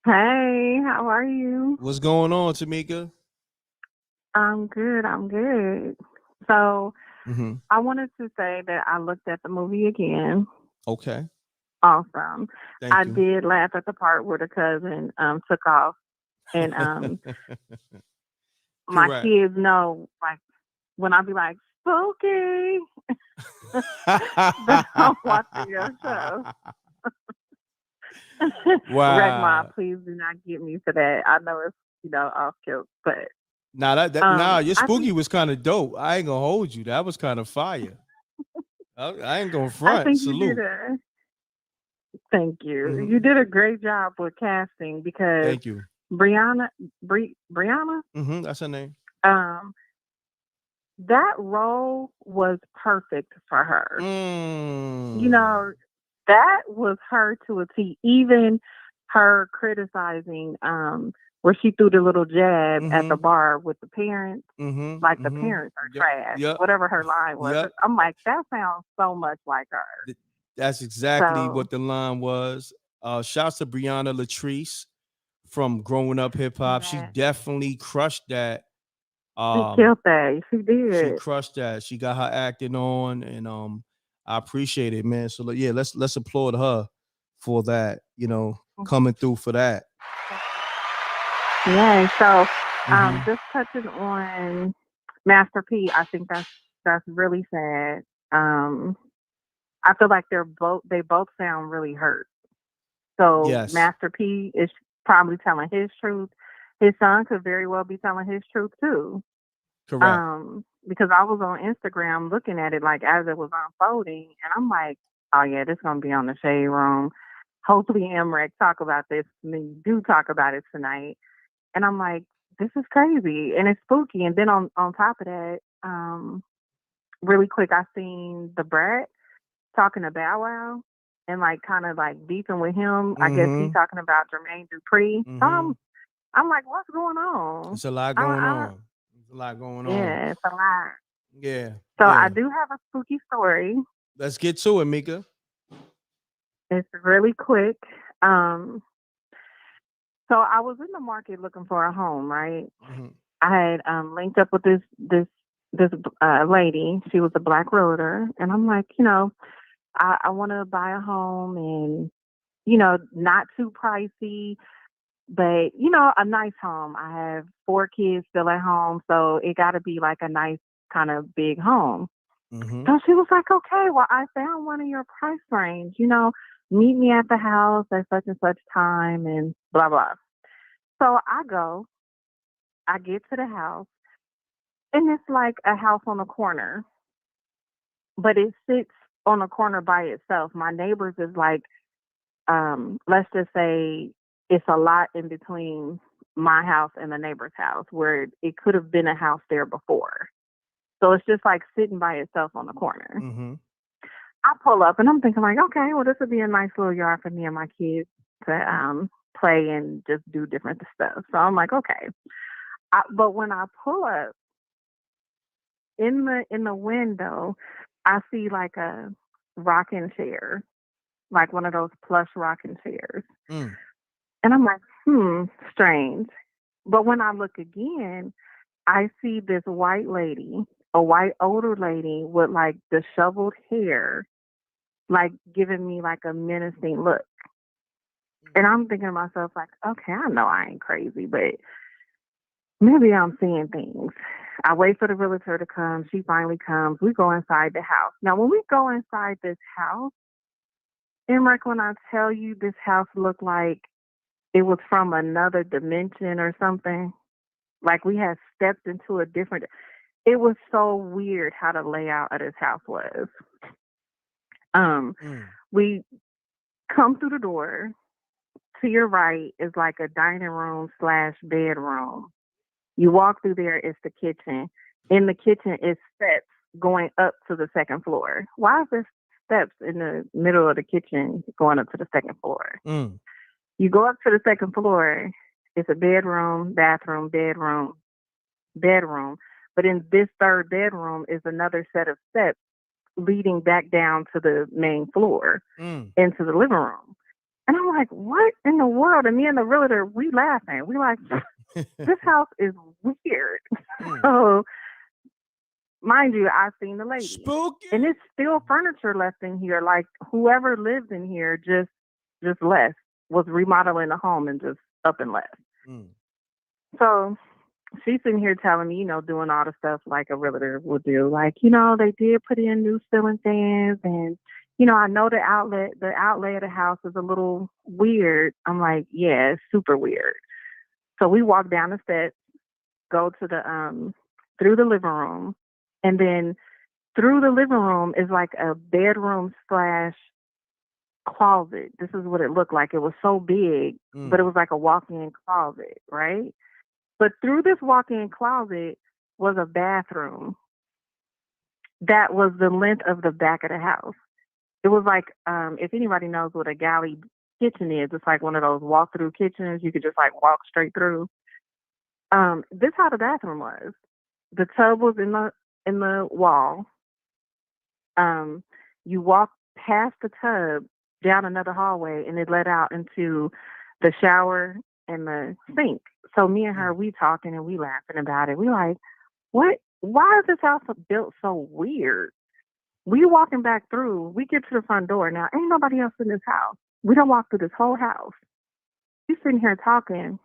how are you? What's going on, Tamika? I'm good. So Mm-hmm. I wanted to say that I looked at the movie again. Okay. Awesome. Thank you. Did laugh at the part where the cousin took off. And my Correct. kids know, like, when I be like, spooky, that I'm watching your show. Wow. Wreck Mob, please do not get me for that. I know it's, off kilt, but your spooky was kind of dope. I ain't gonna hold you. That was kind of fire. I ain't gonna front. I think Salute. Thank you. Mm-hmm. You did a great job with casting because thank you. Brianna, that's her name. That role was perfect for her. That was her to a T. Even her criticizing where she threw the little jab at the bar with the parents, like the parents are trash, whatever her line was. I'm like, that sounds so much like her. That's exactly what the line was. Shouts to Brianna Latrice from Growing Up Hip Hop. She definitely crushed that. She killed that. She did. She crushed that. She got her acting on, and I appreciate it, man. So yeah, let's applaud her for that. Coming through for that. Yeah. So just touching on Master P, I think that's really sad. I feel like they both sound really hurt. So yes. Master P is probably telling his truth. His son could very well be telling his truth too. Correct. Because I was on Instagram looking at it like as it was unfolding, and I'm like, oh yeah, this is gonna be on the Shade Room. Hopefully M.Reck talk about this. And then you do talk about it tonight. And I'm like, this is crazy and it's spooky. And then on top of that, really quick, I seen the Brat talking to Bow Wow. and like kind of like beefing with him. I guess he's talking about Jermaine Dupri. I'm like, what's going on? It's a lot going on. It's a lot going on. Yeah, it's a lot. Yeah. So I do have a spooky story. Let's get to it, Mika. It's really quick. So I was in the market looking for a home, right? I had linked up with this lady. She was a black realtor, and I'm like, I want to buy a home, and not too pricey, but a nice home. I have 4 kids still at home, so it got to be like a nice kind of big home. So she was like, okay, well, I found one in your price range. Meet me at the house at such and such time, and blah blah. So I get to the house, and it's like a house on the corner, but it sits on a corner by itself. My neighbors is like, let's just say it's a lot in between my house and the neighbor's house where it could have been a house there before. So it's just like sitting by itself on the corner. I pull up and I'm thinking like, okay, well, this would be a nice little yard for me and my kids to play and just do different stuff. So I'm like, okay. But when I pull up in the window, I see like a rocking chair, like one of those plush rocking chairs. And I'm like, strange. But when I look again, I see this white lady, a white older lady with like disheveled hair, like giving me like a menacing look. And I'm thinking to myself like, okay, I know I ain't crazy, but maybe I'm seeing things. I wait for the realtor to come. She finally comes. We go inside the house. Now, when we go inside this house, M.Reck, when I tell you this house looked like it was from another dimension or something, like we had stepped into a different, it was so weird how the layout of this house was. We come through the door. To your right is like a dining room / bedroom. You walk through there, it's the kitchen. In the kitchen is steps going up to the second floor. Why is there steps in the middle of the kitchen going up to the second floor? You go up to the second floor, it's a bedroom, bathroom, bedroom. But in this third bedroom is another set of steps leading back down to the main floor into the living room. And I'm like, what in the world? And me and the realtor, we laughing. We like, this house is weird. So, mind you, I've seen the lady. Spooky. And it's still furniture left in here. Like whoever lived in here just left, was remodeling the home and just up and left. So she's sitting here telling me, doing all the stuff like a realtor would do. Like, they did put in new ceiling fans and I know the outlet of the house is a little weird. I'm like, yeah, it's super weird. So we walk down the steps, go to the through the living room, and then through the living room is like a bedroom / closet. This is what it looked like. It was so big, but it was like a walk-in closet, right? But through this walk-in closet was a bathroom that was the length of the back of the house. It was like, if anybody knows what a galley kitchen is, it's like one of those walk-through kitchens. You could just like walk straight through. This how the bathroom was. The tub was in the wall. You walk past the tub down another hallway, and it led out into the shower and the sink. So me and her, we talking and we laughing about it. We like, what? Why is this house built so weird? We walking back through, we get to the front door. Now, ain't nobody else in this house. We don't walk through this whole house. We sitting here talking,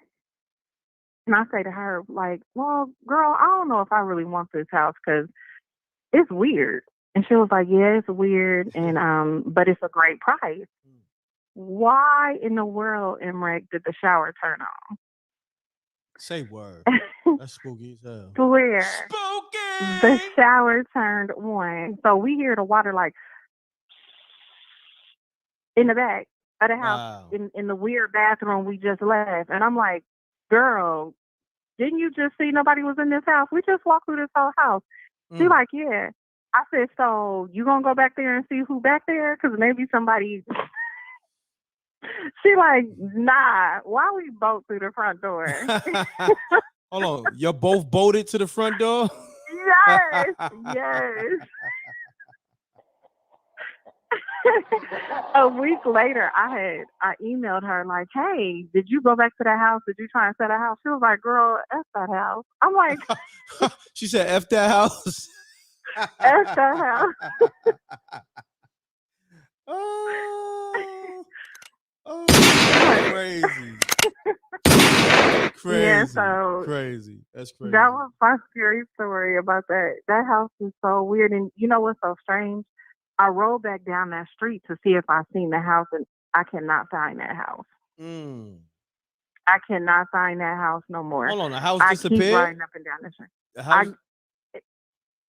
and I say to her, like, well, girl, I don't know if I really want this house because it's weird. And she was like, yeah, it's weird, and but it's a great price. Why in the world, M.Reck, did the shower turn on? Say word. That's spooky as hell. Swear. Spooky! The shower turned on. So we hear the water like in the back of the house, in the weird bathroom we just left. And I'm like, girl, didn't you just see nobody was in this house? We just walked through this whole house. She like, yeah. I said, so you gonna go back there and see who back there? Because maybe somebody. She like, nah. Why we bolt through the front door? Hold on, you're both bolted to the front door? Yes, yes. A week later, I emailed her like, hey, did you go back to that house? Did you try and set a house? She was like, girl, F that house. I'm like, She said, F that house. F that house. Oh, crazy. Crazy. Yeah, so crazy. That's crazy. that was my scary story about that. That house is so weird. And you know what's so strange? I rolled back down that street to see if I seen the house, and I cannot find that house. I cannot find that house no more. Hold on, the house I disappeared? keep riding up and down the street. The house?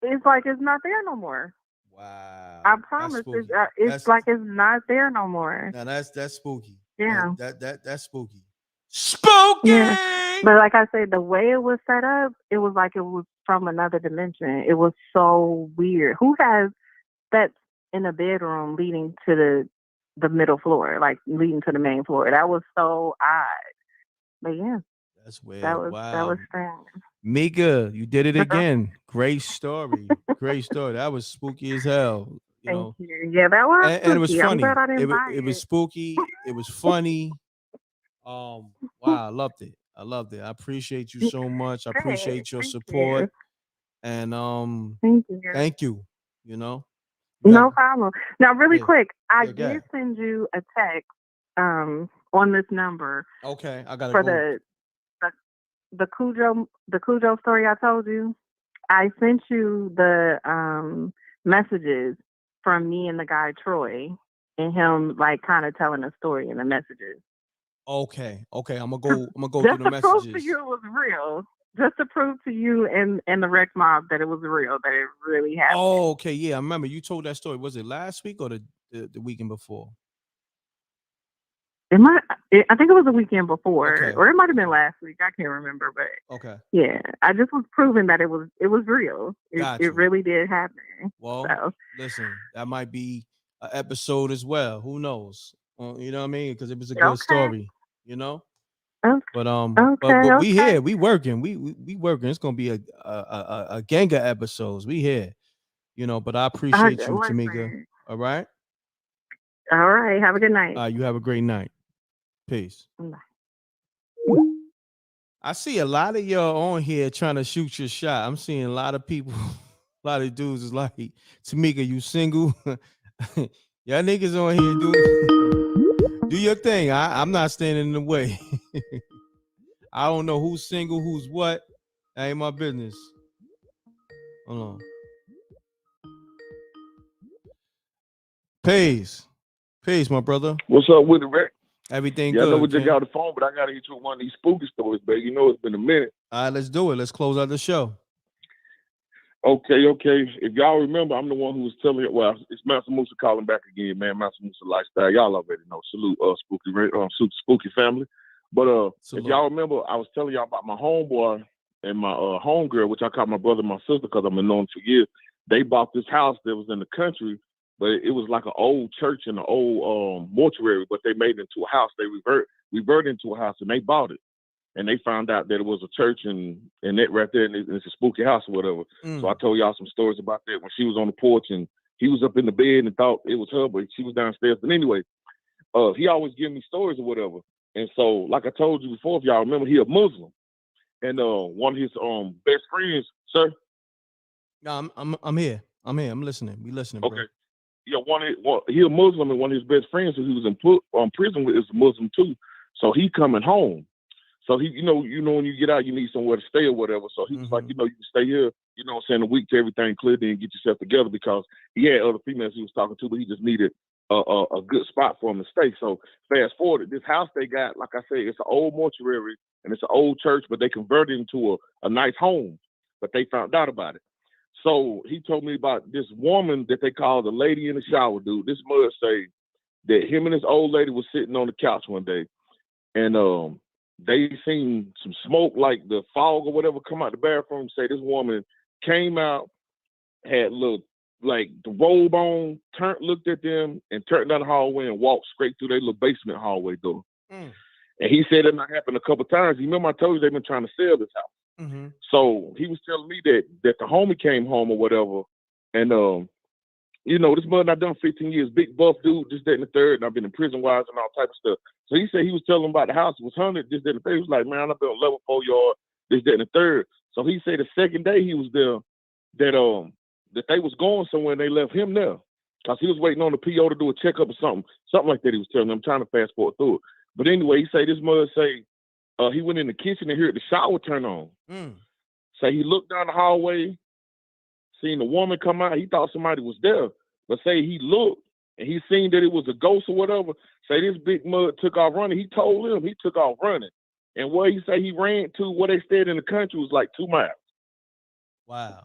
It's like it's not there no more. Wow. I promise. It's like it's not there no more. Now that's spooky. Yeah. That's spooky. Spooky. Yeah. But like I said, the way it was set up, it was like it was from another dimension. It was so weird. Who has that in a bedroom leading to the middle floor, like leading to the main floor? That was so odd. But yeah. That's weird. That was strange. Mika, you did it again. Great story. Great story. That was spooky as hell. Thank you. Yeah, that was spooky. And it was funny. I'm glad I didn't buy it was spooky. It was funny. Wow, I loved it. I appreciate you so much. I appreciate your support. And thank you. No problem. Now, really quick, I did send you a text on this number. Okay, I got it. For the Cujo story I told you. I sent you the messages from me and the guy Troy, and him like kind of telling a story in the messages. Okay. I'm gonna go through the messages. Just to prove to you it was real. Just to prove to you and the Wreck Mob that it was real, that it really happened. Oh, okay, yeah. I remember you told that story. Was it last week or the weekend before? I think it was the weekend before, or it might have been last week. I can't remember, but yeah, I just was proving that it was real. It really did happen. Well, listen, that might be an episode as well. Who knows? You know what I mean? Because it was a good story. But we here, we working, we working. It's gonna be a gang of episodes. We here, But I appreciate you, Tamika. All right. All right. Have a good night. You have a great night. Peace. Bye. I see a lot of y'all on here trying to shoot your shot. I'm seeing a lot of people, a lot of dudes is like, Tamika, you single? Y'all niggas on here do your thing. I'm not standing in the way. I don't know who's single, who's what. That ain't my business. Hold on. Peace, my brother. What's up with it, Reck? Everything good. I know we just got got the phone, but I got to hit you with one of these spooky stories, baby. It's been a minute. All right, let's do it. Let's close out the show. Okay. If y'all remember, I'm the one who was telling you. Well, it's Master Musa calling back again, man. Master Musa Lifestyle. Y'all already know. Salute, spooky family. But if y'all remember, I was telling y'all about my homeboy and my homegirl, which I call my brother and my sister because I've been known for years. They bought this house that was in the country, but it was like an old church and an old mortuary, but they made it into a house. They reverted into a house, and they bought it. And they found out that it was a church and that right there, and it's a spooky house or whatever. So I told y'all some stories about that when she was on the porch and he was up in the bed and thought it was her, but she was downstairs. But anyway, he always give me stories or whatever. And so, like I told you before, if y'all remember, he a Muslim. And one of his best friends, sir. No, I'm here. I'm listening. We listening, bro. Okay. Yeah, he a Muslim, and one of his best friends who he was in prison with is a Muslim too. So he coming home. So he, you know, when you get out, you need somewhere to stay or whatever. So he was like, you can stay here, a week to everything clear, then get yourself together, because he had other females he was talking to, but he just needed a good spot for him to stay. So fast forward, this house they got, like I said, it's an old mortuary and it's an old church, but they converted it into a nice home, but they found out about it. So he told me about this woman that they call the lady in the shower, dude. This mother say that him and this old lady was sitting on the couch one day, and they seen some smoke, like the fog or whatever, come out the bathroom. Say this woman came out, had little like the robe on, looked at them, and turned down the hallway and walked straight through their little basement hallway door. And he said it not happened a couple times. You remember I told you they've been trying to sell this house. So he was telling me that the homie came home or whatever, and you know, this mother I've done 15 years, big buff dude, this, that, and the third, and I've been in prison wise and all type of stuff. So he said he was telling him about the house, it was 100, this, that, and the third. He was like, man, I've been on level 4 yard, this, that, and the third. So he said the second day he was there, that they was going somewhere and they left him there. Because he was waiting on the PO to do a checkup or something like that he was telling them. I'm trying to fast forward through it. But anyway, he say this mother say he went in the kitchen and heard the shower turn on. Say he looked down the hallway, seen a woman come out. He thought somebody was there. But say he looked and he seen that it was a ghost or whatever. Say this big mud took off running. He told him he took off running. And where he say he ran to, where they stayed in the country, was like 2 miles. Wow.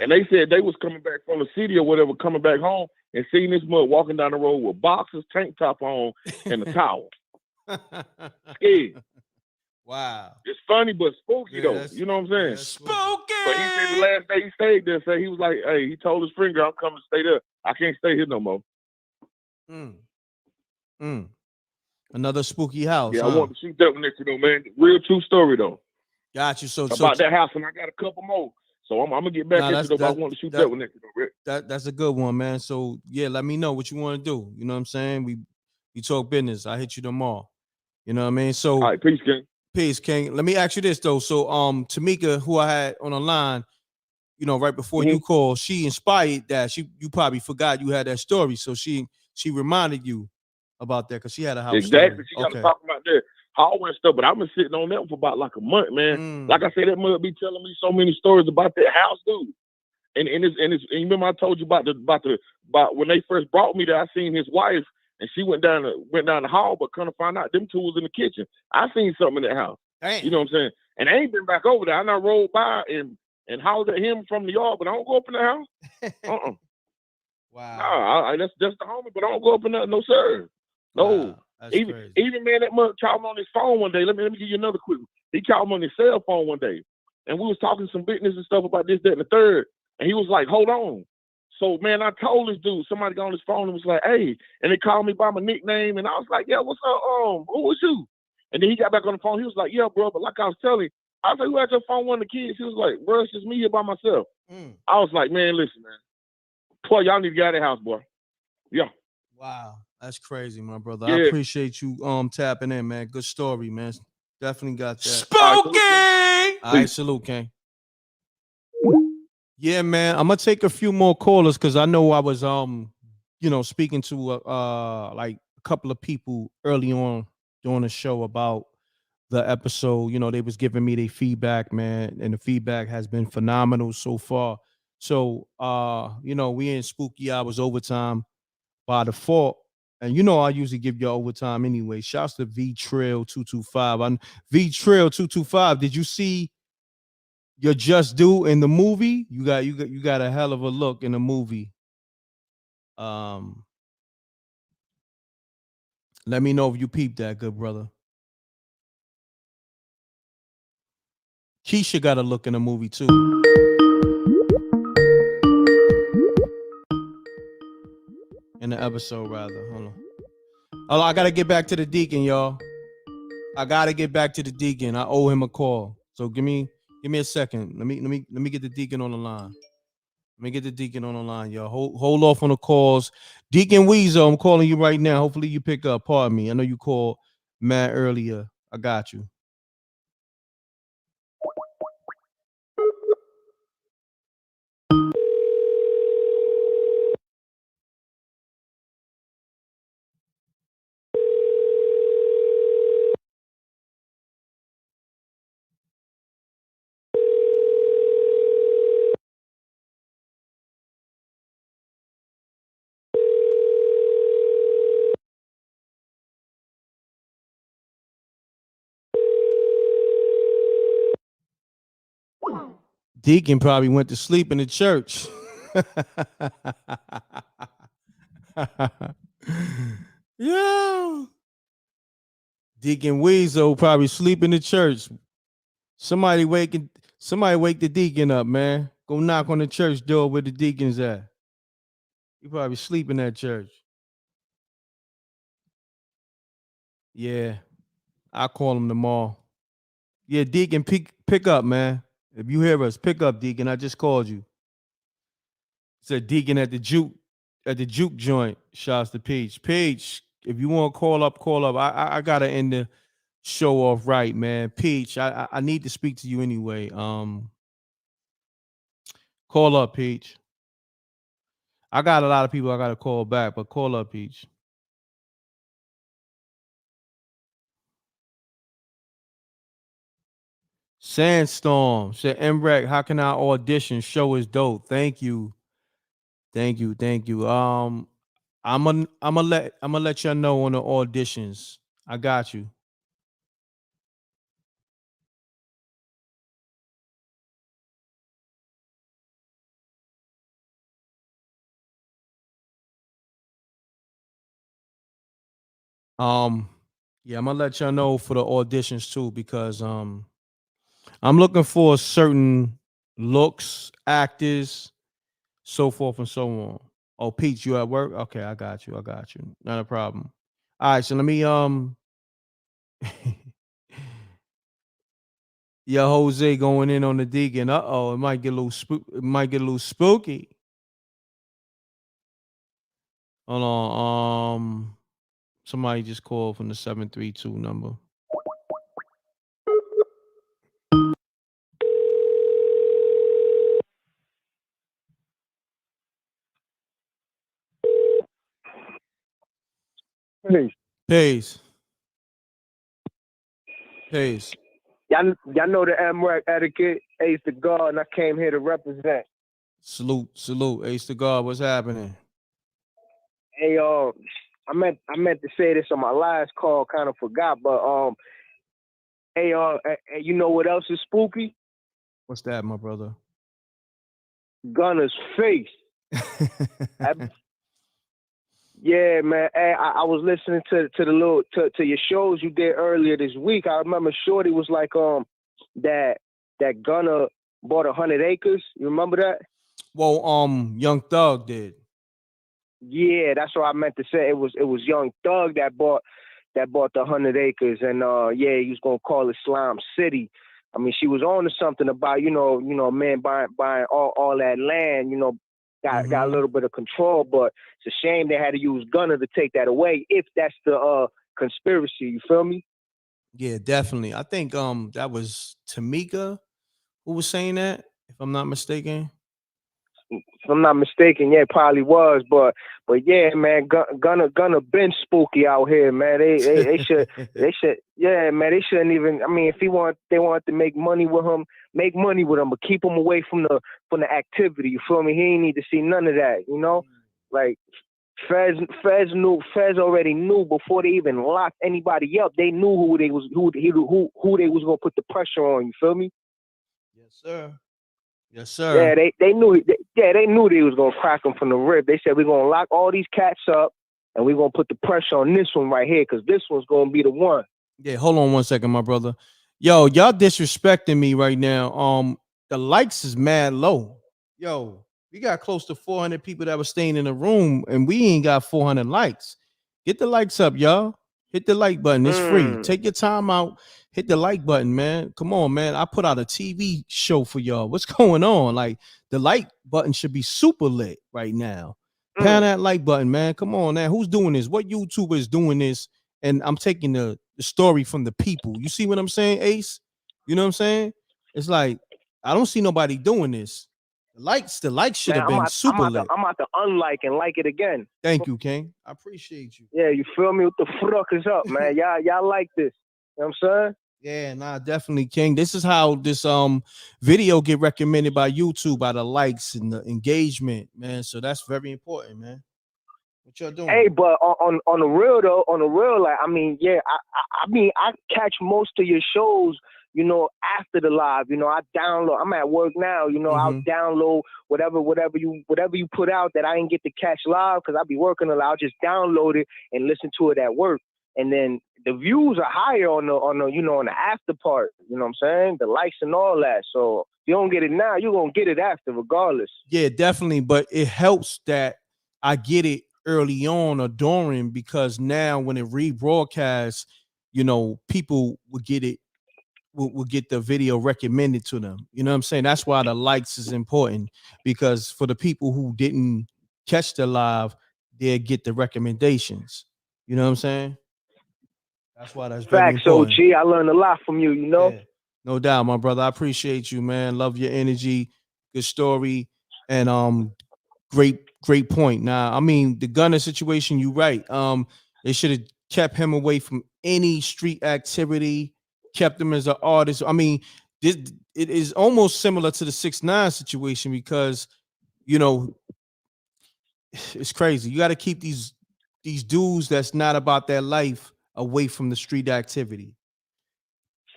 And they said they was coming back from the city or whatever, coming back home and seeing this mud walking down the road with boxers, tank top on, and a towel. Scared. Wow. It's funny but spooky though. You know what I'm saying? Spooky. But he said the last day he stayed there, so he was like, hey, he told his friend, girl, I'm coming to stay there. I can't stay here no more. Another spooky house. Yeah, I want to shoot that one next to you, man. Real true story though. Got you. So about that house, and I got a couple more. So I'm gonna get back into it, but I want to shoot that one next to you, Rick. That's a good one, man. So yeah, let me know what you want to do. You know what I'm saying? We talk business. I hit you tomorrow. You know what I mean? So all right, peace, King. Peace, King. Let me ask you this though. So Tamika, who I had on the line, you know, right before you called, she inspired that. You probably forgot you had that story. So she reminded you about that because she had a house. Exactly. Story. She got to talk about that hallway and stuff. But I've been sitting on that for about like a month, man. Like I said, that mother be telling me so many stories about that house, dude. And you remember I told you about when they first brought me there, I seen his wife and she went down the hall, but kind of find out them two was in the kitchen. I seen something in that house. Damn. You know what I'm saying? And I ain't been back over there. I not rolled by and hollered at him from the yard, but I don't go up in the house. Wow. No, that's just the homie, but I don't go up in there. No, sir. No. Wow. Even man, that mother called me on his phone one day. Let me give you another quick one. He called me on his cell phone one day, and we was talking some business and stuff about this, that, and the third. And he was like, hold on. So, man, I told this dude, somebody got on his phone and was like, hey, and they called me by my nickname, and I was like, yeah, what's up? Who was you? And then he got back on the phone. He was like, yeah, bro, but like I was telling you, I was like, who had your phone, one of the kids? He was like, bro, it's just me here by myself. I was like, man, listen, man. Boy, y'all need to get out of the house, boy. Yeah. Wow. That's crazy, my brother. Yeah. I appreciate you tapping in, man. Good story, man. Definitely got that. Spooky! All right, salute, King. Yeah, man. I'm gonna take a few more callers because I know I was speaking to like a couple of people early on during the show about the episode. You know, they was giving me their feedback, man, and the feedback has been phenomenal so far. So we in spooky hours overtime by default. And you know I usually give you overtime anyway. Shouts to V Trail 225. V Trail 225. Did you see your Just Do in the movie? You got a hell of a look in the movie. Let me know if you peeped that, good brother. Keisha got a look in the movie too. In the episode, rather. Hold on. Oh, I gotta get back to the Deacon, y'all. I gotta get back to the Deacon. I owe him a call. So give me a second. Let me get the Deacon on the line. Let me get the Deacon on the line, y'all. Hold off on the calls. Deacon Weasel, I'm calling you right now. Hopefully you pick up. Pardon me. I know you called Matt earlier. I got you. Deacon probably went to sleep in the church. Yeah. Deacon Weasel probably sleep in the church. Somebody wake the Deacon up, man. Go knock on the church door where the deacons at. You probably sleeping at church. Yeah, I'll call him tomorrow. Yeah, Deacon, pick up, man. If you hear us, pick up, Deacon. I just called you. Said Deacon at the juke joint. Shouts to Peach. Peach, if you want to call up, call up. I gotta end the show off right, man. Peach, I need to speak to you anyway. Call up, Peach. I got a lot of people I gotta call back, but call up, Peach. Sandstorm said, M.Reck, how can our audition show is dope? Thank you. Thank you. Thank you. I'm gonna let y'all know on the auditions. I got you. Yeah, I'm gonna let y'all know for the auditions too, because I'm looking for certain looks, actors, so forth and so on. Oh, Pete, you at work? Okay, I got you. I got you. Not a problem. All right, so let me yeah, Jose going in on the Deacon. Uh-oh, it might get a little spooky. Hold on. Somebody just called from the 732 number. Peace. Peace. Y'all know the M.Reck etiquette. Ace to God, and I came here to represent. Salute. Ace to God, what's happening? Hey, I meant to say this on my last call, kind of forgot, but hey, you know what else is spooky? What's that, my brother? Gunner's face. Yeah, man. Hey, I was listening to your shows you did earlier this week. I remember Shorty was like, that Gunner bought 100 acres. You remember that? Well, Young Thug did. Yeah, that's what I meant to say. It was Young Thug that bought the 100 acres, and yeah, he was gonna call it Slime City. I mean, she was on to something about you know, man buying all that land. You know, got a little bit of control, but it's a shame they had to use Gunner to take that away. If that's the conspiracy, you feel me? Yeah, definitely. I think that was Tamika who was saying that, if I'm not mistaken. If I'm not mistaken, yeah, it probably was, but yeah, man, Gunner been spooky out here, man. They should, yeah, man, they shouldn't even. I mean, if they want to make money with him, but keep him away from the activity. You feel me? He ain't need to see none of that, you know. Like Feds already knew before they even locked anybody up. They knew who they was gonna put the pressure on. You feel me? Yes, sir. Yes, sir. Yeah, they knew. They knew they was gonna crack them from the rip. They said we're gonna lock all these cats up, and we're gonna put the pressure on this one right here, because this one's gonna be the one. Yeah, hold on one second, my brother. Yo, y'all disrespecting me right now. The likes is mad low. Yo, we got close to 400 people that were staying in the room, and we ain't got 400 likes. Get the likes up, y'all. Hit the like button. It's free. Take your time out. Hit the like button, man. Come on, man. I put out a TV show for y'all. What's going on? Like, the like button should be super lit right now. Pound that like button, man. Come on, man. Who's doing this? What YouTuber is doing this? And I'm taking the story from the people. You see what I'm saying, Ace? You know what I'm saying? It's like, I don't see nobody doing this. The likes should have been super lit. I'm about to unlike and like it again. Thank you, King. I appreciate you. Yeah, you feel me? What the fuck is up, man? Y'all like this? You know what I'm saying? Yeah, nah, definitely, King. This is how this video get recommended by YouTube, by the likes and the engagement, man. So that's very important, man. What y'all doing? Hey, but on the real though, like, I mean, yeah, I catch most of your shows, you know, after the live. You know, I download. I'm at work now. You know, I'll download whatever you put out that I didn't get to catch live because I'll be working a lot. I'll just download it and listen to it at work. And then the views are higher on the you know, on the after part. You know what I'm saying? The likes and all that. So you don't get it now, you're gonna get it after, regardless. Yeah, definitely. But it helps that I get it early on or during, because now when it rebroadcasts, people will get it, will get the video recommended to them. You know what I'm saying? That's why the likes is important, because for the people who didn't catch the live, they'll get the recommendations. You know what I'm saying? That's why that's very Facts, important. OG. I learned a lot from you, Yeah, no doubt, my brother. I appreciate you, man. Love your energy, good story, and great point. Now, I mean, the Gunner situation, you right. They should have kept him away from any street activity, kept him as an artist. I mean, it is almost similar to the 6ix9ine situation, because it's crazy. You got to keep these dudes that's not about their life away from the street activity.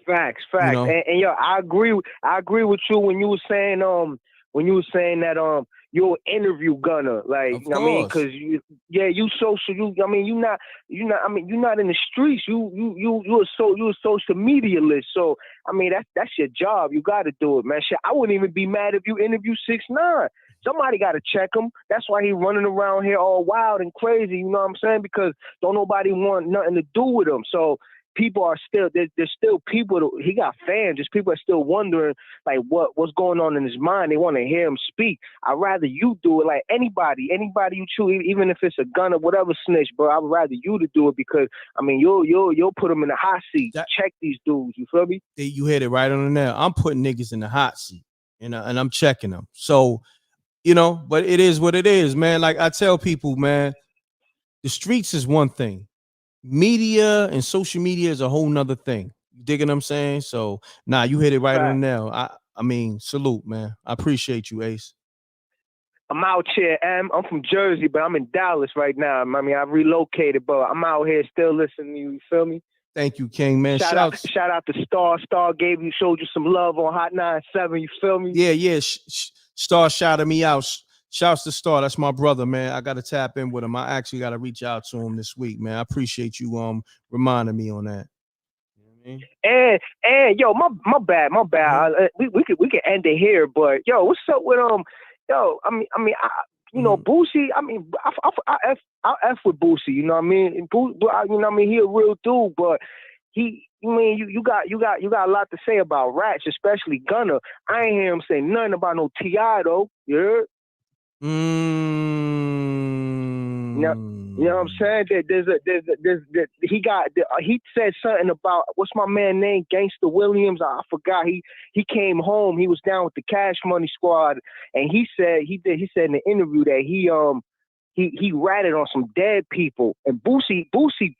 Facts. You know? And yo, I agree with you when you were saying that you'll interview Gunner, like, Of I mean, course. because you social, I mean, you're not in the streets, you're a social media list, so I mean that's your job, you got to do it, man. Shit, I wouldn't even be mad if you interview 6ix9ine. Somebody got to check him. That's why he running around here all wild and crazy, you know what I'm saying? Because don't nobody want nothing to do with him. So people are still, there's still people, he got fans, just people are still wondering, like, what's going on in his mind. They want to hear him speak. I'd rather you do it, like anybody you choose, even if it's a gun or whatever snitch, bro, I'd rather you to do it, because, I mean, you'll put them in the hot seat. Check these dudes, you feel me? You hit it right on the nail. I'm putting niggas in the hot seat, and I'm checking them. So, but it is what it is, man. Like I tell people, man, the streets is one thing. Media and social media is a whole nother thing. You dig what I'm saying? So, you hit it right on the nail. I mean, salute, man. I appreciate you, Ace. I'm out here, I'm from Jersey, but I'm in Dallas right now. I mean, I've relocated, but I'm out here still listening to you feel me? Thank you, King, man. Shout out to Star. Star showed you some love on Hot 97, you feel me? Yeah. Star shouted me out. Shouts to Star. That's my brother, man. I got to tap in with him. I actually got to reach out to him this week, man. I appreciate you reminding me on that. And yo, my bad. We can end it here, but yo, what's up with yo? I mean, Boosie. I mean, I F with Boosie. You know what I mean? And you know what I mean? He a real dude, but you got a lot to say about rats, especially Gunner. I ain't hear him say nothing about no T.I. though. You heard? You know what I'm saying? He said something about, what's my man name? Gangsta Williams. I forgot. He came home. He was down with the Cash Money Squad, and he said in the interview that he ratted on some dead people, and Boosie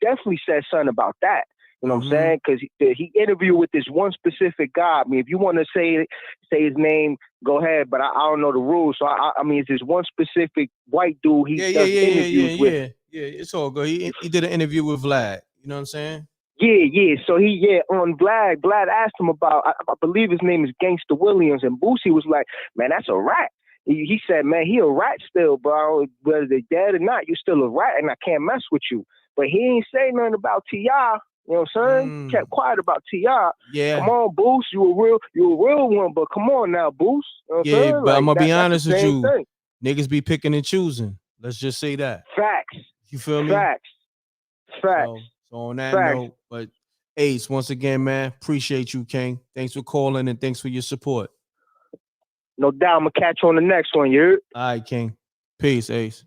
definitely said something about that. You know what I'm saying? Because he interviewed with this one specific guy. I mean, if you want to say his name, go ahead. But I don't know the rules. So I mean, it's this one specific white dude he does interviews with. Yeah, it's all good. He did an interview with Vlad. You know what I'm saying? Yeah. So on Vlad asked him about, I believe his name is Gangsta Williams, and Boosie was like, man, that's a rat. He said, man, he a rat still, bro. Whether they're dead or not, you still a rat, and I can't mess with you. But he ain't say nothing about T.I. You know what I'm saying? Kept quiet about T.I. Yeah. Come on, Boost. You a real one, but come on now, Boost. You know what I'm saying? But like, I'm gonna be honest with you. Thing. Niggas be picking and choosing. Let's just say that. Facts. You feel me? Facts. So on that note, but Ace, once again, man, appreciate you, King. Thanks for calling and thanks for your support. No doubt, I'm gonna catch you on the next one, you heard? All right, King. Peace, Ace.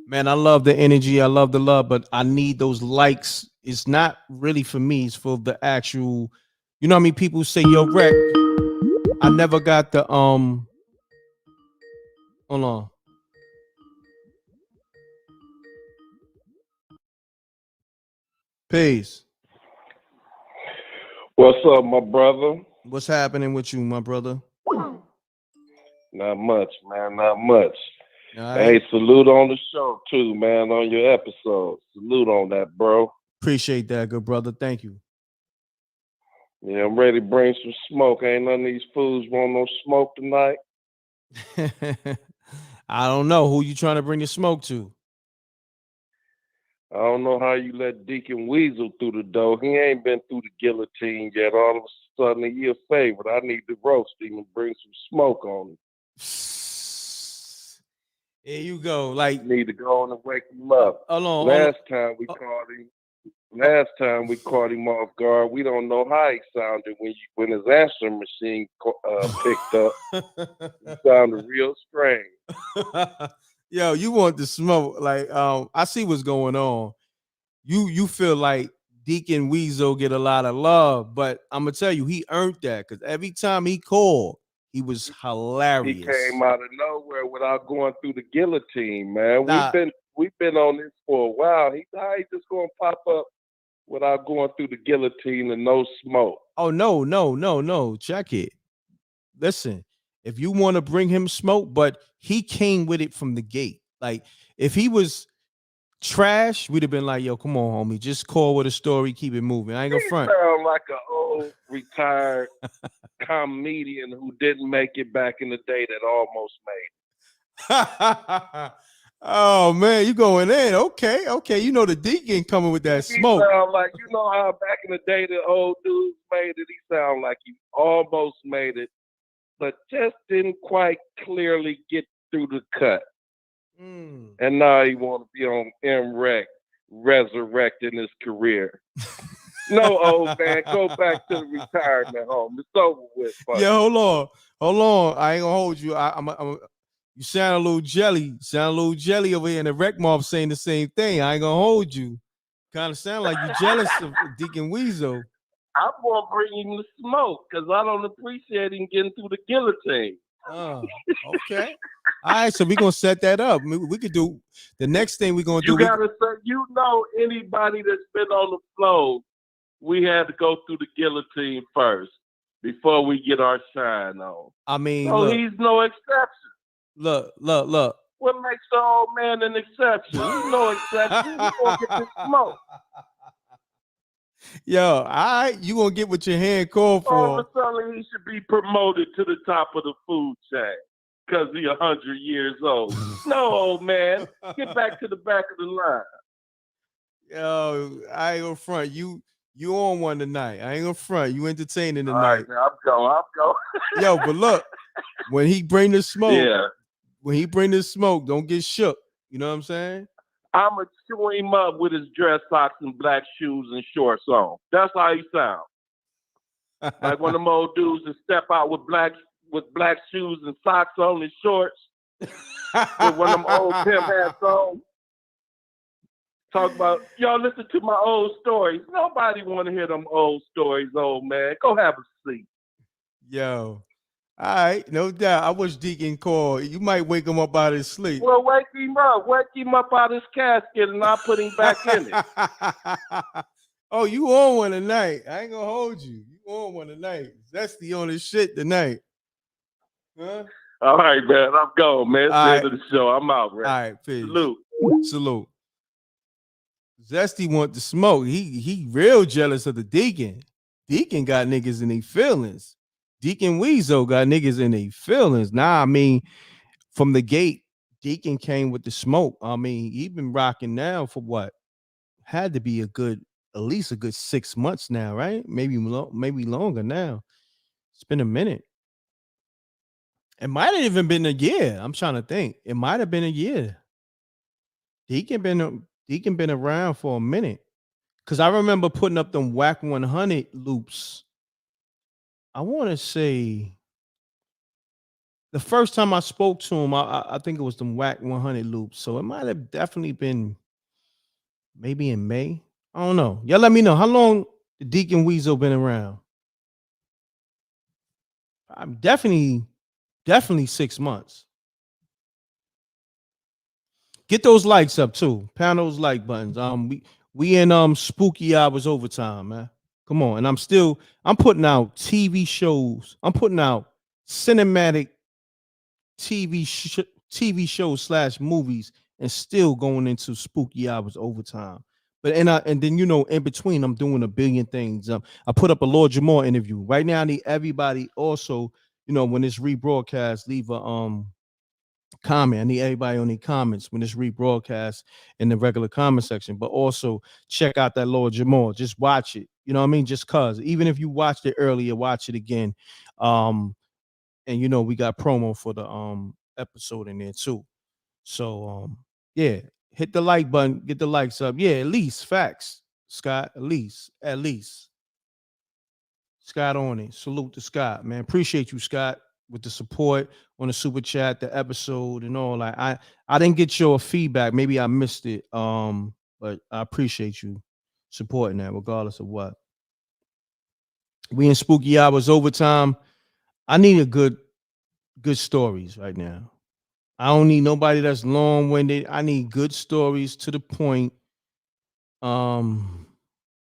Man, I love the energy. I love the love, but I need those likes. It's not really for me. It's for the actual, you know what I mean? People say, yo, Reck, I never got the, hold on. Peace. What's up, my brother? What's happening with you, my brother? Not much, man. Not much. Right. Hey, salute on the show too, man, on your episode. Salute on that, bro. Appreciate that, good brother. Thank you. Yeah, I'm ready to bring some smoke. Ain't none of these fools want no smoke tonight. I don't know. Who you trying to bring the smoke to? I don't know how you let Deacon Weasel through the door. He ain't been through the guillotine yet. All of a sudden he a favorite. I need to roast him and bring some smoke on him. There you go. Like, need to go on and wake him up. Last time we caught him off guard. We don't know how he sounded when his answering machine picked up. He sounded real strange. Yo, you want the smoke? Like, I see what's going on. You feel like Deacon Weasel get a lot of love, but I'm gonna tell you, he earned that because every time he called, he was hilarious. He came out of nowhere without going through the guillotine, man. Nah. We've been on this for a while. He just gonna pop up without going through the guillotine and no smoke. Oh no. Check it. Listen, if you want to bring him smoke, but he came with it from the gate. Like, if he was trash, we'd have been like, yo, come on, homie, just call with a story, keep it moving. I ain't gonna front. Sound like an old retired comedian who didn't make it back in the day that almost made it. Oh man, you going in? Okay. You know the Deacon coming with that smoke. He sound like, you know how back in the day the old dudes made it. He sound like he almost made it, but just didn't quite clearly get through the cut. And now he want to be on M.Reck, resurrecting his career. No, old man, go back to the retirement home. It's over with. Buddy. Yeah, hold on. I ain't gonna hold you. You sound a little jelly. Over here in the rec mob saying the same thing. I ain't gonna hold you. Kind of sound like you jealous of Deacon Weasel. I'm gonna bring him the smoke because I don't appreciate him getting through the guillotine. Oh, okay. All right, so we're gonna set that up. We could do the next thing we're gonna do. You gotta say, anybody that's been on the floor, we had to go through the guillotine first before we get our shine on. I mean, so look, he's no exception. Look. What makes the old man an exception? He's no exception. He's gonna get this smoke. Yo, all right, you gonna get what your hand called for. All of a sudden, he should be promoted to the top of the food chain because he's 100 years old. No, old man, get back to the back of the line. Yo, I ain't gonna front. You on one tonight. I ain't gonna front. You entertaining tonight. All right, man, I'm going. Yo, but look, when he bring the smoke, don't get shook. You know what I'm saying? I'm going to chew him up with his dress socks and black shoes and shorts on. That's how he sounds. Like one of them old dudes that step out with black shoes and socks on and shorts with one of them old pimp hats on. Talk about, y'all listen to my old stories. Nobody want to hear them old stories, old man. Go have a seat. Yo. All right, no doubt. I wish Deacon called. You might wake him up out of his sleep. Well, wake him up out of his casket, and I'll put him back in it. Oh, you on one tonight? I ain't gonna hold you. You on one tonight? That's the only shit tonight. Huh? All right, man. I'm going, man. It's the end of the show. I'm out, man. All right, peace. Salute. Zesty want the smoke. He real jealous of the Deacon. Deacon got niggas in their feelings. Deacon Weasel got niggas in their feelings. Nah, I mean, from the gate, Deacon came with the smoke. I mean, he been rocking now for what? Had to be at least a good 6 months now, right? Maybe longer now. It's been a minute. It might have even been a year. I'm trying to think. It might have been a year. Deacon been around for a minute. Cause I remember putting up them Whack 100 loops. I want to say the first time I spoke to him, I think it was them Whack 100 loops. So it might have definitely been maybe in May. I don't know. Y'all let me know. How long the Deacon Weasel been around? I'm definitely 6 months. Get those likes up too. Pound those like buttons. We in spooky hours overtime, man. Come on. And I'm putting out TV shows. I'm putting out cinematic TV shows / movies and still going into spooky hours overtime. But and then in between, I'm doing a billion things. I put up a Lord Jamar interview. Right now, I need everybody also, when it's rebroadcast, leave a comment. I need everybody on the comments when it's rebroadcast in the regular comment section, but also check out that Lord Jamal. Just watch it. You know what I mean? Just cause. Even if you watched it earlier, watch it again. And you know, we got promo for the episode in there too. So yeah, hit the like button, get the likes up. Yeah, at least facts, Scott. At least. Scott on it. Salute to Scott, man. Appreciate you, Scott, with the support on the super chat, the episode, and all. Like I didn't get your feedback. Maybe I missed it. But I appreciate you supporting that, regardless of what. We in spooky hours overtime. I need a good stories right now. I don't need nobody that's long-winded. I need good stories to the point. Let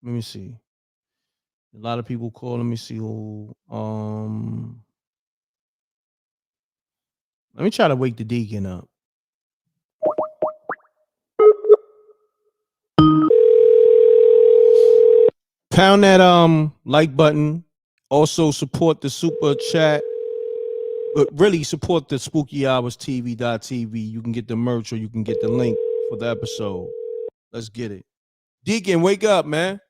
me see. A lot of people call. Let me see who. Let me try to wake the Deacon up. Pound that like button. Also support the super chat. But really support the Spooky Hours TV.tv. You can get the merch or you can get the link for the episode. Let's get it. Deacon, wake up, man.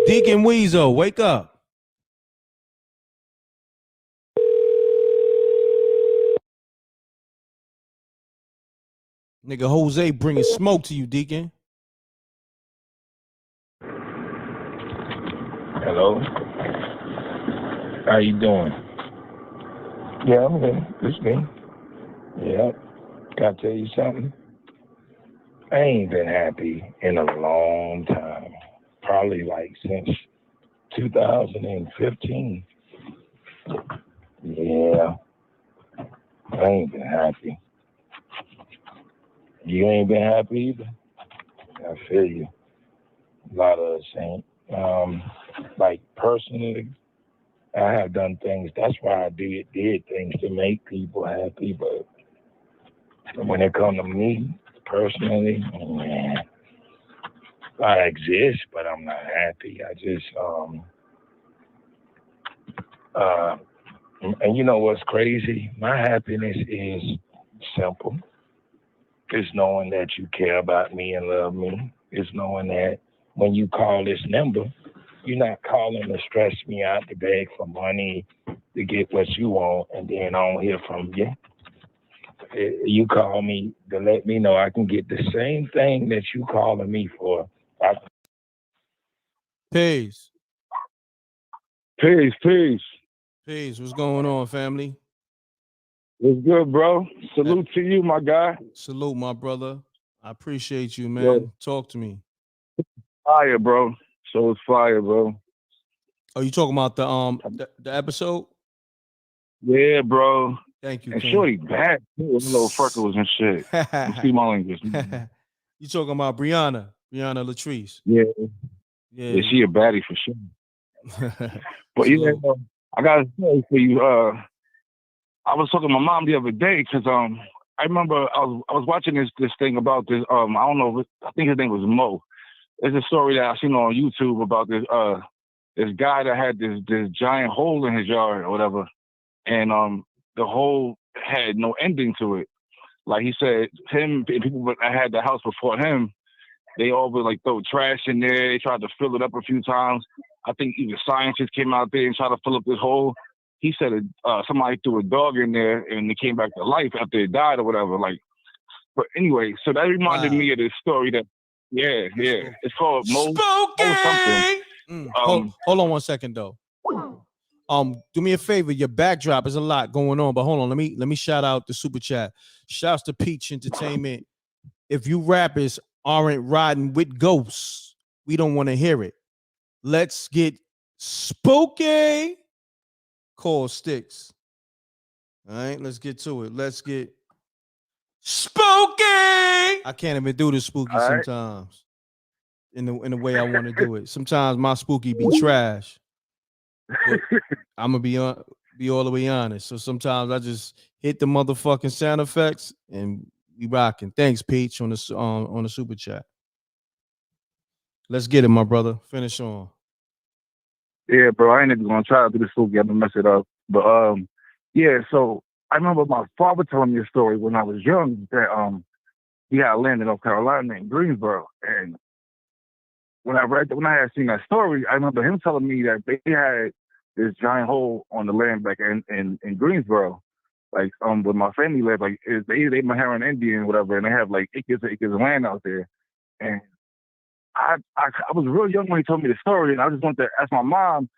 Deacon Weasel, wake up. Nigga Jose bringing smoke to you, Deacon. Hello. How you doing? Yeah, I'm good. It's me. Yeah. Gotta tell you something. I ain't been happy in a long time. Probably like since 2015. Yeah. I ain't been happy. You ain't been happy either? I feel you. A lot of us ain't. Like personally, I have done things. That's why I did things to make people happy. But when it comes to me personally, man, I exist, but I'm not happy. I just and you know what's crazy? My happiness is simple. It's knowing that you care about me and love me. It's knowing that when you call this number, you're not calling to stress me out, to beg for money, to get what you want, and then I don't hear from you. You call me to let me know I can get the same thing that you calling me for. Peace. Peace. Peace. What's going on, family? It's good, bro. Salute to you, my guy. Salute, my brother. I appreciate you, man. Yo. Talk to me. Fire, bro. So it's fire, bro. Are you talking about the episode? Yeah, bro. Thank you, And King. shorty bad too, with little freckles and shit. Excuse my language. You talking about Brianna Latrice? Yeah. Yeah. Yeah, she a baddie for sure. But yeah, I got a story for you. I was talking to my mom the other day because I remember I was watching this thing about this I don't know, I think his name was Mo. It's a story that I seen on YouTube about this guy that had this giant hole in his yard or whatever, and the hole had no ending to it. Like he said, him and people that had the house before him, they all would like throw trash in there. They tried to fill it up a few times. I think even scientists came out there and tried to fill up this hole. He said somebody threw a dog in there and it came back to life after it died or whatever. Like, but anyway, so that reminded me of this story that, it's called Mo something. Hold on 1 second though. Do me a favor. Your backdrop is a lot going on, but hold on. Let me shout out the super chat. Shouts to Peach Entertainment. If you rappers aren't riding with ghosts, we don't want to hear it. Let's get spooky. Call Sticks. All right, let's get to it. Let's get spooky. I can't even do the spooky sometimes in the way I want to do it. Sometimes my spooky be trash. But I'm gonna be all the way honest. So sometimes I just hit the motherfucking sound effects and we rocking. Thanks, Peach, on the super chat. Let's get it, my brother. Finish on. Yeah, bro. I ain't even gonna try to do the spooky. I'm gonna mess it up. But yeah. So I remember my father telling me a story when I was young that he had land in North Carolina named Greensboro, and when I had seen that story, I remember him telling me that they had this giant hole on the land back in Greensboro, like where my family lived. Like they Maharan Indian, whatever, and they have like acres and acres of land out there. And I was real young when he told me the story, and I just wanted to ask my mom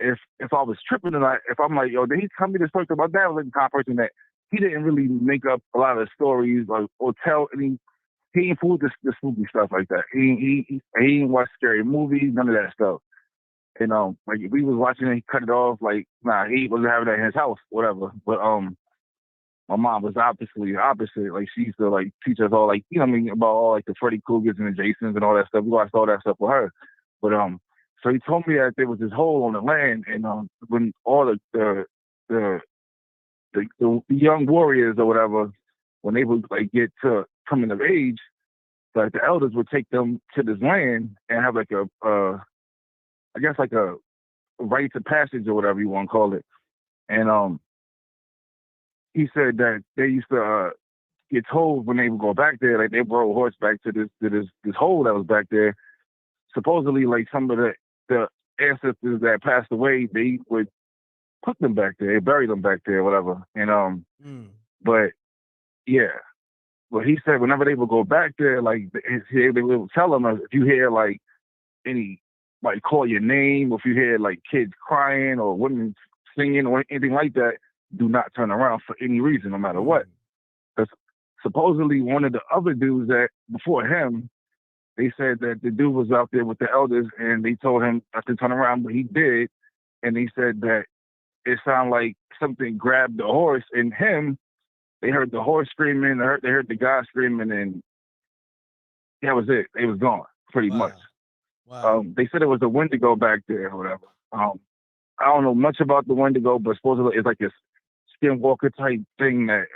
if I was tripping, and if I'm like, yo, did he tell me this story? Because my dad was like the kind of person that he didn't really make up a lot of stories or tell any. He ain't fooled the spooky stuff like that. He ain't watch scary movies, none of that stuff. And like if we was watching it, he cut it off. Like, nah, he wasn't having that in his house, whatever. But my mom was obviously opposite. Like she used to like teach us all, like, you know what I mean, about all like the Freddy Kruegers and the Jasons and all that stuff. We watched all that stuff with her. But so he told me that there was this hole on the land, and when all the young warriors or whatever, when they would like get to coming of age, like the elders would take them to this land and have like I guess like a rite of passage or whatever you want to call it. And he said that they used to get told when they would go back there, like they rode a horse back to this hole that was back there. Supposedly, like some of the ancestors that passed away, they would put them back there, they buried them back there, whatever. And but yeah. But he said whenever they would go back there, like they would tell them if you hear like any like call your name, or if you hear like kids crying or women singing or anything like that, do not turn around for any reason, no matter what. Because supposedly one of the other dudes that before him, they said that the dude was out there with the elders and they told him not to turn around, but he did. And he said that it sounded like something grabbed the horse, and him. They heard the horse screaming, they heard the guy screaming, and that was it. They was gone, pretty much. Wow. They said it was a Wendigo back there or whatever. I don't know much about the Wendigo, but supposedly it's like a skinwalker type thing that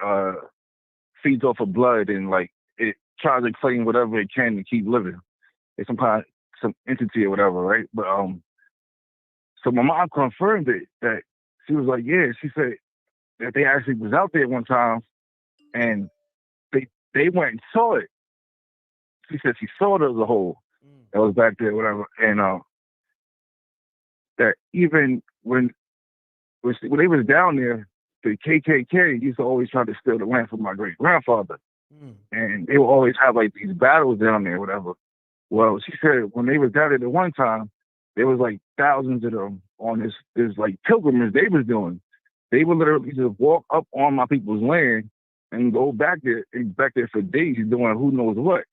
feeds off of blood, and like it tries to claim whatever it can to keep living. It's some entity or whatever, right? But so my mom confirmed it, that she was like, yeah, she said that they actually was out there one time. And they went and saw it. She said she saw there was a hole that was back there, whatever. And that even when they was down there, the KKK used to always try to steal the land from my great grandfather, and they would always have like these battles down there, whatever. Well, she said when they was down there the one time, there was like thousands of them on this like pilgrimage they was doing. They would literally just walk up on my people's land and go back there for days doing who knows what.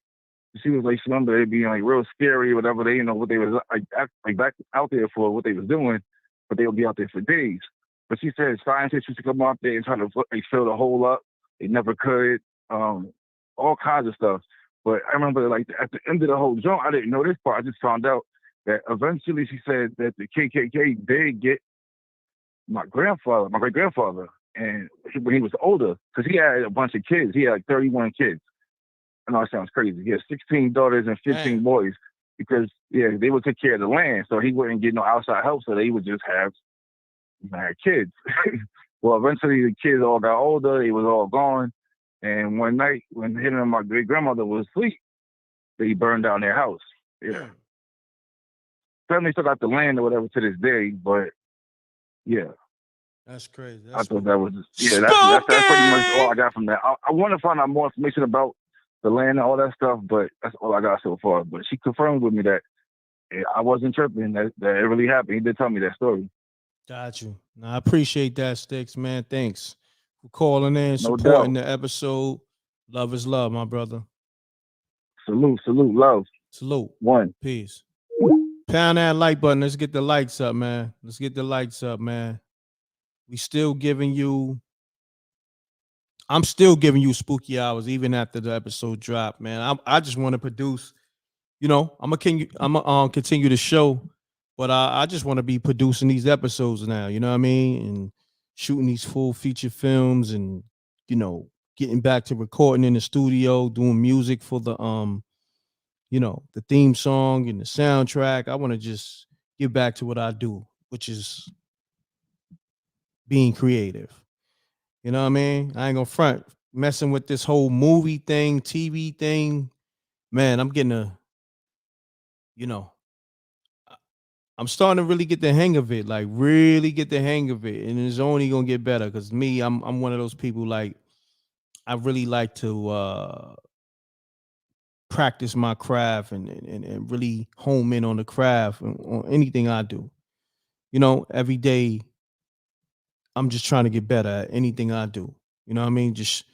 She was like, she remember it being like real scary or whatever. They didn't know what they was like back out there for, what they was doing, but they would be out there for days. But she said scientists used to come out there and try to like fill the hole up. They never could. All kinds of stuff. But I remember like at the end of the whole joint, I didn't know this part. I just found out that eventually she said that the KKK did get my great grandfather, and when he was older, because he had a bunch of kids. He had like 31 kids. I know it sounds crazy. He had 16 daughters and 15 boys, because they would take care of the land, so he wouldn't get no outside help. So they would just have kids. Well, eventually the kids all got older. They was all gone, and one night when him and my great grandmother was asleep, they burned down their house. Yeah, family still got the land or whatever to this day, but yeah. That's crazy. I thought that was that's pretty much all I got from that. I want to find out more information about the land and all that stuff, but that's all I got so far. But she confirmed with me that I wasn't tripping, that it really happened. He did tell me that story. Got you. Now, I appreciate that, Sticks, man. Thanks for calling in, No supporting doubt. the episode. Love is love, my brother. Salute, love. Salute. One. Peace. Pound that like button. Let's get the lights up, man. Let's get the lights up, man. We still giving you, I'm still giving you spooky hours even after the episode drop, man. I just want to produce, I'm gonna continue the show, but I just want to be producing these episodes now, you know what I mean? And shooting these full feature films, and getting back to recording in the studio, doing music for the the theme song and the soundtrack. I want to just get back to what I do, which is being creative. You know what I mean? I ain't gonna front. Messing with this whole movie thing, TV thing, man, I'm getting you know, I'm starting to really get the hang of it, like really get the hang of it, and it's only gonna get better. Cause me, I'm one of those people like I really like to practice my craft and really home in on the craft on anything I do. You know, every day I'm just trying to get better at anything I do. You know what I mean? Just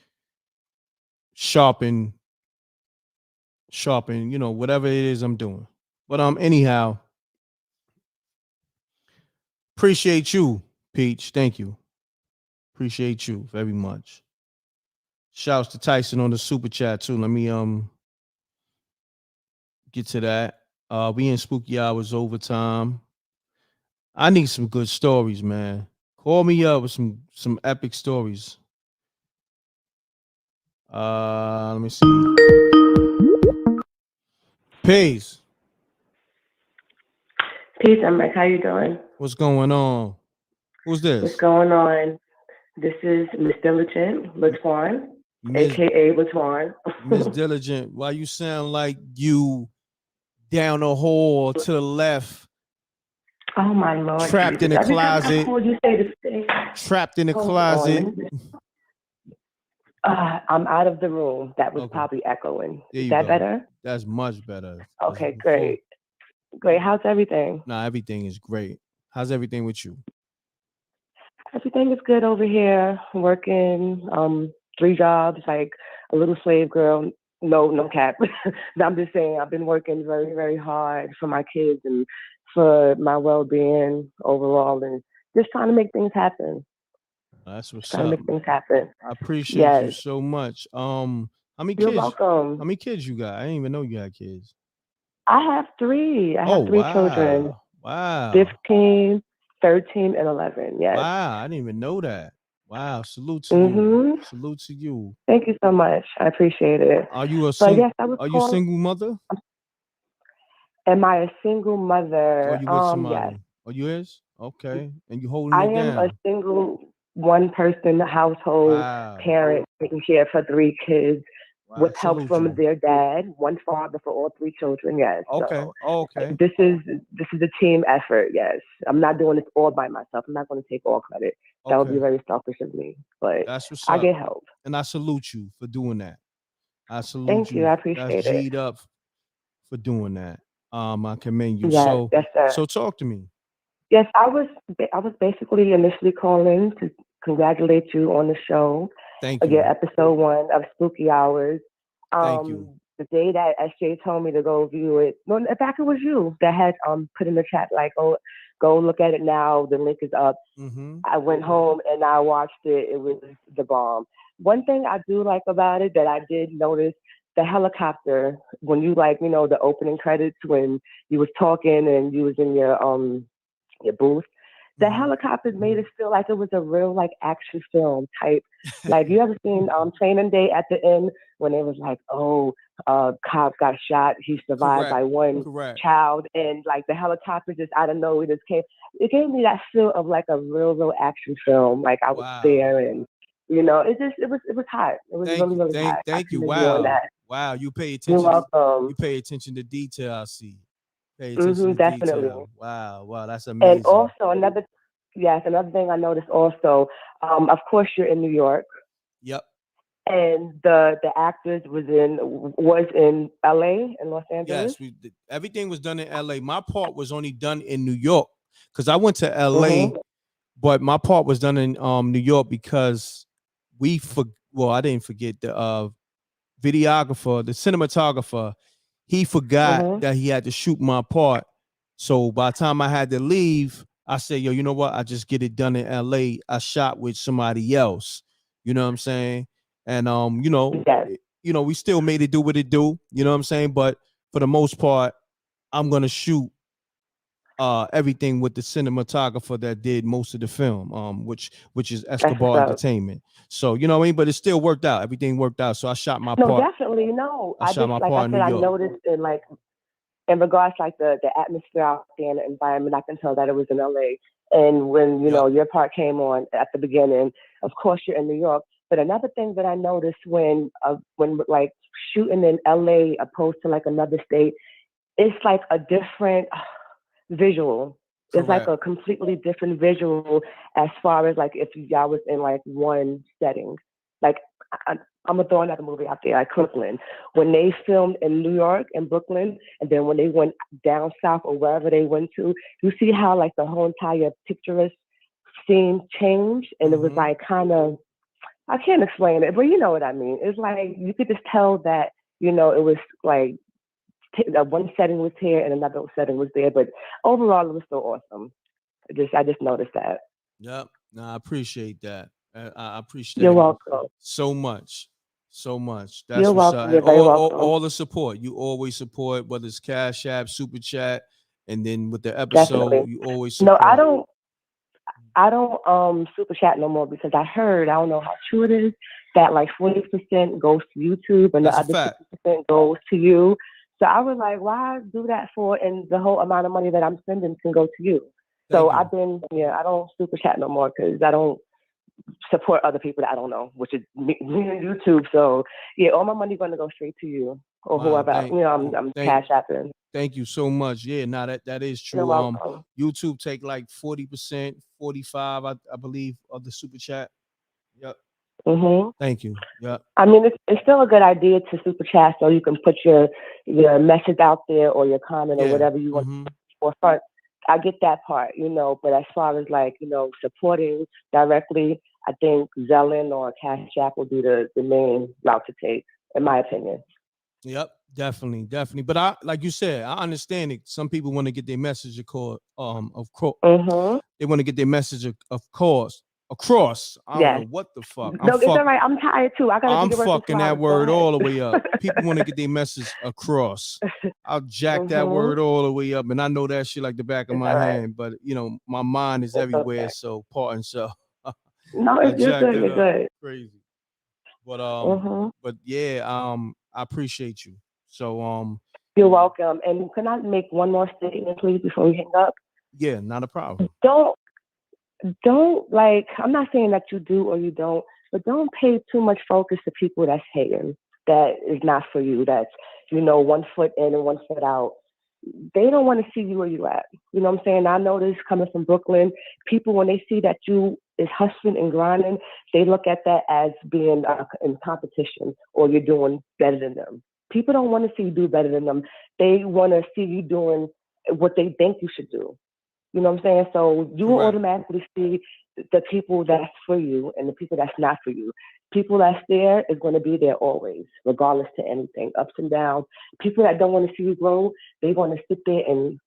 sharpen, you know, whatever it is I'm doing. But anyhow, appreciate you, Peach. Thank you. Appreciate you very much. Shouts to Tyson on the super chat too. Let me get to that. We in spooky hours overtime. I need some good stories, man. Call me up with some epic stories. Let me see. Peace. Peace, M.Reck. How you doing? What's going on? Who's this? What's going on? This is Miss Diligent Latuan, aka Latuan. Miss Diligent, why you sound like you down a hole to the left? Oh my Lord! Trapped Jesus. in a Every time I closet. call you, say the same. Trapped in a Hold closet. on. I'm out of the room. That was probably echoing. There Is you that go. better? That's much better. Okay, great. Great. How's everything? Nah, everything is great. How's everything with you? Everything is good over here. Working 3 jobs, like a little slave girl. No cap. I'm just saying I've been working very, very hard for my kids and for my well-being overall, and just trying to make things happen. That's what's Trying to up. make things happen. I appreciate you Yes. so much. How many You're kids? welcome. How many kids you got? I didn't even know you had kids. I have 3. I have 3 children. Wow. 15, 13, and 11. Yes. Wow, I didn't even know that. Wow, salute to Mm-hmm. you. Salute to you. Thank you so much. I appreciate it. Are you a But yes, I was are you a calling. single mother? Am I a single Or mother? you with Yes. somebody? Oh, you is? Okay. And you holding I it am a down. single one-person household Wow. parent taking care for 3 kids Wow, with I help salute from you. their dad, one father for all 3 children. Yes. Okay. So Okay. this is a team effort. Yes. I'm not doing this all by myself. I'm not going to take all credit. That would be Okay. very selfish of me. But That's what's I up. get help. And I salute you for doing that. I salute Thank you. you. I That's appreciate it. G'd up for doing that. I commend you. Yes. Yes, sir. So talk to me. Yes, I was basically initially calling to congratulate you on the show. Thank Your you. episode 1 of Spooky Hours. Thank you. The day that SJ told me to go view it, no, in fact, it was you that had put in the chat like, "Oh, go look at it now. The link is up." Mm-hmm. I went home and I watched it. It was the bomb. One thing I do like about it that I did notice, the helicopter, when you the opening credits when you was talking and you was in your booth. The helicopters made it feel like it was a real action film type. Like you ever seen Training Day at the end when it was like, oh, cop got shot, he survived by one child, and the helicopter just out of nowhere just came. It gave me that feel of a real action film. Like I was there, and it was hot. It was really hot. Thank you. I commend you on Wow. that. Wow. You pay You're attention. welcome. You pay attention to detail. I see. Pay attention to Definitely. detail. Wow. Wow. That's And amazing. also another thing I noticed also, of course you're in New York. Yep. And the actors was in LA in Los Angeles. Yes, everything was done in LA. My part was only done in New York because I went to LA, but my part was done in New York because I didn't forget the videographer, the cinematographer, he forgot that he had to shoot my part. So by the time I had to leave, I said, yo, you know what? I just get it done in LA. I shot with somebody else. You know what I'm saying? And we still made it do what it do. You know what I'm saying? But for the most part, I'm gonna shoot everything with the cinematographer that did most of the film, which is Escobar Entertainment. So you know what I mean, but it still worked out. Everything worked out. So I shot my part. Definitely no. I shot my part in New I York. noticed in regards to the atmosphere out there and the environment, I can tell that it was in LA. And when your part came on at the beginning, of course you're in New York. But another thing that I noticed when like shooting in LA opposed to like another state, it's like a different visual. It's like Correct. a completely different visual as far as like if y'all was in like one setting. Like I'm gonna throw another movie out there, like Crooklyn. When they filmed in New York and Brooklyn, and then when they went down south or wherever they went to, you see how like the whole entire picturesque scene changed, and it was like kind of, I can't explain it, but you know what I mean. It's like you could just tell that, you know, it was like one setting was here and another setting was there, but overall it was still awesome. I just noticed that. Yep. No, I appreciate that. I appreciate You're it welcome. so much. So much. That's You're what's welcome. up. You're very welcome. All the support. You always support, whether it's Cash App, Super Chat, and then with the Definitely. episode, you always No, support. I don't super chat no more because I heard, I don't know how true it is, that like 40% goes to YouTube and That's a the other fact. 60% goes to you. So I was like, why do that for? And the whole amount of money that I'm spending can go to you. So Thank you. I don't super chat no more because I don't support other people that I don't know, which is me and YouTube. So yeah, all my money going to go straight to you or Wow, whoever, I'm Cash Apping. Thank you so much. Yeah, now that is You're true. welcome. YouTube take like 40%, 45, I believe, of the super chat. Yep. Thank you. Yep. I mean, it's still a good idea to super chat so you can put your message out there or your comment or whatever you want for fun. I get that part, you know, but as far as like, you know, supporting directly, I think Zellen or Cash App will be the main route to take, in my opinion. Yep, definitely. But I, like you said, I understand it. Some people want to get their message across. They want to get their message across. I don't know what the fuck. No, it's all right. I'm tired too. I gotta I'm do the work fucking that word all the way up. People want to get their message across. I'll jack that word all the way up, and I know that shit like the back of my hand. But you know, my mind is everywhere. So pardon, so no, I you're jacked good. it You're up. good. Crazy. But yeah, I appreciate you. So you're welcome. And can I make one more statement, please, before we hang up? Yeah, not a problem. Don't like, I'm not saying that you do or you don't, but don't pay too much focus to people that's hating, that is not for you, that's, you know, 1 foot in and 1 foot out. They don't want to see you where you at. You know what I'm saying? I notice coming from Brooklyn, people, when they see that you is hustling and grinding, they look at that as being in competition or you're doing better than them. People don't want to see you do better than them. They want to see you doing what they think you should do. You know what I'm saying? So you will automatically see the people that's for you and the people that's not for you. People that's there is going to be there always, regardless to anything, ups and downs. People that don't want to see you grow, they want to sit there and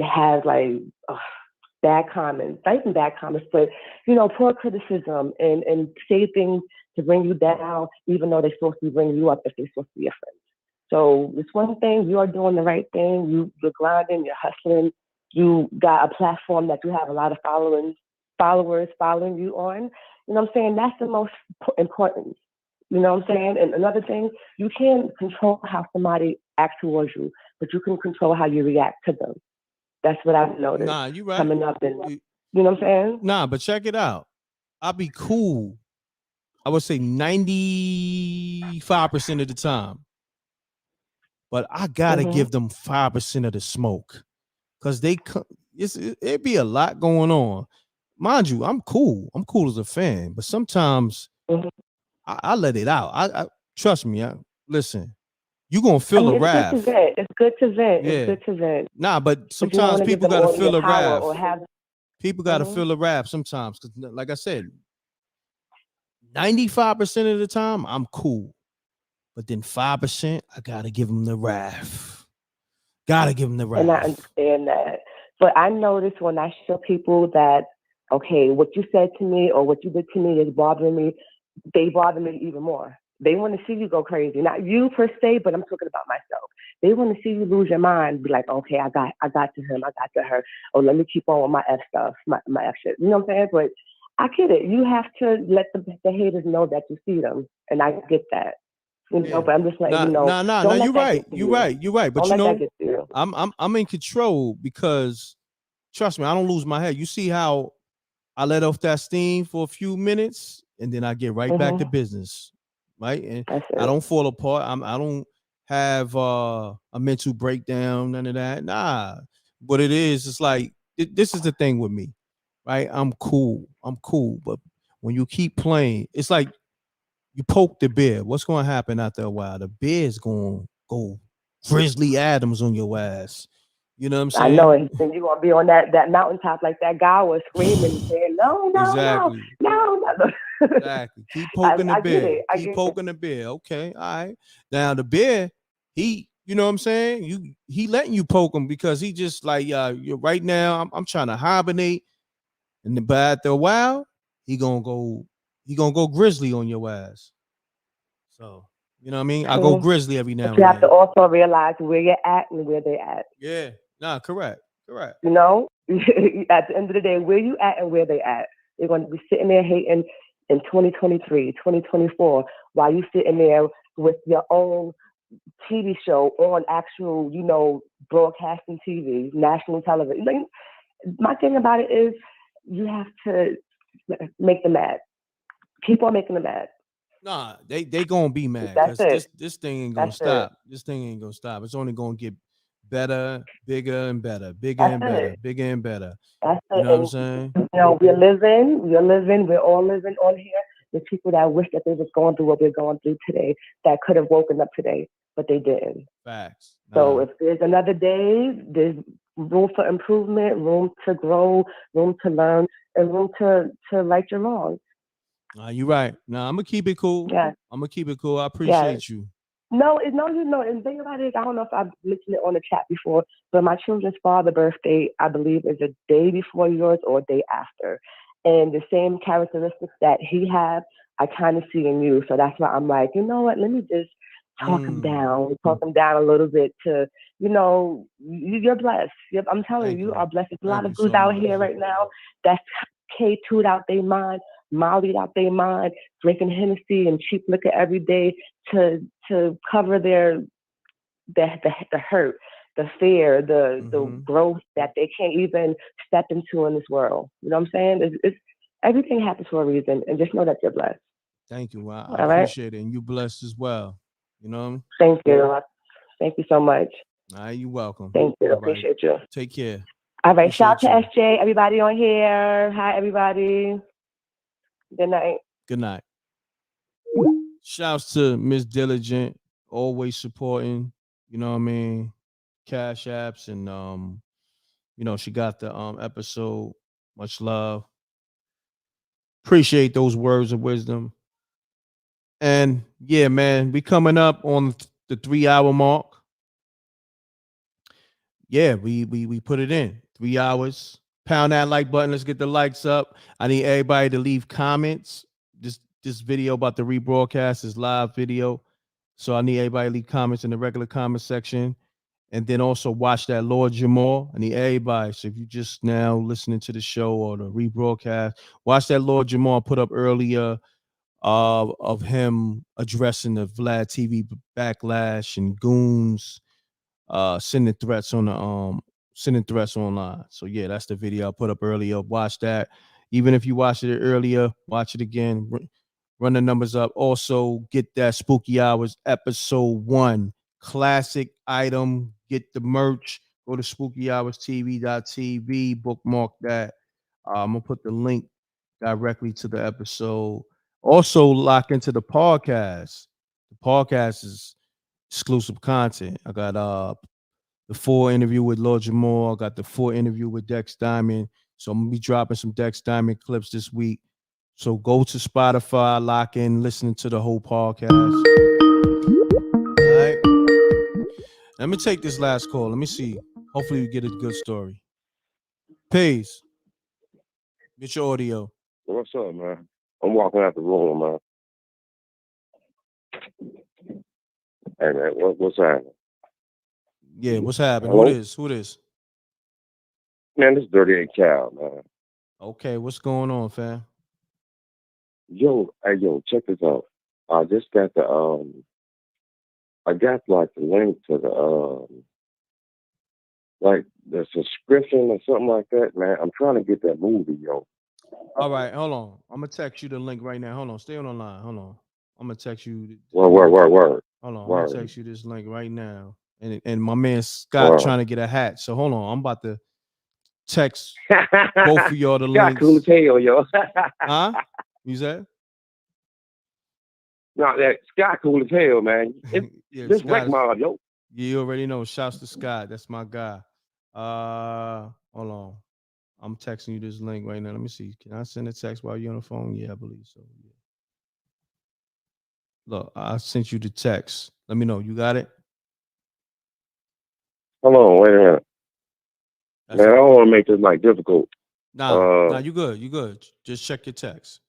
have like bad comments, not even bad comments, but, you know, poor criticism and say things to bring you down, even though they're supposed to bring you up if they're supposed to be your friends. So it's one thing, you are doing the right thing. You're grinding, you're hustling. You got a platform that you have a lot of followers following you on. You know what I'm saying? That's the most important. You know what I'm saying? And another thing, you can't control how somebody acts towards you, but you can control how you react to them. That's what I've noticed. Nah, you right. Coming up and, you know what I'm saying? Nah, but check it out. I'll be cool. I would say 95% of the time. But I gotta give them 5% of the smoke. Cause it'd be a lot going on. Mind you, I'm cool. I'm cool as a fan, but sometimes I let it out. I trust me. Listen, you gonna feel a wrath. It's good to vent. Yeah. It's good to vent. Nah, but sometimes people gotta feel a wrath. Have, people gotta feel a wrath sometimes. Cause like I said, 95% of the time I'm cool, but then 5% I gotta give them the wrath. Gotta give them the wrath. And I understand that. But I notice when I show people that, okay, what you said to me or what you did to me is bothering me, they bother me even more. They want to see you go crazy. Not you per se, but I'm talking about myself. They want to see you lose your mind, be like, okay, I got to him, I got to her. Oh, let me keep on with my F stuff, my F shit. You know what I'm saying? But I get it. You have to let the haters know that you see them. And I get that. You know, but I'm just letting you know. No, you're right. You're right. But don't you know, let that get to you. I'm in control because trust me, I don't lose my head. You see how I let off that steam for a few minutes and then I get right back to business, right? And I don't fall apart. I don't have a mental breakdown, none of that. Nah. What it is, it's like this is the thing with me, right? I'm cool, but when you keep playing, it's like you poke the bear. What's going to happen after a while? The bear's going to go Grizzly Adams on your ass. You know what I'm saying? I know it. Then you're gonna be on that mountaintop like that guy was screaming, saying, "No, no, Exactly. no, no, no." Exactly. Keep poking the I get bear. it. I Keep get it. poking the bear. Okay. All right. Now the bear, you know what I'm saying? He letting you poke him because he just like you're right now. I'm trying to hibernate, and then, but after a while, he gonna go grizzly on your ass. So you know what I mean? I go grizzly every now But you and have to then. also realize where you're at and where they're at. Yeah. Nah. Correct. You know, at the end of the day, where you at and where they at. They're going to be sitting there hating in 2023, 2024, while you sitting there with your own TV show on actual, broadcasting TV, national television. Like, my thing about it is you have to make them mad. Keep on making them mad. Nah, they gonna be mad That's because it. this thing ain't gonna That's it. stop. This thing ain't gonna stop. It's only gonna get better, bigger and better, bigger That's and better, it. bigger and better. That's You it. know what I'm And saying? we're all living on here. There's people that wish that they was going through what we're going through today, that could have woken up today, but they didn't. Facts. So if there's another day, there's room for improvement, room to grow, room to learn, and room to right your wrongs. You right. Nah, I'm gonna keep it cool. Yes. I'm gonna keep it cool. I Yes. appreciate you. No, and the thing about it is, I don't know if I've mentioned it on the chat before, but my children's father's birthday, I believe, is a day before yours or a day after. And the same characteristics that he had, I kind of see in you. So that's why I'm like, you know what, let me just talk him down a little bit to, you're blessed. I'm telling you, you are blessed. There's a lot of dudes out here right now that's K2'd out their mind, mollied out their mind, drinking Hennessy and cheap liquor every day to cover the hurt, the fear, the growth that they can't even step into in this world. You know what I'm saying? It's everything happens for a reason, and just know that you're blessed. Thank you. I All right? appreciate it, and you blessed as well. You know? Thank you. Thank you so much. All right, you're welcome. Thank you. All right. Appreciate you. Take care. All right. Shout out Appreciate to SJ, everybody on here. Hi, everybody. Good night. Good night. Shouts to Miss Diligent, always supporting, you know what I mean, Cash Apps, and she got the episode. Much love. Appreciate those words of wisdom. And yeah, man, we coming up on the 3-hour mark. Yeah, we put it in 3 hours. Pound that like button. Let's get the likes up. I need everybody to leave comments. This video about the rebroadcast is live video, so I need everybody to leave comments in the regular comment section, and then also watch that Lord Jamal. I need everybody. So if you just now listening to the show or the rebroadcast, watch that Lord Jamal put up earlier of him addressing the Vlad TV backlash and goons sending threats online. So yeah, that's the video I put up earlier. Watch that. Even if you watched it earlier, watch it again. Run the numbers up. Also, get that Spooky Hours episode 1 classic item. Get the merch. Go to SpookyHoursTV.tv. Bookmark that. I'm gonna put the link directly to the episode. Also, lock into the podcast. The podcast is exclusive content. I got the full interview with Lord Jamal. I got the full interview with Dex Diamond. So I'm gonna be dropping some Dex Diamond clips this week. So go to Spotify, lock in, listening to the whole podcast. All right. Let me take this last call. Let me see. Hopefully we get a good story. Peace. Get your audio. What's up, man? I'm walking out the room, man. Hey, man, what's happening? Yeah, what's happening? Hello? Who this? Man, this is 38 Cal, man. Okay, what's going on, fam? Yo, check this out. I just got I got like the link to like the subscription or something like that, man. I'm trying to get that movie, yo. All right, hold on. I'm gonna text you the link right now. Hold on, stay on the line. Hold on. I'm gonna text you. Word. Hold on, I'm gonna Word. text you this link right now. And my man Scott Word. trying to get a hat. So hold on, I'm about to text both of y'all the Scott cool as links. hell, yo. Huh? You said? No, that Scott cool as hell, man. It's Yeah, this Scott wreck is. mob, yo. You already know. Shouts to Scott. That's my guy. Hold on. I'm texting you this link right now. Let me see. Can I send a text while you're on the phone? Yeah, I believe so. Yeah. Look, I sent you the text. Let me know. You got it? Hold on, wait a minute. That's Man, I it. don't want to make this like difficult. Nah, you good. You good. Just check your text.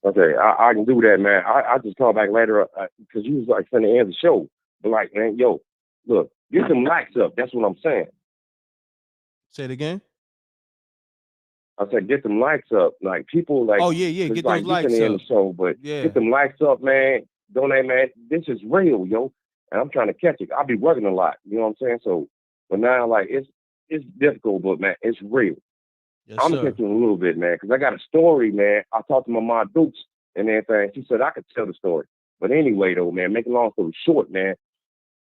Okay, I can do that, man. I just call back later because you was like finna end the show. But like, man, yo, look, get some likes up. That's what I'm saying. Say it again. I said, get them likes up. Like people, like, Oh yeah. it's Get those like you likes finna end the up. show, but Yeah. get them likes up, man. Donate, man. This is real, yo. And I'm trying to catch it. I'll be working a lot. You know what I'm saying? So, but now, like, it's difficult, but man, it's real. Yes, I'm gonna sir. catch you in a little bit, man, because I got a story, man. I talked to my mom Dukes and everything. She said I could tell the story. But anyway, though, man, make a long story short, man.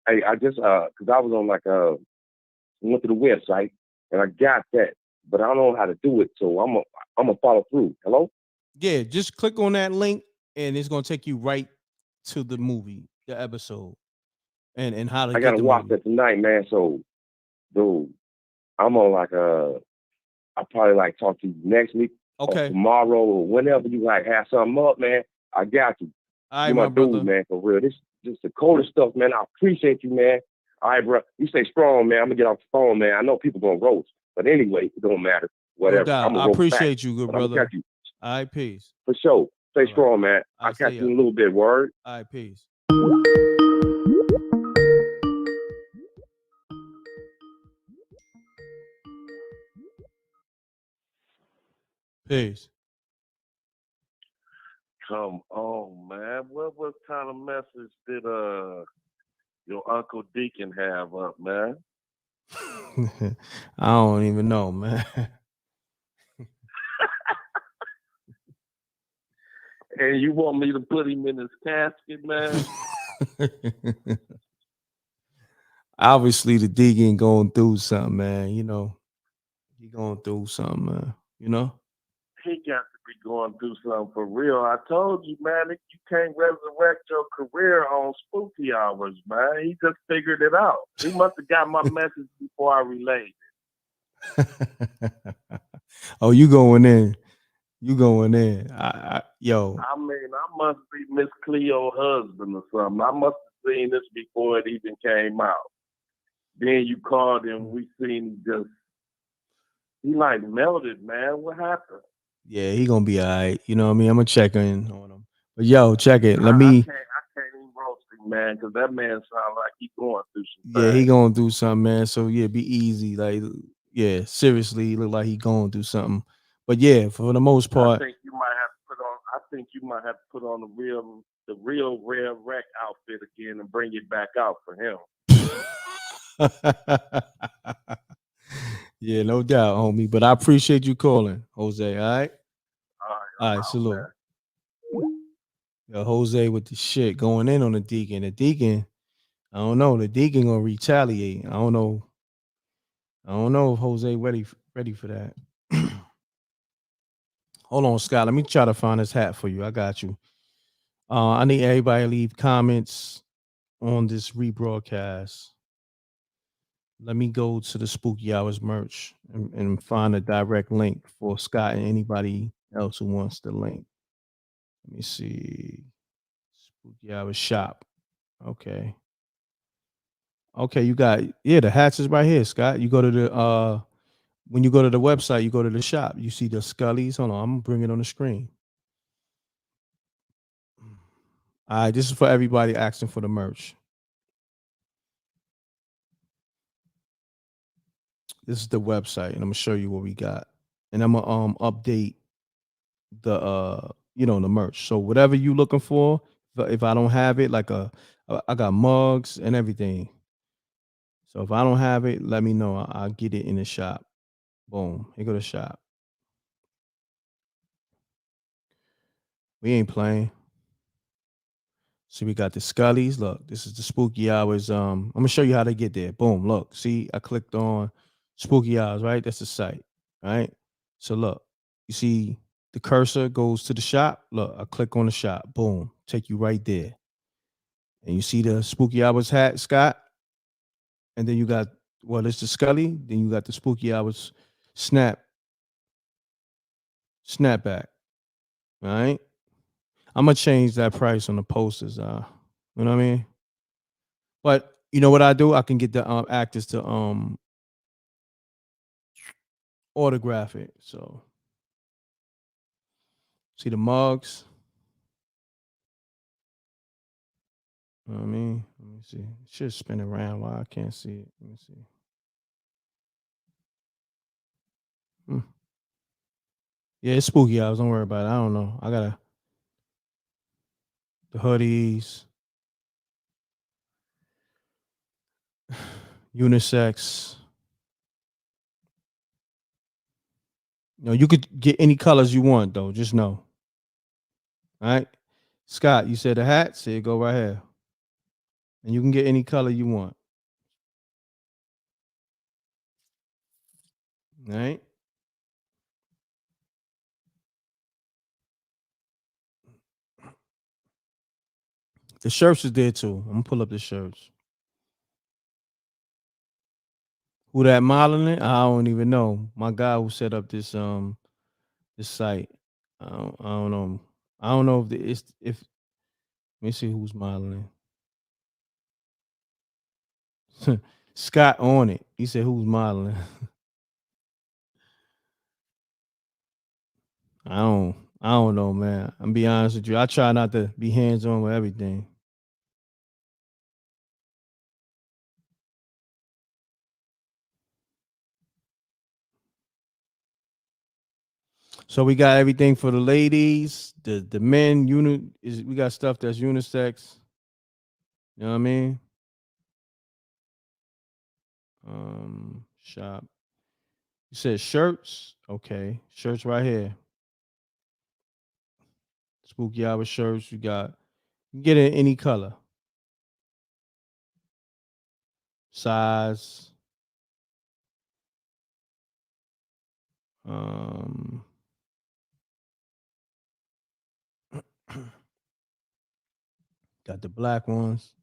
I just because I was on like went to the website and I got that, but I don't know how to do it, so I'm gonna follow through. Hello? Yeah, just click on that link and it's gonna take you right to the movie, the episode, and how to I get gotta the watch movie. that tonight, man. So, dude, I'm on like I'll probably like talk to you next week or Okay. tomorrow or whenever you like have something up, man. I got you. All right, You my my brother. dude, man, for real. This the coldest stuff, man. I appreciate you, man. All right, bro. You stay strong, man. I'm gonna get off the phone, man. I know people gonna roast, but anyway, it don't matter. No Whatever. I'm doubt. gonna I roast back, appreciate you, good but I'm gonna brother. catch you All right, peace. for sure. Stay All right. strong, man. I I'll catch stay you in up. a little bit. Word. All right, peace. Peace. Come on, man. What kind of message did your Uncle Deacon have up, man? I don't even know, man. And you want me to put him in his casket, man? Obviously, the Deacon going through something, man. You know, he going through something, man. You know. He got to be going through something for real. I told you, man, that you can't resurrect your career on spooky hours, man. He just figured it out. He must have got my message before I relayed Oh, you going in? You going in? Yo. I mean, I must be Miss Cleo's husband or something. I must have seen this before it even came out. Then you called him. We seen he like melted, man. What happened? Yeah, he gonna be all right. You know what I mean? I'm gonna check in on him. But yo, check it. Let I me. can't even roast him, man, because that man sounds like he going through some Yeah, he things. gonna do something, man. So yeah, be easy. Like, yeah, seriously, he look like he going through something. But yeah, for the most I part, think you might have to put on. I think you might have to put on the real rare wreck outfit again and bring it back out for him. yeah, no doubt, homie. But I appreciate you calling, Jose. All right, All right, salute. man. Yo, Jose with the shit going in on the Deacon. The Deacon, I don't know. The Deacon gonna retaliate. I don't know. I don't know if Jose ready for that. Hold on, Scott. Let me try to find this hat for you. I got you. I need everybody to leave comments on this rebroadcast. Let me go to the Spooky Hours merch and find a direct link for Scott and anybody else who wants the link. Let me see. Spooky Hours shop. Okay. Okay, you got the hats is right here, Scott. You go to the when you go to the website, you go to the shop. You see the Scullies. Hold on, I'm gonna bring it on the screen. All right, this is for everybody asking for the merch. This is the website, and I'm gonna show you what we got. And I'm gonna update the the merch. So whatever you looking for, if I don't have it, like I got mugs and everything. So if I don't have it, let me know. I'll get it in the shop. Boom. Here go the shop. We ain't playing. See, we got the Scullies. Look, this is the Spooky Hours. I'm gonna show you how to get there. Boom. Look. See, I clicked on Spooky Hours, right? That's the site. Right? So look, you see the cursor goes to the shop. Look, I click on the shop. Boom. Take you right there. And you see the Spooky Hours hat, Scott. And then you got, well, it's the Scully. Then you got the Spooky Hours snapback. All right. I'm gonna change that price on the posters. You know what I mean? But you know what I do? I can get the actors to autograph it. So see the mugs. You know what I mean? Let me see. It should spin around. Why I can't see it? Let me see. Yeah, it's Spooky Hours. Don't worry about it. I don't know. I got the hoodies, unisex. You know, you could get any colors you want though. Just know. All right. Scott, you said the hat. Say it go right here. And you can get any color you want. All right. The shirts is there too. I'm gonna pull up the shirts. Who that modeling it? I don't even know. My guy who set up this site. I don't know. I don't know if let me see who's modeling. Scott on it. He said who's modeling. I don't know, man. I'm be honest with you. I try not to be hands on with everything. So we got everything for the ladies, the men we got stuff that's unisex. You know what I mean? Shop. You said shirts? Okay. Shirts right here. Spooky Hour shirts. You can get it in any color. Size. Got the black ones.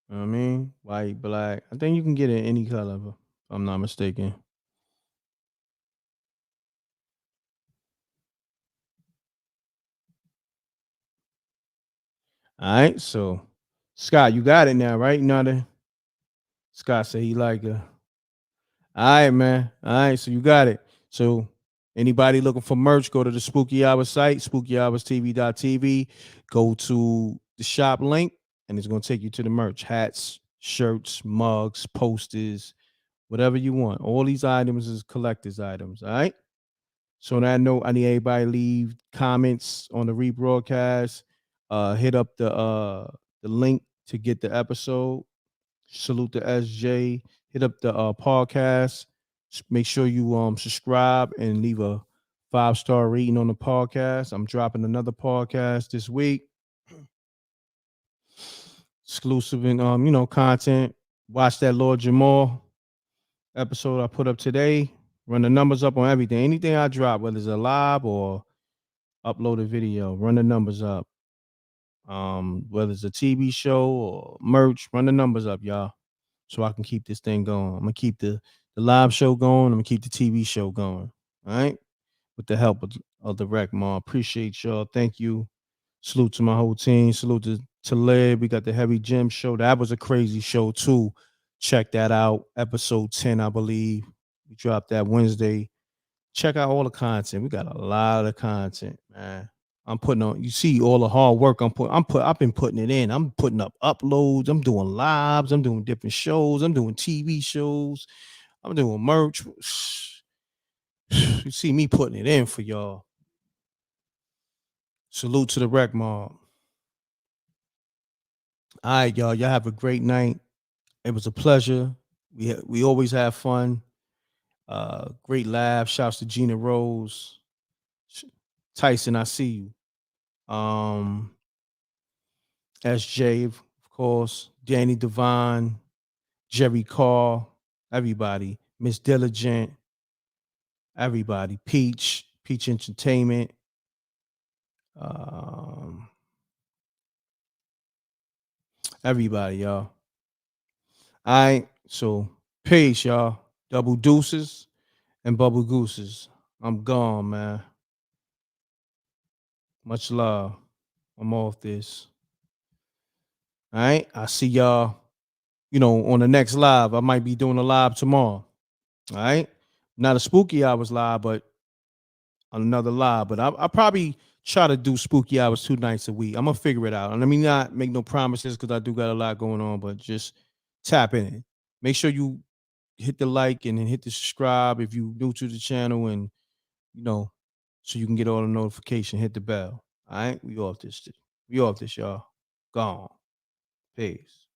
You know what I mean? White, black. I think you can get it in any color, if I'm not mistaken. All right, so Scott, you got it now, right? You know how to Scott said he like a. All right, man. All right, so you got it. So anybody looking for merch, go to the Spooky Hours site, spookyyhourstv.tv. Go to the shop link, and it's gonna take you to the merch: hats, shirts, mugs, posters, whatever you want. All these items is collector's items. All right. So on that note, I need everybody to leave comments on the rebroadcast. Hit up the link to get the episode. Salute to SJ. Hit up the podcast. Make sure you subscribe and leave a 5-star rating on the podcast. I'm dropping another podcast this week. Exclusive and content. Watch that Lord Jamal episode I put up today. Run the numbers up on everything. Anything I drop, whether it's a live or uploaded video, run the numbers up. Whether it's a TV show or merch, run the numbers up, y'all, so I can keep this thing going. I'm gonna keep the live show going. I'm gonna keep the TV show going. All right, with the help of the Rec Mom. Appreciate y'all. Thank you. Salute to my whole team. Salute to Lib. We got the Heavy Gym show. That was a crazy show too. Check that out. Episode 10, I believe. We dropped that Wednesday. Check out all the content. We got a lot of content, man. I'm putting on, you see all the hard work I've been putting it in. I'm putting up uploads. I'm doing lives. I'm doing different shows. I'm doing TV shows. I'm doing merch. You see me putting it in for y'all. Salute to the Rec Mob. All right, y'all. Y'all have a great night. It was a pleasure. We always have fun. Great laugh. Shouts to Gina Rose. Tyson, I see you. SJ, of course, Danny Devine, Jerry Carr, everybody, Miss Diligent, everybody, Peach Entertainment, everybody, y'all. All right, so peace, y'all. Double deuces and bubble gooses. I'm gone, man. Much love. I'm off this. All right, I see y'all, on the next live. I might be doing a live tomorrow. All right, not a spooky hours live, but another live. But I probably try to do spooky hours 2 nights a week. I'm gonna figure it out. And let me not make no promises because I do got a lot going on, but just tap in. Make sure you hit the like and then hit the subscribe if you new to the channel, and so you can get all the notification. Hit the bell. All right, we off this. We off this, y'all. Gone. Peace.